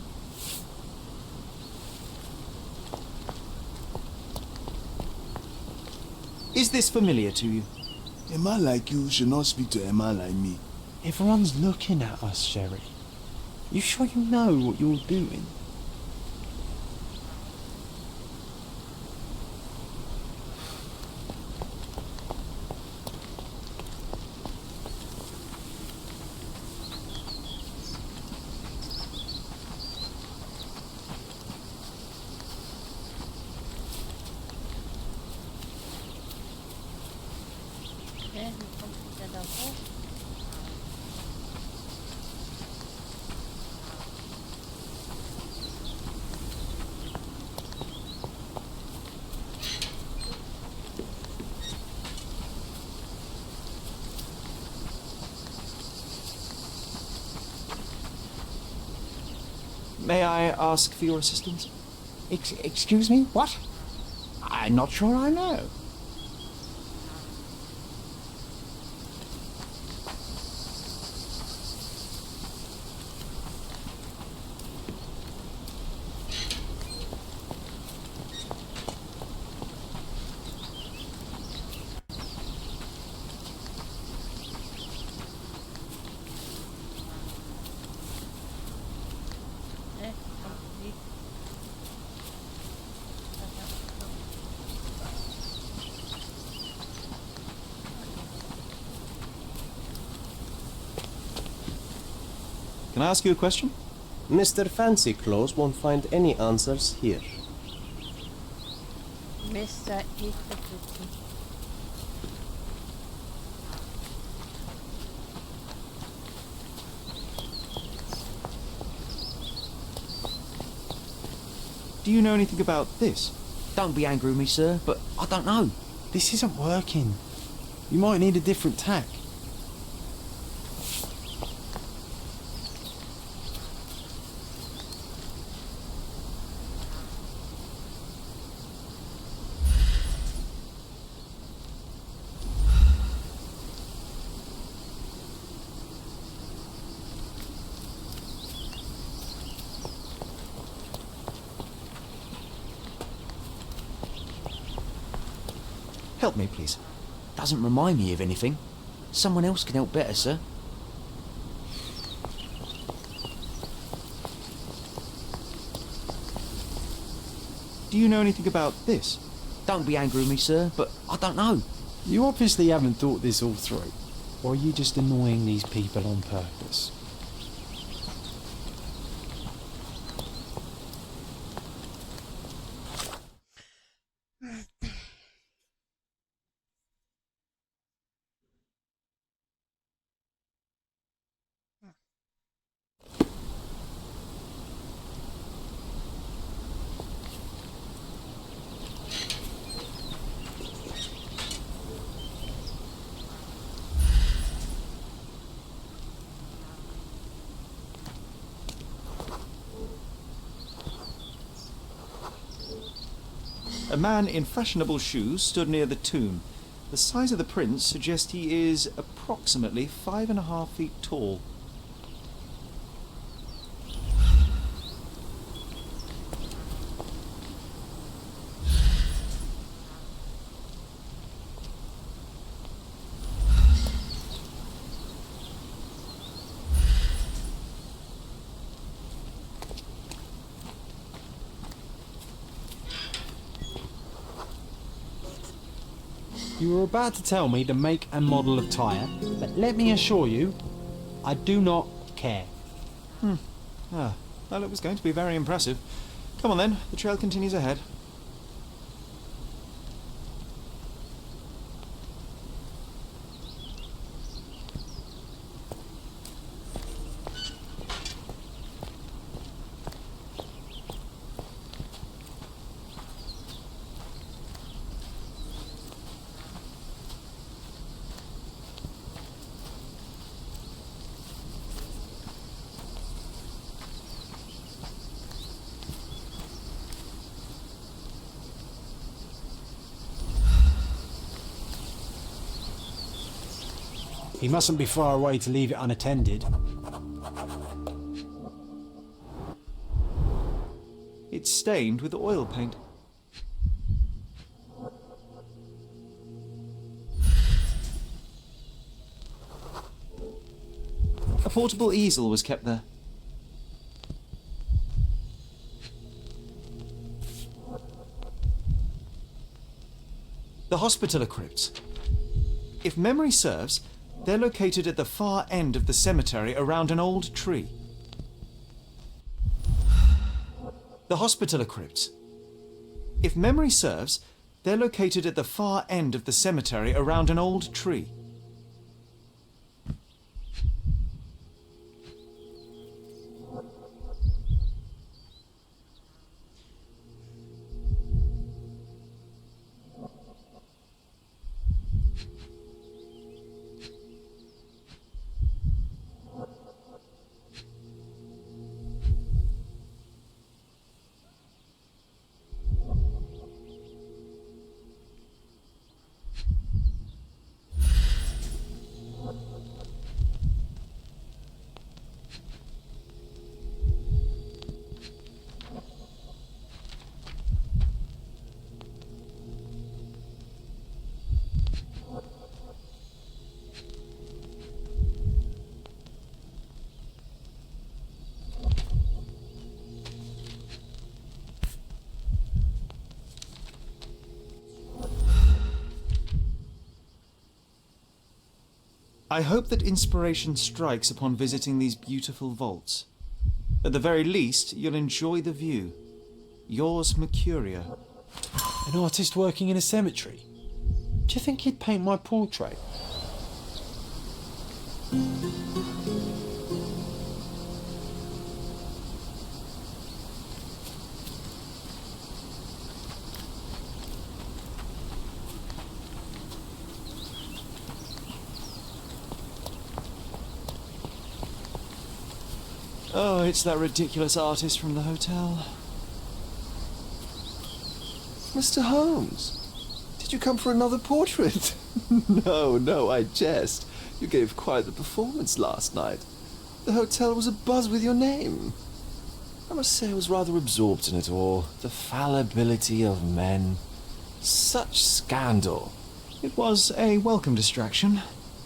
Is this familiar to you? A man like you should not speak to a man like me. Everyone's looking at us, Sherry. You sure you know what you're doing? Wie kommt der da hoch? May I ask for your assistance? Excuse me? What? I'm not sure I know. Can I ask you a question? Mr. Fancy Clothes won't find any answers here. Mr. Equity. Do you know anything about this? Don't be angry with me, sir, but I don't know. This isn't working. You might need a different tack. Help me, please. Doesn't remind me of anything. Someone else can help better, sir. Do you know anything about this? Don't be angry with me, sir, but I don't know. You obviously haven't thought this all through. Or are you just annoying these people on purpose? A man in fashionable shoes stood near the tomb. The size of the prints suggests he is approximately 5.5 feet tall. You were about to tell me the make and model of tyre, but let me assure you, I do not care. Well, it was going to be very impressive. Come on then, the trail continues ahead. He mustn't be far away to leave it unattended. It's stained with oil paint. A portable easel was kept there. The hospitaller crypts. If memory serves, they're located at the far end of the cemetery around an old tree. The hospitaller crypts. If memory serves, they're located at the far end of the cemetery around an old tree. I hope that inspiration strikes upon visiting these beautiful vaults. At the very least, you'll enjoy the view. Yours, Mercurio. An artist working in a cemetery? Do you think he'd paint my portrait? Oh, it's that ridiculous artist from the hotel. Mr. Holmes, did you come for another portrait? No, I jest. You gave quite the performance last night. The hotel was abuzz with your name. I must say I was rather absorbed in it all. The fallibility of men. Such scandal. It was a welcome distraction.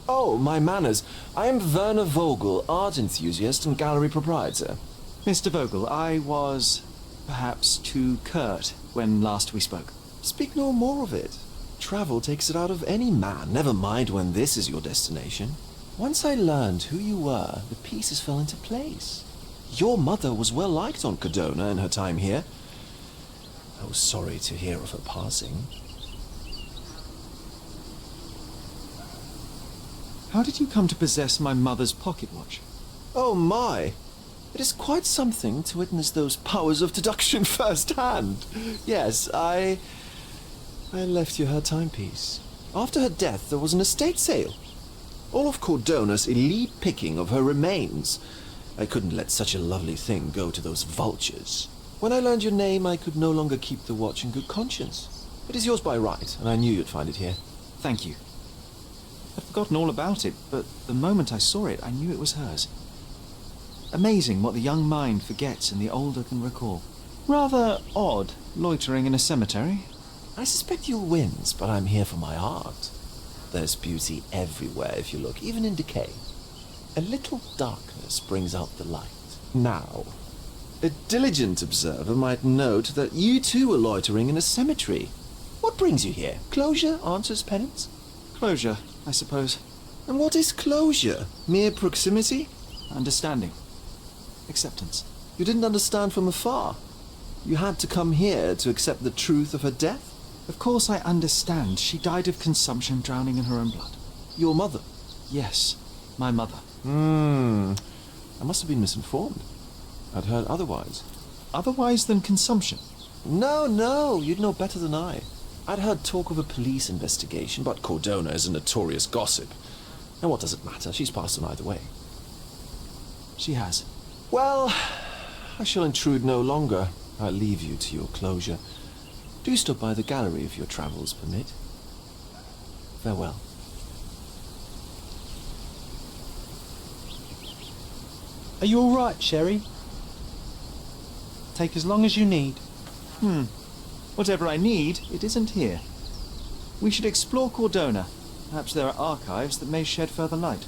Oh, my manners. I am Werner Vogel, art enthusiast and gallery proprietor. Mr. Vogel, I was perhaps too curt when last we spoke. Speak no more of it. Travel takes it out of any man, never mind when this is your destination. Once I learned who you were, the pieces fell into place. Your mother was well liked on Codona in her time here. I was sorry to hear of her passing. How did you come to possess my mother's pocket watch? Oh my! It is quite something to witness those powers of deduction firsthand. Yes, I left you her timepiece. After her death, there was an estate sale. All of Cordona's elite picking of her remains. I couldn't let such a lovely thing go to those vultures. When I learned your name, I could no longer keep the watch in good conscience. It is yours by right, and I knew you'd find it here. Thank you. I'd forgotten all about it, but the moment I saw it, I knew it was hers. Amazing what the young mind forgets and the older can recall. Rather odd, loitering in a cemetery. I suspect you'll win, but I'm here for my art. There's beauty everywhere if you look, even in decay. A little darkness brings out the light. Now, a diligent observer might note that you too are loitering in a cemetery. What brings you here? Closure answers penance? Closure, I suppose. And what is closure? Mere proximity? Understanding. Acceptance. You didn't understand from afar. You had to come here to accept the truth of her death? Of course I understand. She died of consumption, drowning in her own blood. Your mother? Yes, my mother. I must have been misinformed. I'd heard otherwise. Otherwise than consumption? No, you'd know better than I. I'd heard talk of a police investigation, but Cordona is a notorious gossip. And what does it matter? She's passed on either way. She has. Well, I shall intrude no longer. I'll leave you to your closure. Do stop by the gallery if your travels permit. Farewell. Are you all right, Sherry? Take as long as you need. Whatever I need, it isn't here. We should explore Cordona. Perhaps there are archives that may shed further light.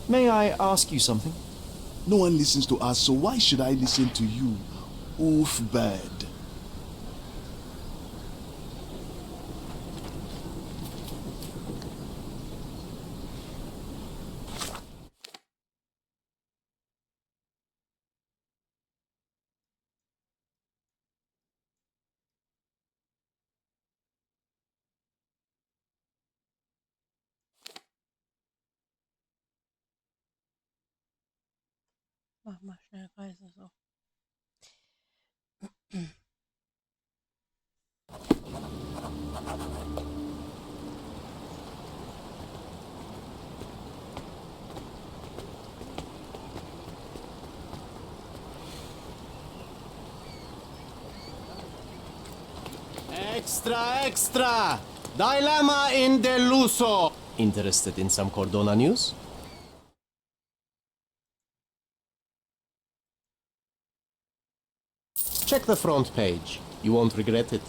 May I ask you something? No one listens to us, so why should I listen to you? Oof, bad. Mach mal schnell Reise so. Extra, extra! Dilemma in deluso! Interested in some Cordona news? Check the front page. You won't regret it.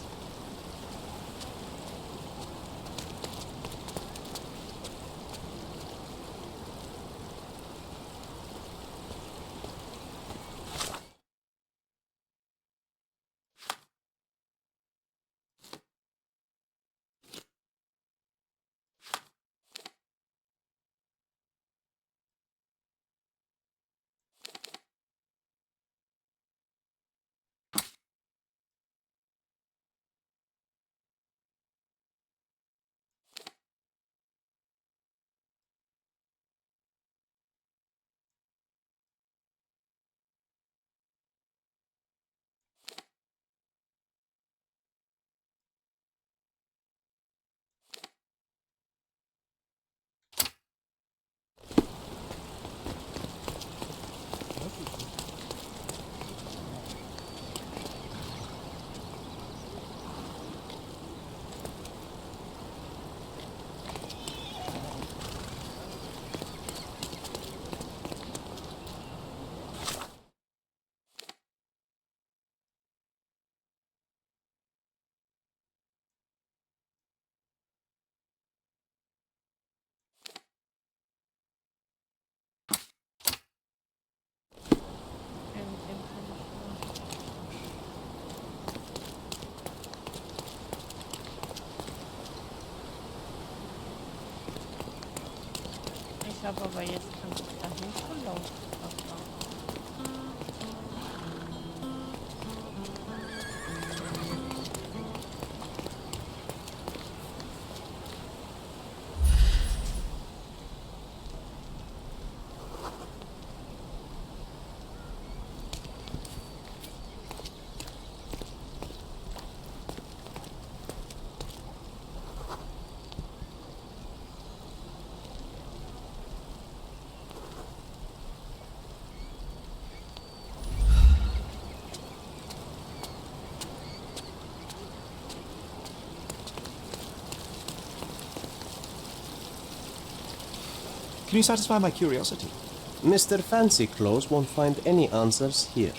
Ich habe aber jetzt Angst, dahin zu laufen. Can you satisfy my curiosity? Mr. Fancy Clothes won't find any answers here.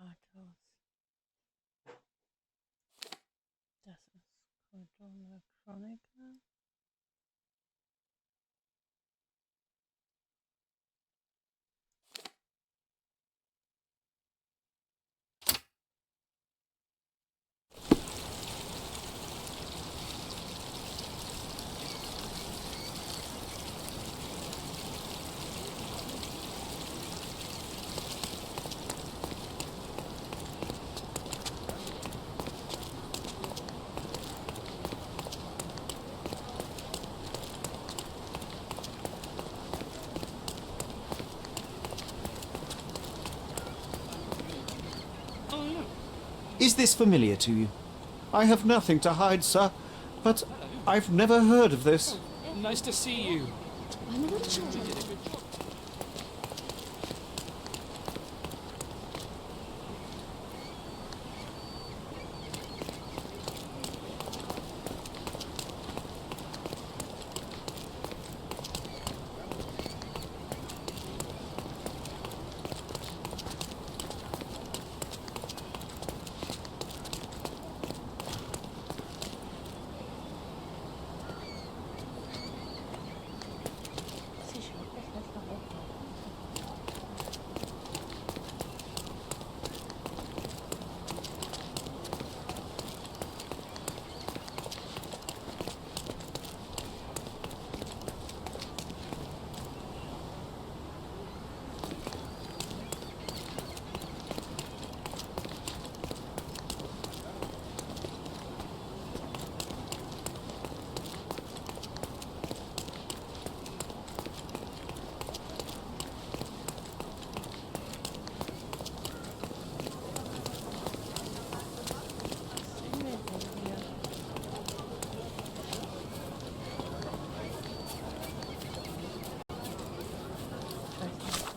Rathaus. Das ist Cordona Chronicle. Is this familiar to you? I have nothing to hide, sir, but I've never heard of this. Nice to see you. I'm not sure.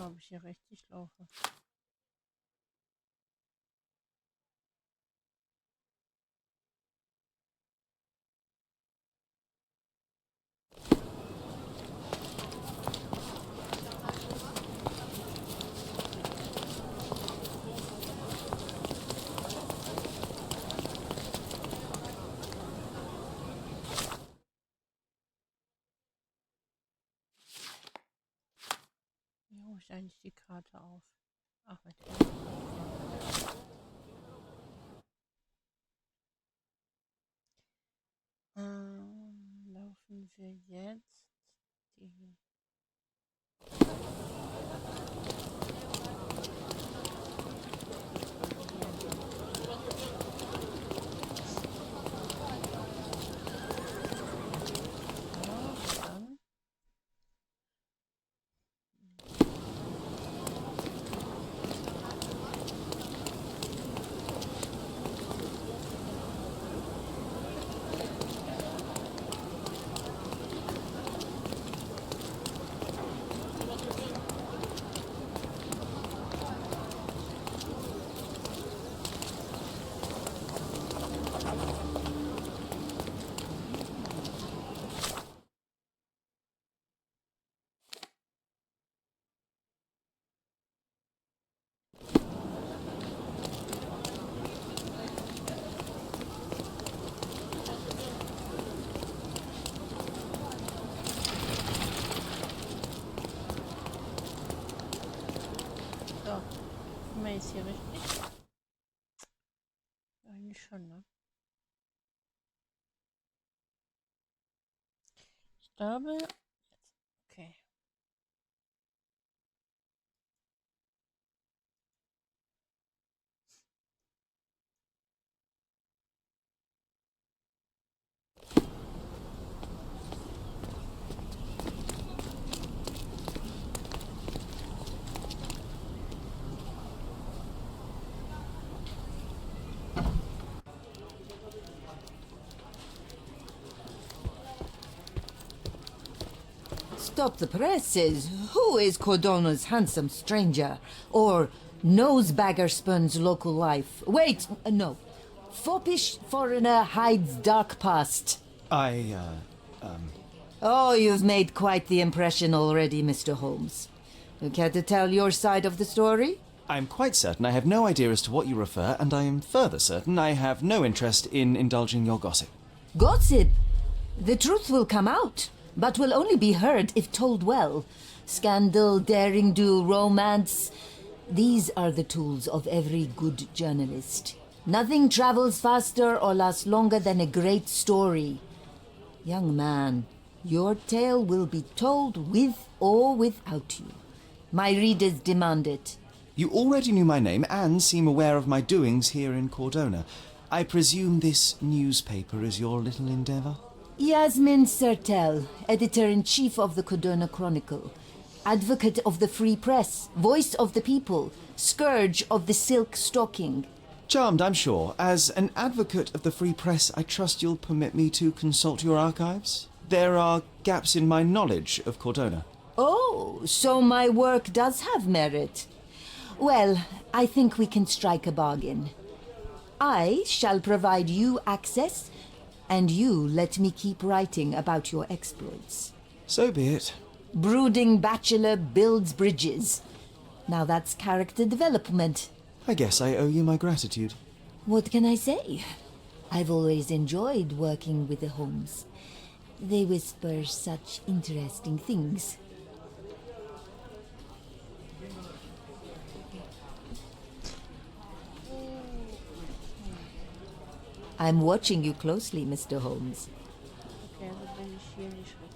Ob ich hier richtig laufe. Wie hole ich eigentlich die Karte auf? Ach, mit der. Laufen wir jetzt die. So, sind wir jetzt hier richtig? Eigentlich schon, ne? Ich glaube, jetzt. Okay. Stop the presses. Who is Cordona's handsome stranger? Or nosebagger spurns local life? Wait, no. Foppish foreigner hides dark past. Oh, you've made quite the impression already, Mr. Holmes. You care to tell your side of the story? I'm quite certain I have no idea as to what you refer, and I am further certain I have no interest in indulging your gossip. Gossip? The truth will come out, but will only be heard if told well. Scandal, daring-do, romance. These are the tools of every good journalist. Nothing travels faster or lasts longer than a great story. Young man, your tale will be told with or without you. My readers demand it. You already knew my name and seem aware of my doings here in Cordona. I presume this newspaper is your little endeavour? Yasmin Sertel, editor-in-chief of the Cordona Chronicle. Advocate of the free press, voice of the people, scourge of the silk stocking. Charmed, I'm sure. As an advocate of the free press, I trust you'll permit me to consult your archives. There are gaps in my knowledge of Cortona. Oh, so my work does have merit. Well, I think we can strike a bargain. I shall provide you access, and you let me keep writing about your exploits. So be it. Brooding bachelor builds bridges. Now that's character development. I guess I owe you my gratitude. What can I say? I've always enjoyed working with the Holmes. They whisper such interesting things. I'm watching you closely, Mr. Holmes. Okay, also bin ich hier nicht richtig.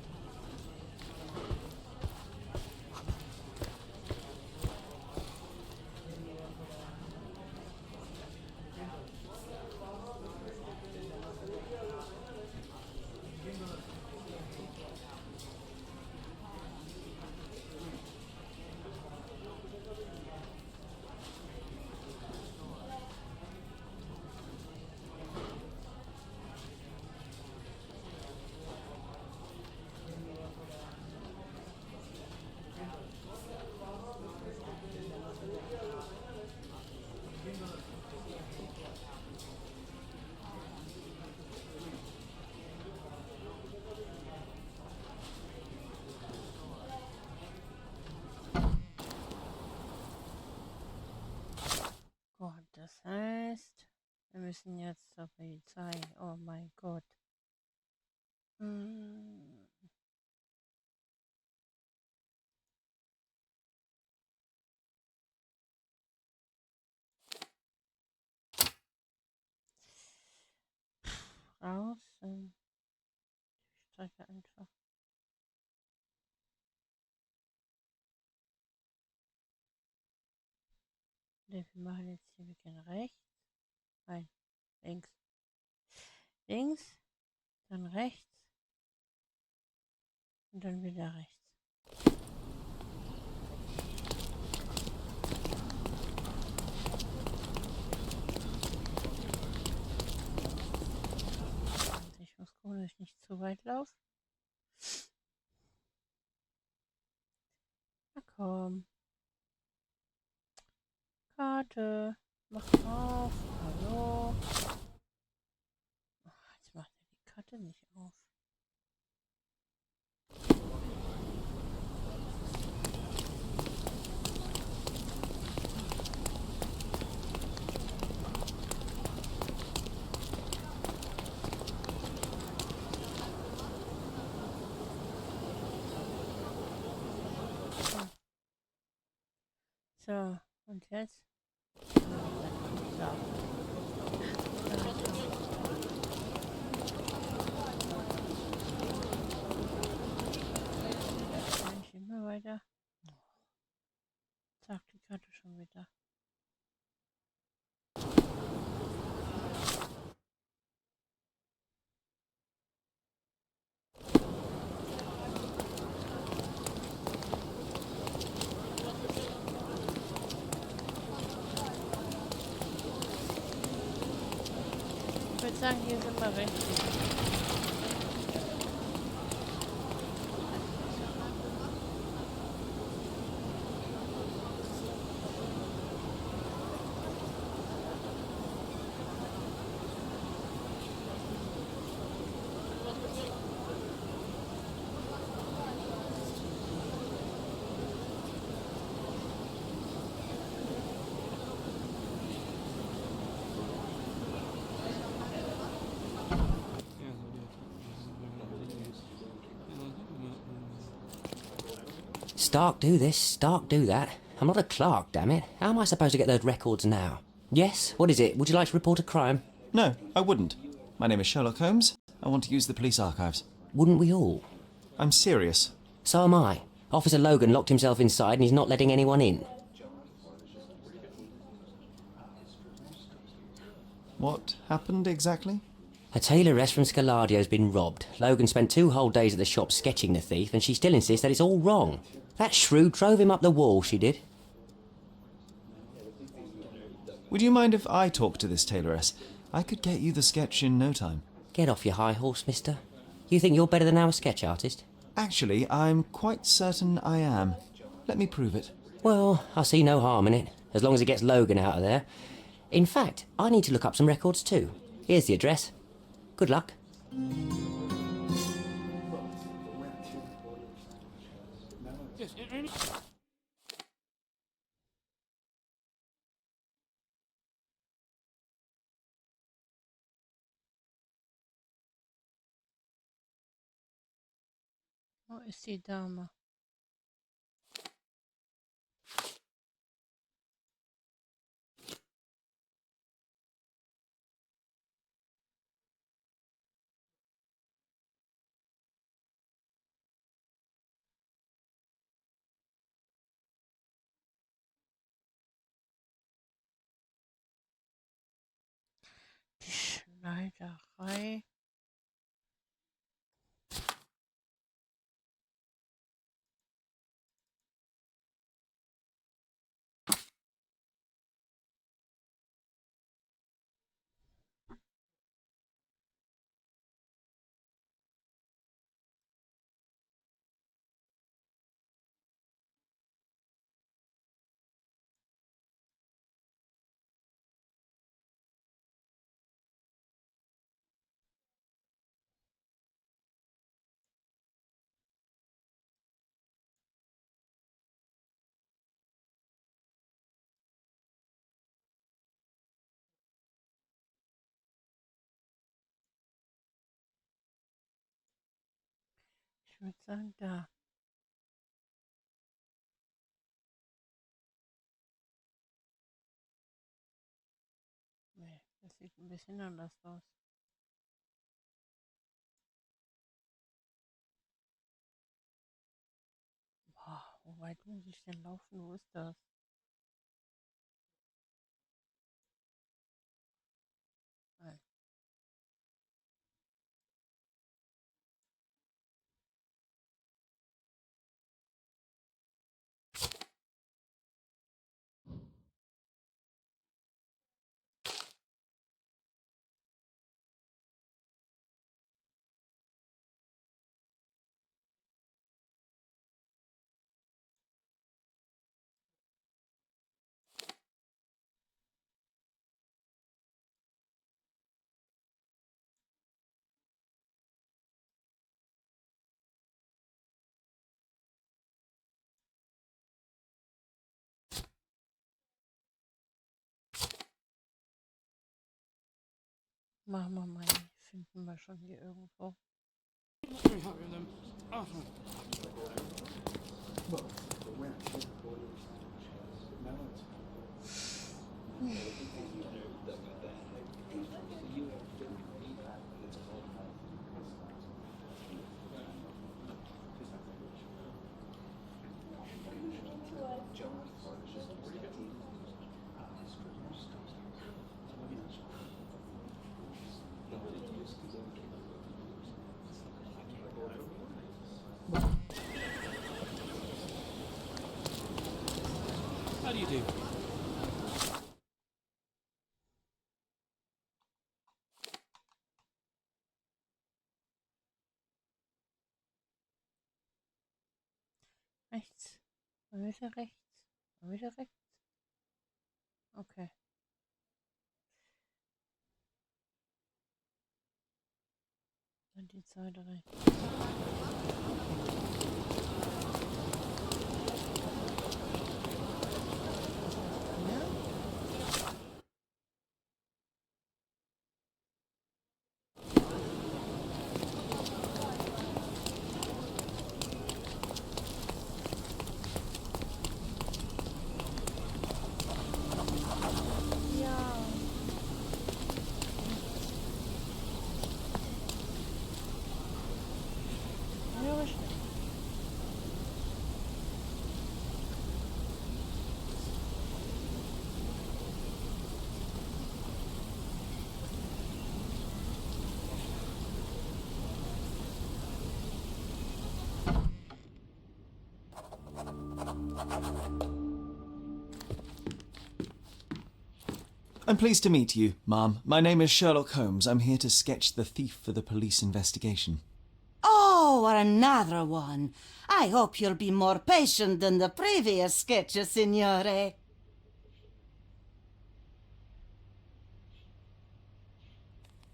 Gott, das heißt, wir müssen jetzt zur Polizei. Oh mein Gott. Raus. Ich strecke einfach. Wir machen jetzt hier, wir gehen rechts. Nein, links. Links, dann rechts und dann wieder rechts. Also ich muss gucken, dass ich nicht zu weit laufe. Na komm. Karte, mach auf. Hallo. Ach, jetzt macht er die Karte nicht auf. So, und jetzt? Immer weiter. Zack, die Karte schon wieder. Ich würde sagen, hier sind wir richtig. Stark do this, Stark do that. I'm not a clerk, damn it. How am I supposed to get those records now? Yes? What is it? Would you like to report a crime? No, I wouldn't. My name is Sherlock Holmes. I want to use the police archives. Wouldn't we all? I'm serious. So am I. Officer Logan locked himself inside and he's not letting anyone in. What happened exactly? A tailoress from Scaladio's been robbed. Logan spent 2 whole days at the shop sketching the thief, and she still insists that it's all wrong. That shrew drove him up the wall, she did. Would you mind if I talk to this tailoress? I could get you the sketch in no time. Get off your high horse, mister. You think you're better than our sketch artist? Actually, I'm quite certain I am. Let me prove it. Well, I see no harm in it, as long as it gets Logan out of there. In fact, I need to look up some records too. Here's the address. Good luck. Wo ist die Dame? Die Schneiderei. Ich würde sagen, da. Nee, das sieht ein bisschen anders aus. Boah, wo weit muss ich denn laufen? Wo ist das? Nein. Machen wir mal. Finden wir schon hier irgendwo. How do you do? Rechts. Und wieder rechts. Und wieder rechts. Okay. Und die Seite rechts. I'm pleased to meet you, ma'am. My name is Sherlock Holmes. I'm here to sketch the thief for the police investigation. Oh, another one. I hope you'll be more patient than the previous sketches, signore.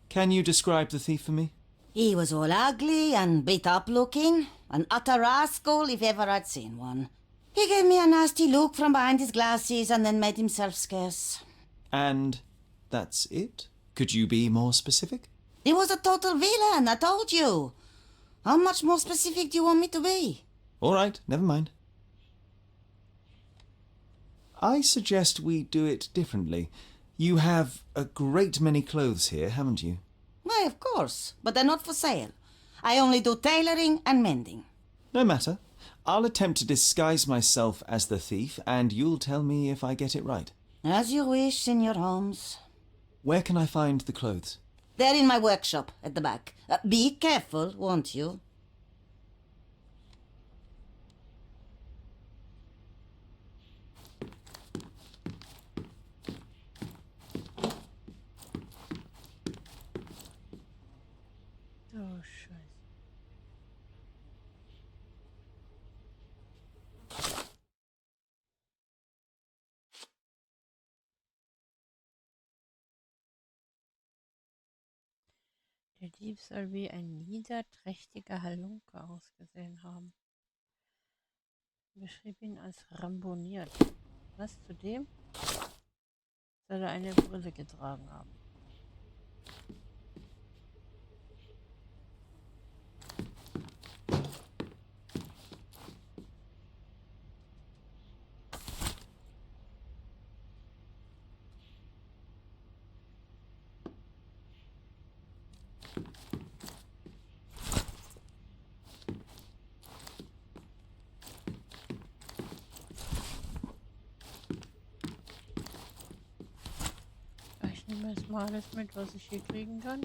Can you describe the thief for me? He was all ugly and beat up looking. An utter rascal if ever I'd seen one. He gave me a nasty look from behind his glasses and then made himself scarce. And that's it? Could you be more specific? He was a total villain, I told you. How much more specific do you want me to be? All right, never mind. I suggest we do it differently. You have a great many clothes here, haven't you? Why, of course, but they're not for sale. I only do tailoring and mending. No matter. I'll attempt to disguise myself as the thief, and you'll tell me if I get it right. As you wish, Signor Holmes. Where can I find the clothes? They're in my workshop at the back. Be careful, won't you? Oh, Scheiße. Der Dieb soll wie ein niederträchtiger Halunke ausgesehen haben. Beschrieb ihn als ramboniert. Was zudem soll er eine Brille getragen haben. Ich nehme jetzt mal alles mit, was ich hier kriegen kann.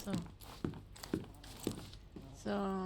So. So.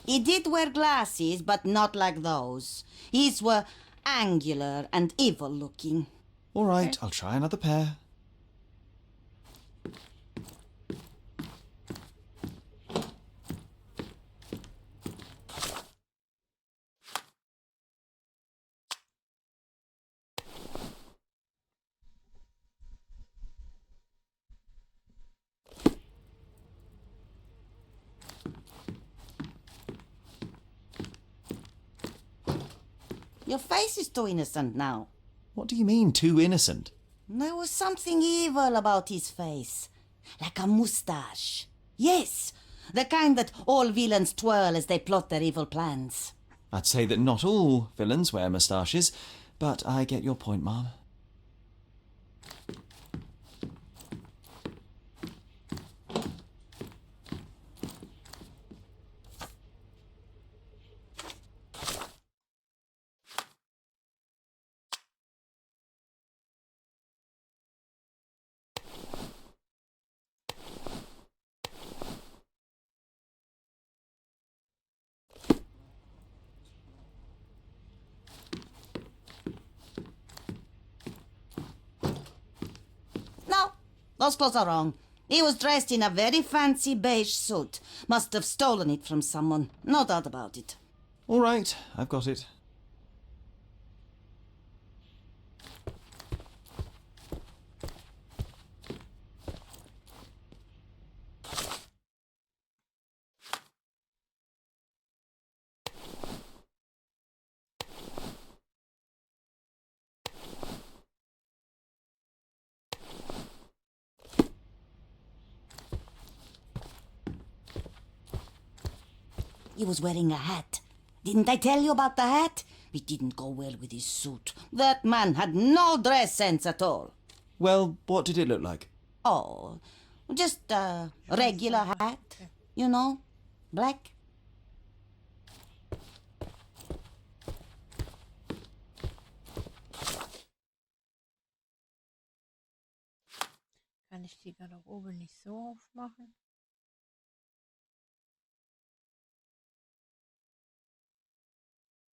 He did wear glasses, but not like those. His were angular and evil-looking. All right, I'll try another pair. Your face is too innocent now. What do you mean, too innocent? There was something evil about his face. Like a moustache. Yes, the kind that all villains twirl as they plot their evil plans. I'd say that not all villains wear moustaches, but I get your point, Mom. No, those clothes are wrong. He was dressed in a very fancy beige suit. Must have stolen it from someone. No doubt about it. All right, I've got it. He was wearing a hat. Didn't I tell you about the hat? It didn't go well with his suit. That man had no dress sense at all. Well, what did it look like? Oh, just a regular hat. You know, black. Kann ich die Garderobe nicht so aufmachen?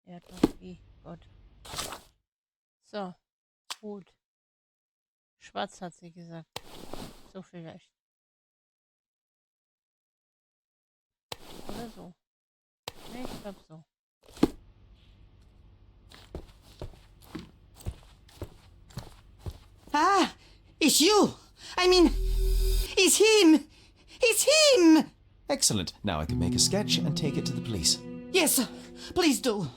Ja, doch, wie Gott. So, gut. Schwarz hat sie gesagt. So vielleicht. Oder so. Ne, ich glaube so. Ah, it's you. I mean, it's him. It's him. Excellent. Now I can make a sketch and take it to the police. Yes, please do.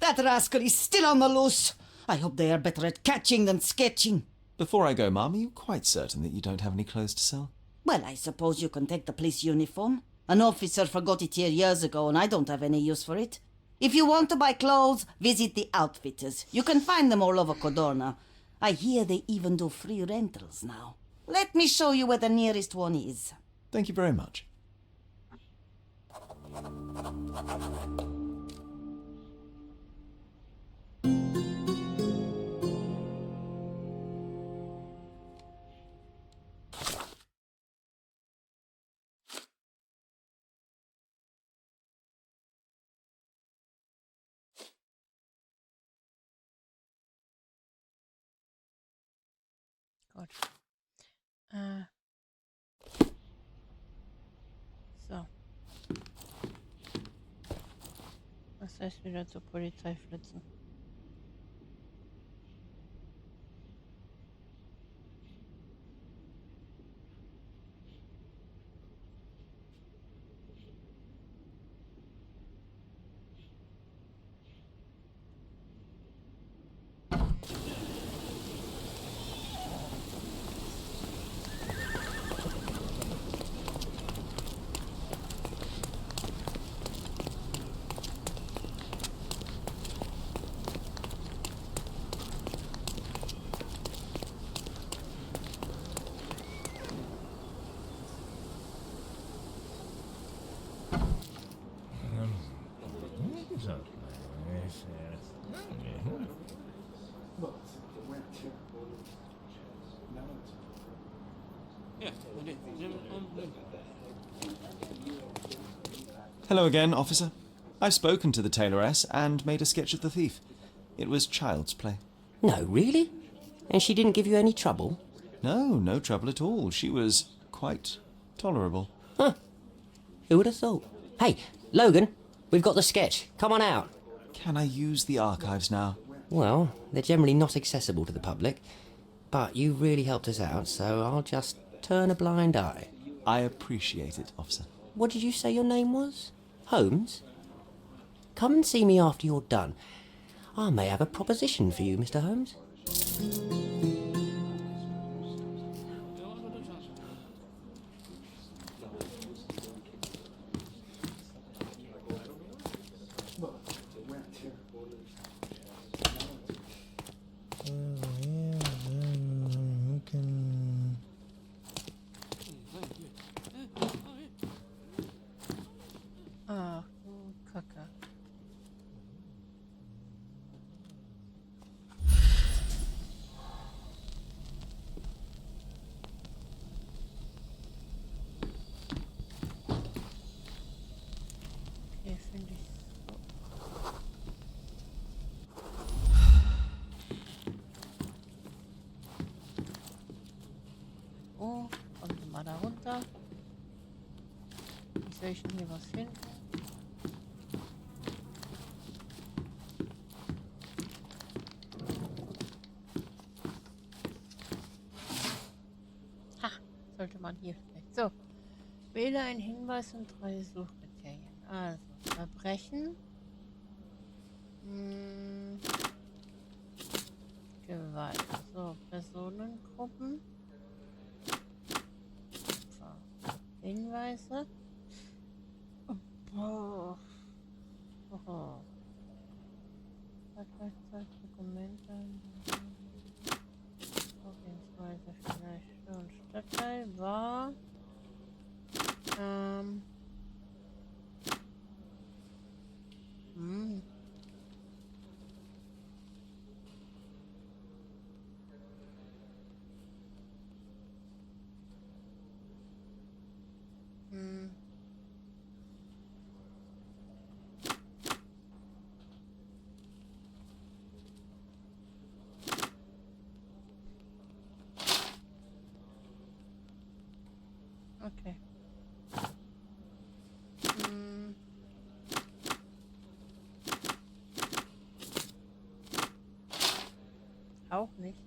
That rascal is still on the loose. I hope they are better at catching than sketching. Before I go, Mum, are you quite certain that you don't have any clothes to sell? Well, I suppose you can take the police uniform. An officer forgot it here years ago and I don't have any use for it. If you want to buy clothes, visit the outfitters. You can find them all over Codorna. I hear they even do free rentals now. Let me show you where the nearest one is. Thank you very much. Gut. So. Das heißt wieder zur Polizei flitzen. Hello again, officer. I've spoken to the tailoress and made a sketch of the thief. It was child's play. No, really? And she didn't give you any trouble? No, no trouble at all. She was quite tolerable. Huh. Who would have thought? Hey, Logan, we've got the sketch. Come on out. Can I use the archives now? Well, they're generally not accessible to the public, but you really helped us out, so I'll just turn a blind eye. I appreciate it, officer. What did you say your name was? Holmes? Come and see me after you're done. I may have a proposition for you, Mr. Holmes. Ach, du Kacke. Okay, finde ich so. Oh, kommen Sie mal da runter. Wie soll ich denn hier was finden? Ha, sollte man hier vielleicht. So, wähle einen Hinweis und 3 Suchkriterien. Also, Verbrechen. Gewalt. So, Personengruppen. So, Hinweise. Oh. Oh. Dokumente. Vorgehensweise vielleicht schon. Stadtteil war. Hm. Hm. Okay. Hm. Auch nicht.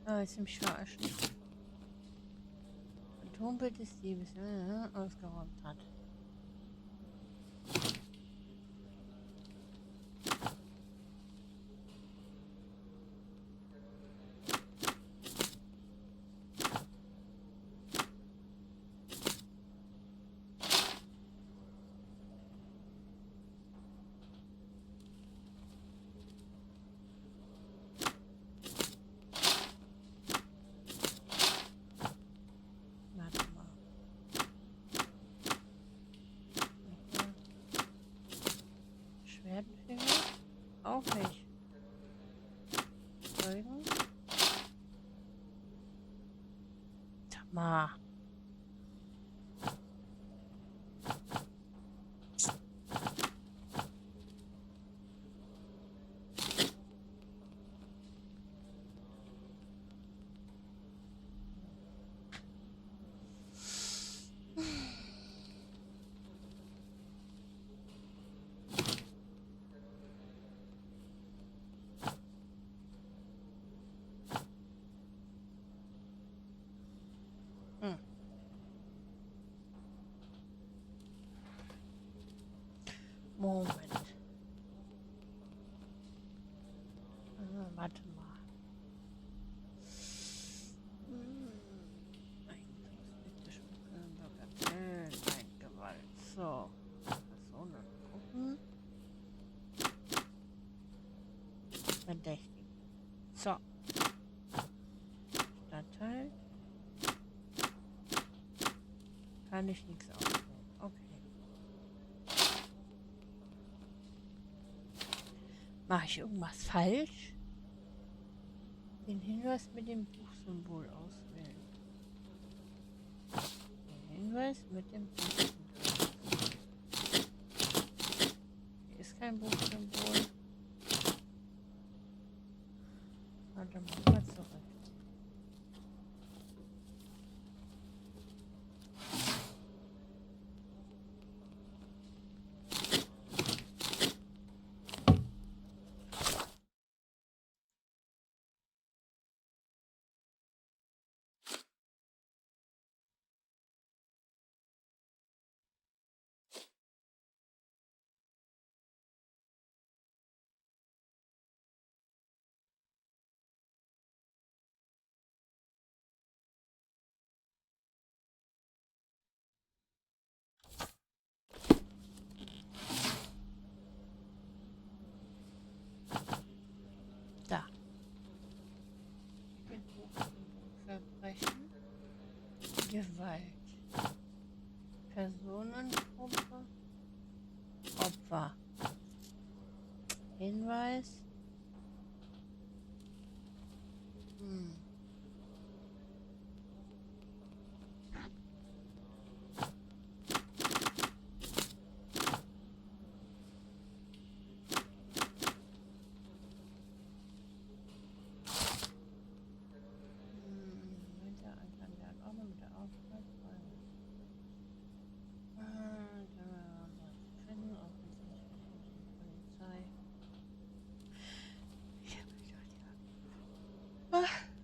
Ah, ist im Schorsch. Phantombild des Diebes ausgeräumt hat. Schwertfinger? Auch nicht. Zeugen? Sag mal. Moment. Warte mal. Gewalt. So. Personengruppen. Verdächtig. So. Stadtteil. Kann ich nichts auswählen. Okay. Mache ich irgendwas falsch? Den Hinweis mit dem Buchsymbol auswählen. Den Hinweis mit dem Buchsymbol. Hier ist kein Buchsymbol. Warte mal zurück. Opfer. Hinweis.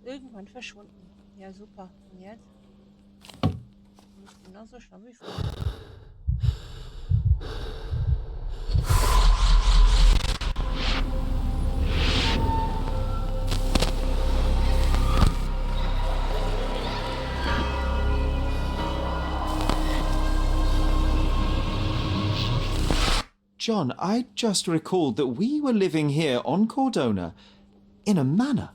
Irgendwann verschwunden. Ja, super. Und jetzt? Ist genauso schlimm wie vorher. John, I just recalled that we were living here on Cordona in a manor.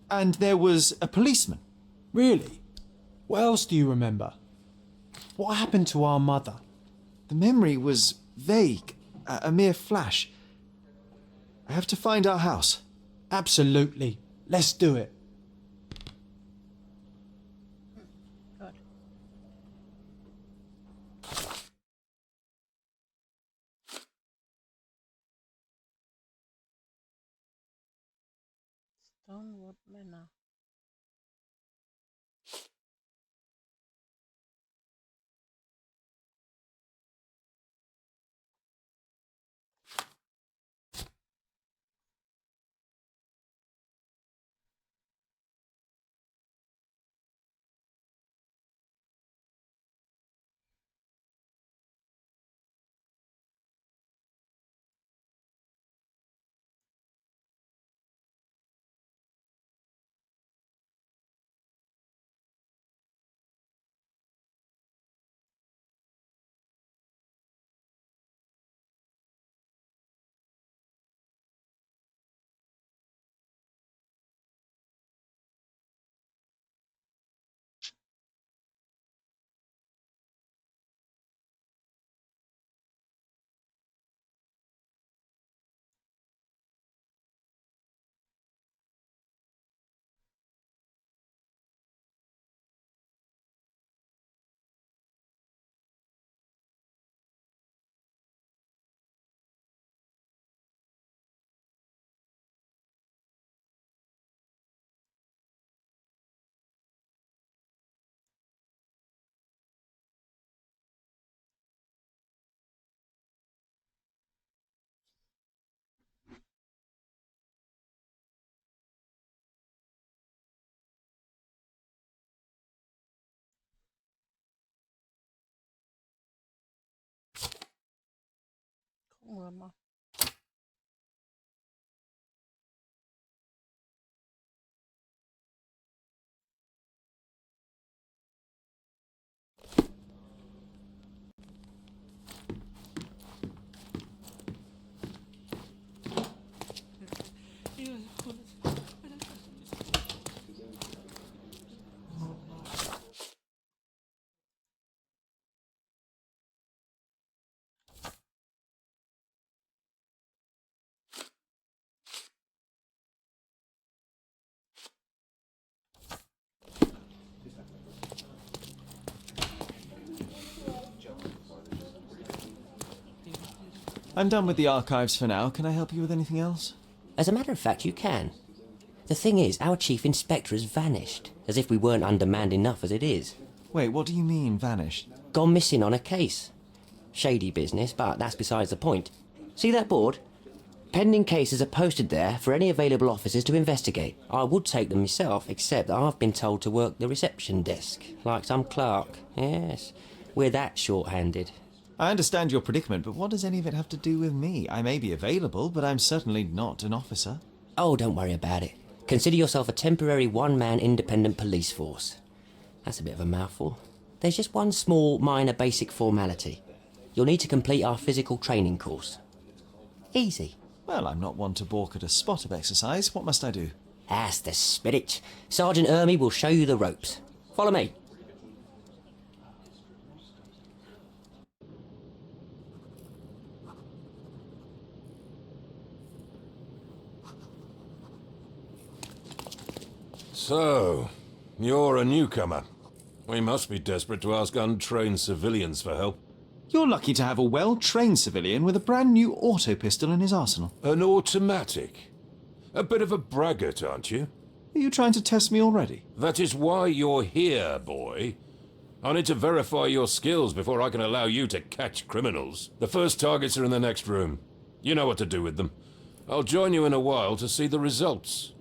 And there was a policeman. Really? What else do you remember? What happened to our mother? The memory was vague, a mere flash. I have to find our house. Absolutely. Let's do it. Good. Stonewood Manor. Gucken wir mal. I'm done with the archives for now. Can I help you with anything else? As a matter of fact, you can. The thing is, our chief inspector has vanished, as if we weren't undermanned enough as it is. Wait, what do you mean, vanished? Gone missing on a case. Shady business, but that's besides the point. See that board? Pending cases are posted there for any available officers to investigate. I would take them myself, except that I've been told to work the reception desk, like some clerk. Yes, we're that short-handed. I understand your predicament, but what does any of it have to do with me? I may be available, but I'm certainly not an officer. Oh, don't worry about it. Consider yourself a temporary one-man independent police force. That's a bit of a mouthful. There's just one small, minor basic formality. You'll need to complete our physical training course. Easy. Well, I'm not one to balk at a spot of exercise. What must I do? That's the spirit. Sergeant Ermy will show you the ropes. Follow me. So, you're a newcomer. We must be desperate to ask untrained civilians for help. You're lucky to have a well-trained civilian with a brand new auto pistol in his arsenal. An automatic? A bit of a braggart, aren't you? Are you trying to test me already? That is why you're here, boy. I need to verify your skills before I can allow you to catch criminals. The first targets are in the next room. You know what to do with them. I'll join you in a while to see the results.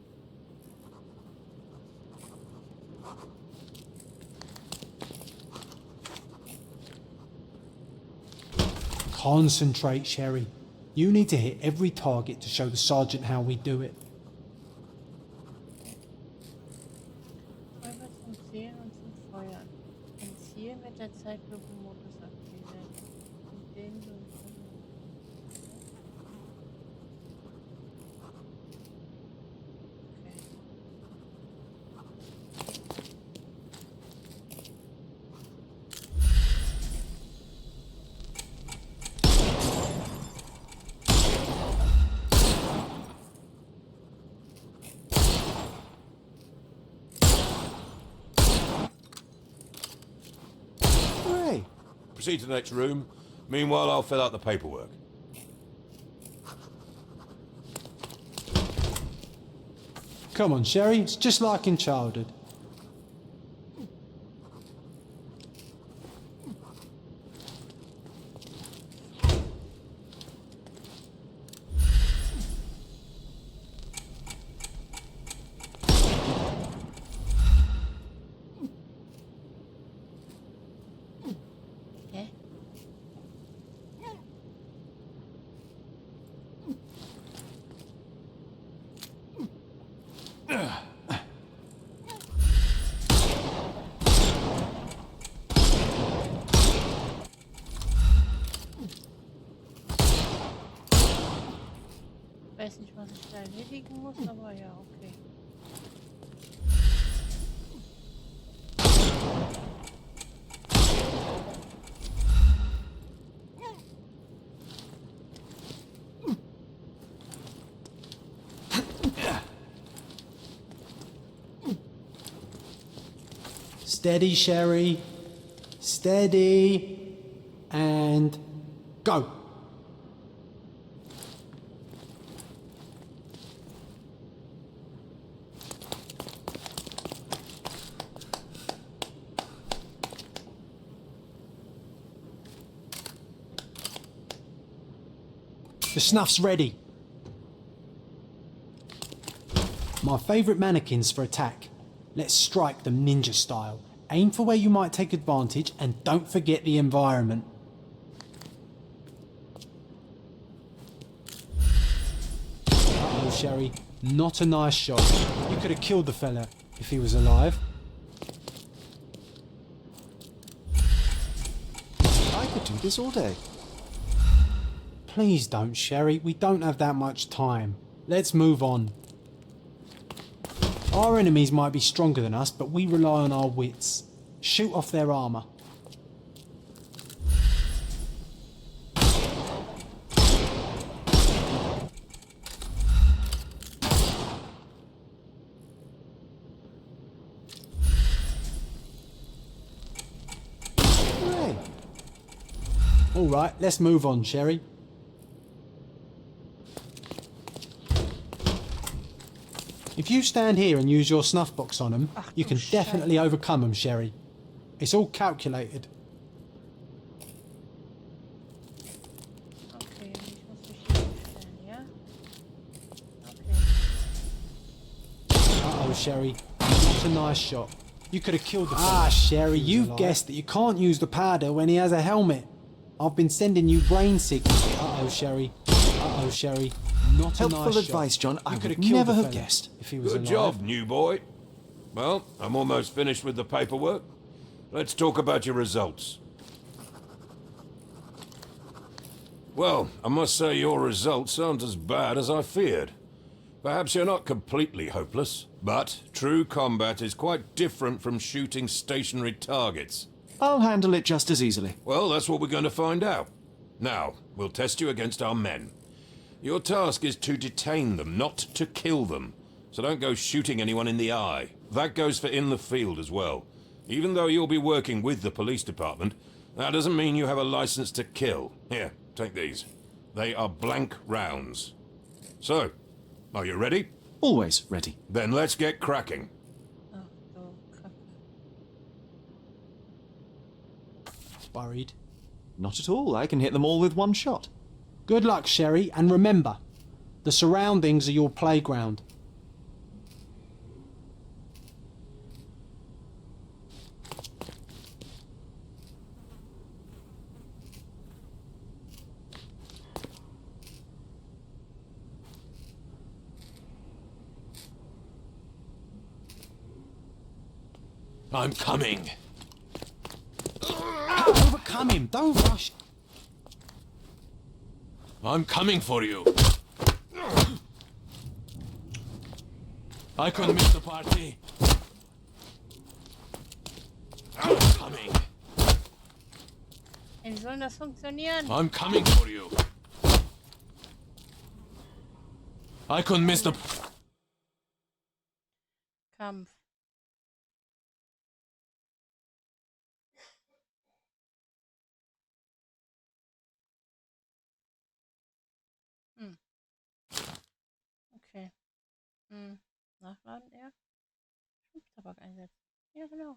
Concentrate, Sherry. You need to hit every target to show the sergeant how we do it. Räuber zum Zählen und zum Feuern. Ein Ziel mit der Zeitlupenmodus aktivieren. Und den so Proceed to the next room. Meanwhile, I'll fill out the paperwork. Come on, Sherry. It's just like in childhood. Ich weiß nicht, was ich da erledigen muss, aber ja, okay. Steady, Sherry. Steady. And go. The snuff's ready. My favourite mannequins for attack. Let's strike them ninja style. Aim for where you might take advantage and don't forget the environment. Uh-oh, Sherry. Not a nice shot. You could have killed the fella if he was alive. I could do this all day. Please don't, Sherry. We don't have that much time. Let's move on. Our enemies might be stronger than us, but we rely on our wits. Shoot off their armour. Hooray. All right, let's move on, Sherry. If you stand here and use your snuff box on them, you can definitely overcome them, Sherry. It's all calculated. Okay, ich muss mich hier umstellen, ja? Okay. Uh-oh, Sherry. Not a nice shot. You could have killed the fella. Sherry, you've guessed that you can't use the powder when he has a helmet. I've been sending you brain signals. Uh-oh, Sherry. Uh-oh, Sherry. Not a nice Helpful shot. advice, John. I You could would have killed never the have fella guessed. if he was Good alive. job, new boy. Well, I'm almost finished with the paperwork. Let's talk about your results. Well, I must say your results aren't as bad as I feared. Perhaps you're not completely hopeless, but true combat is quite different from shooting stationary targets. I'll handle it just as easily. Well, that's what we're going to find out. Now, we'll test you against our men. Your task is to detain them, not to kill them. So don't go shooting anyone in the eye. that goes for in the field as well. Even though you'll be working with the police department, that doesn't mean you have a license to kill. Here, take these. They are blank rounds. So, are you ready? Always ready. Then let's get cracking. Worried? Not at all. I can hit them all with one shot. Good luck, Sherry, and remember, the surroundings are your playground. I'm coming. Overcome him, don't rush. I'm coming for you. I couldn't miss the party. I'm coming. Wie soll das funktionieren? I'm coming for you. I couldn't miss the Kampf. Okay. Nachladen eher. Schnupftabak einsetzen. Ja, genau.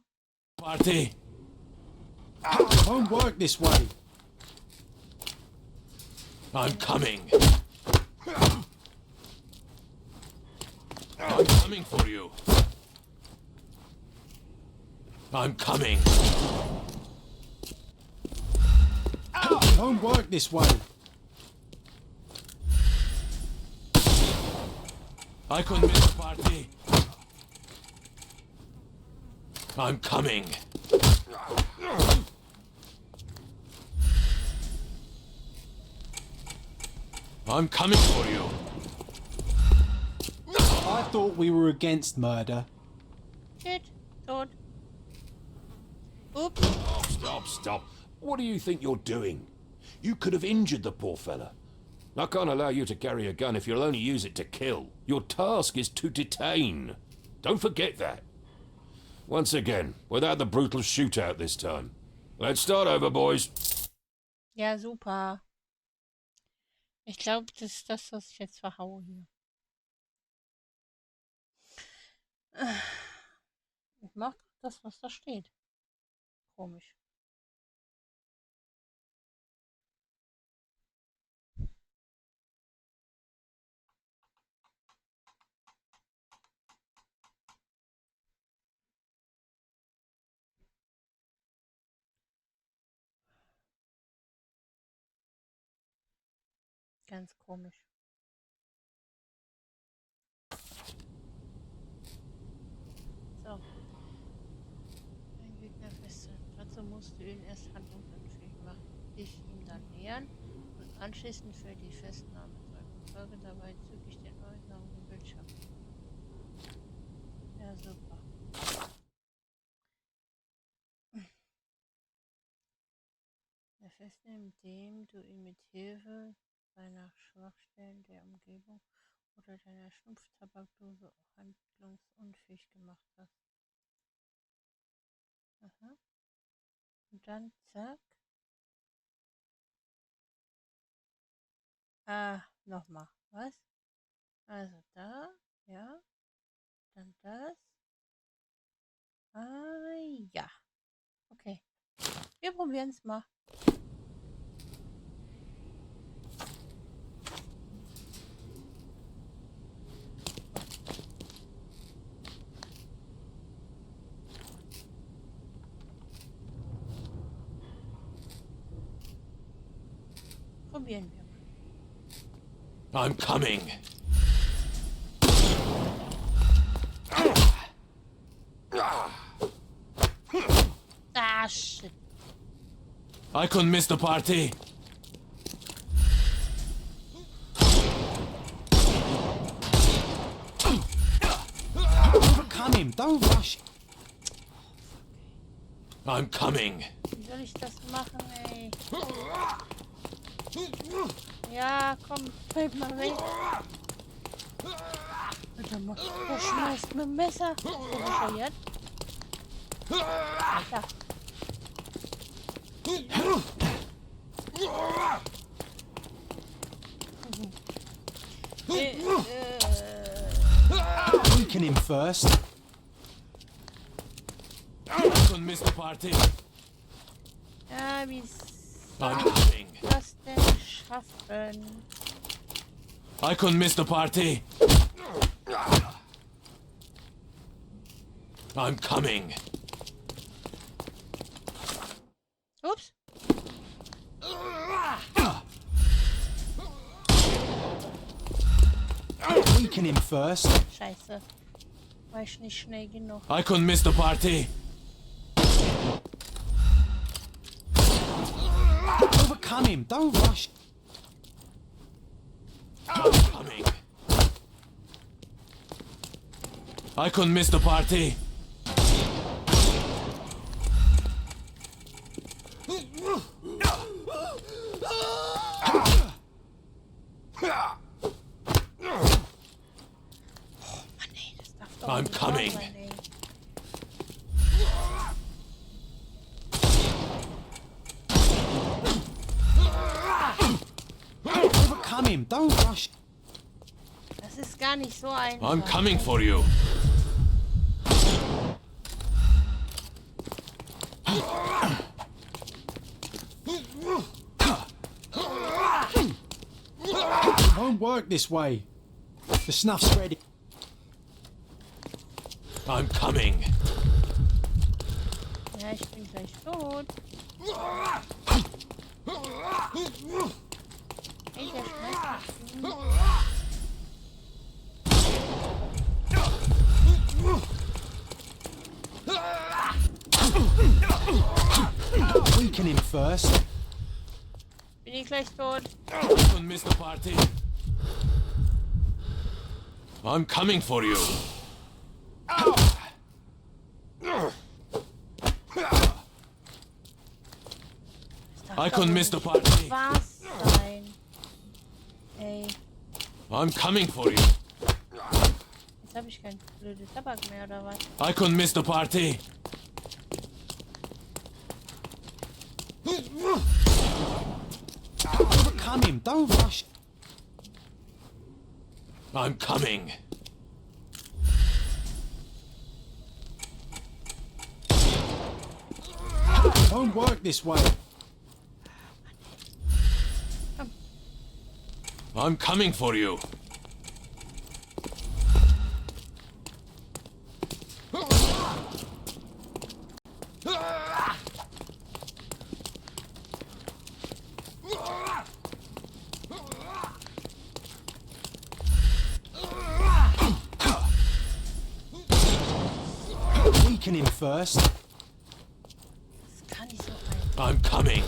party. It won't work this way. I'm coming. I'm coming for you. I'm coming. It won't work this way. I couldn't miss the party. I'm coming. I'm coming for you. I thought we were against murder. Shit. Tot. Oops. Oh, stop. What do you think you're doing? You could have injured the poor fella. I can't allow you to carry a gun if you'll only use it to kill. Your task is to detain. Don't forget that. Once again, without the brutal shootout this time. Let's start over, boys. Ja, super. Ich glaube, das ist das, was ich jetzt verhaue hier. Ich mach doch das, was da steht. Komisch. Ganz komisch. So. Ein Gegner festhalten. Dazu musst du ihn erst handlungsunfähig machen, dich ihm dann nähern und anschließend für die Festnahme drücken. Folge dabei zügig den Äußerungen im Bildschirm. Ja, super. Er festnehmen, indem du ihn mit Hilfe seiner Schwachstellen der Umgebung oder deiner Schnupftabakdose handlungsunfähig gemacht hast. Aha. Und dann zack. Nochmal. Was? Also da, ja. Dann das. Ja. Okay. Wir probieren es mal. Probieren wir mal. I'm coming. Ah, shit. I couldn't miss the party. Overcome him, don't rush. I'm coming. Wie soll ich das machen, ey? Ja, komm, bleib mal weg. Der schmeißt mit dem Messer. Ist der bescheuert? Alter. Weaken him first. I can miss the party. Ja, wie I'm coming. das denn schaffen? I couldn't miss the party. I'm coming. Ups. Weaken him first. Scheiße. War ich nicht schnell genug. I couldn't miss the party. Overcome him. Don't rush. I'm coming. I couldn't miss the party. I'm coming. Overcome him. Don't rush. Das ist gar nicht so einfach. I'm coming for you. It won't work this way. The snuff's ready. I'm coming. Ja, ich bin gleich tot. Ey, der schmeißt mich. Weaken him first. Bin ich gleich tot. I couldn't miss the party. I'm coming for you. I couldn't miss the party. Was sein? Ey, I'm coming for you. jetzt habe ich kein blödes Tabak mehr, oder was? I couldn't miss the party. Overcome him. Don't rush. I'm coming. It won't work this way. I'm coming for you. Weaken him first. Das kann nicht so einfach. I'm coming.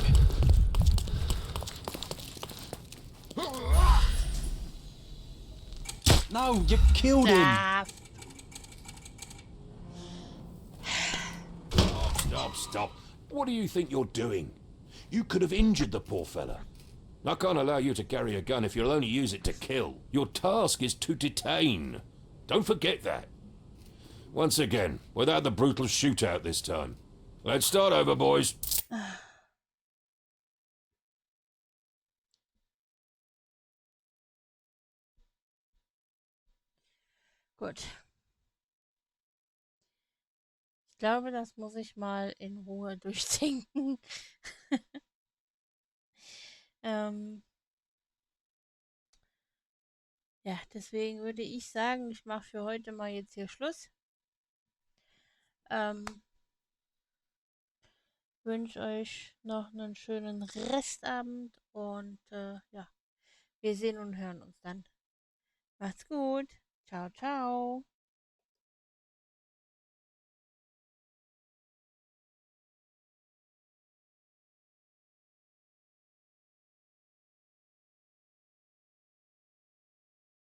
No, you killed him. Ah, Stop. What do you think you're doing? You could have injured the poor fella. I can't allow you to carry a gun if you'll only use it to kill. Your task is to detain. Don't forget that. Once again, without the brutal shootout this time. Let's start over, boys. gut. Ich glaube, das muss ich mal in Ruhe durchdenken. Ja, deswegen würde ich sagen, ich mache für heute mal jetzt hier Schluss. Wünsche euch noch einen schönen Restabend und ja, wir sehen und hören uns dann. Macht's gut. Ciao, ciao.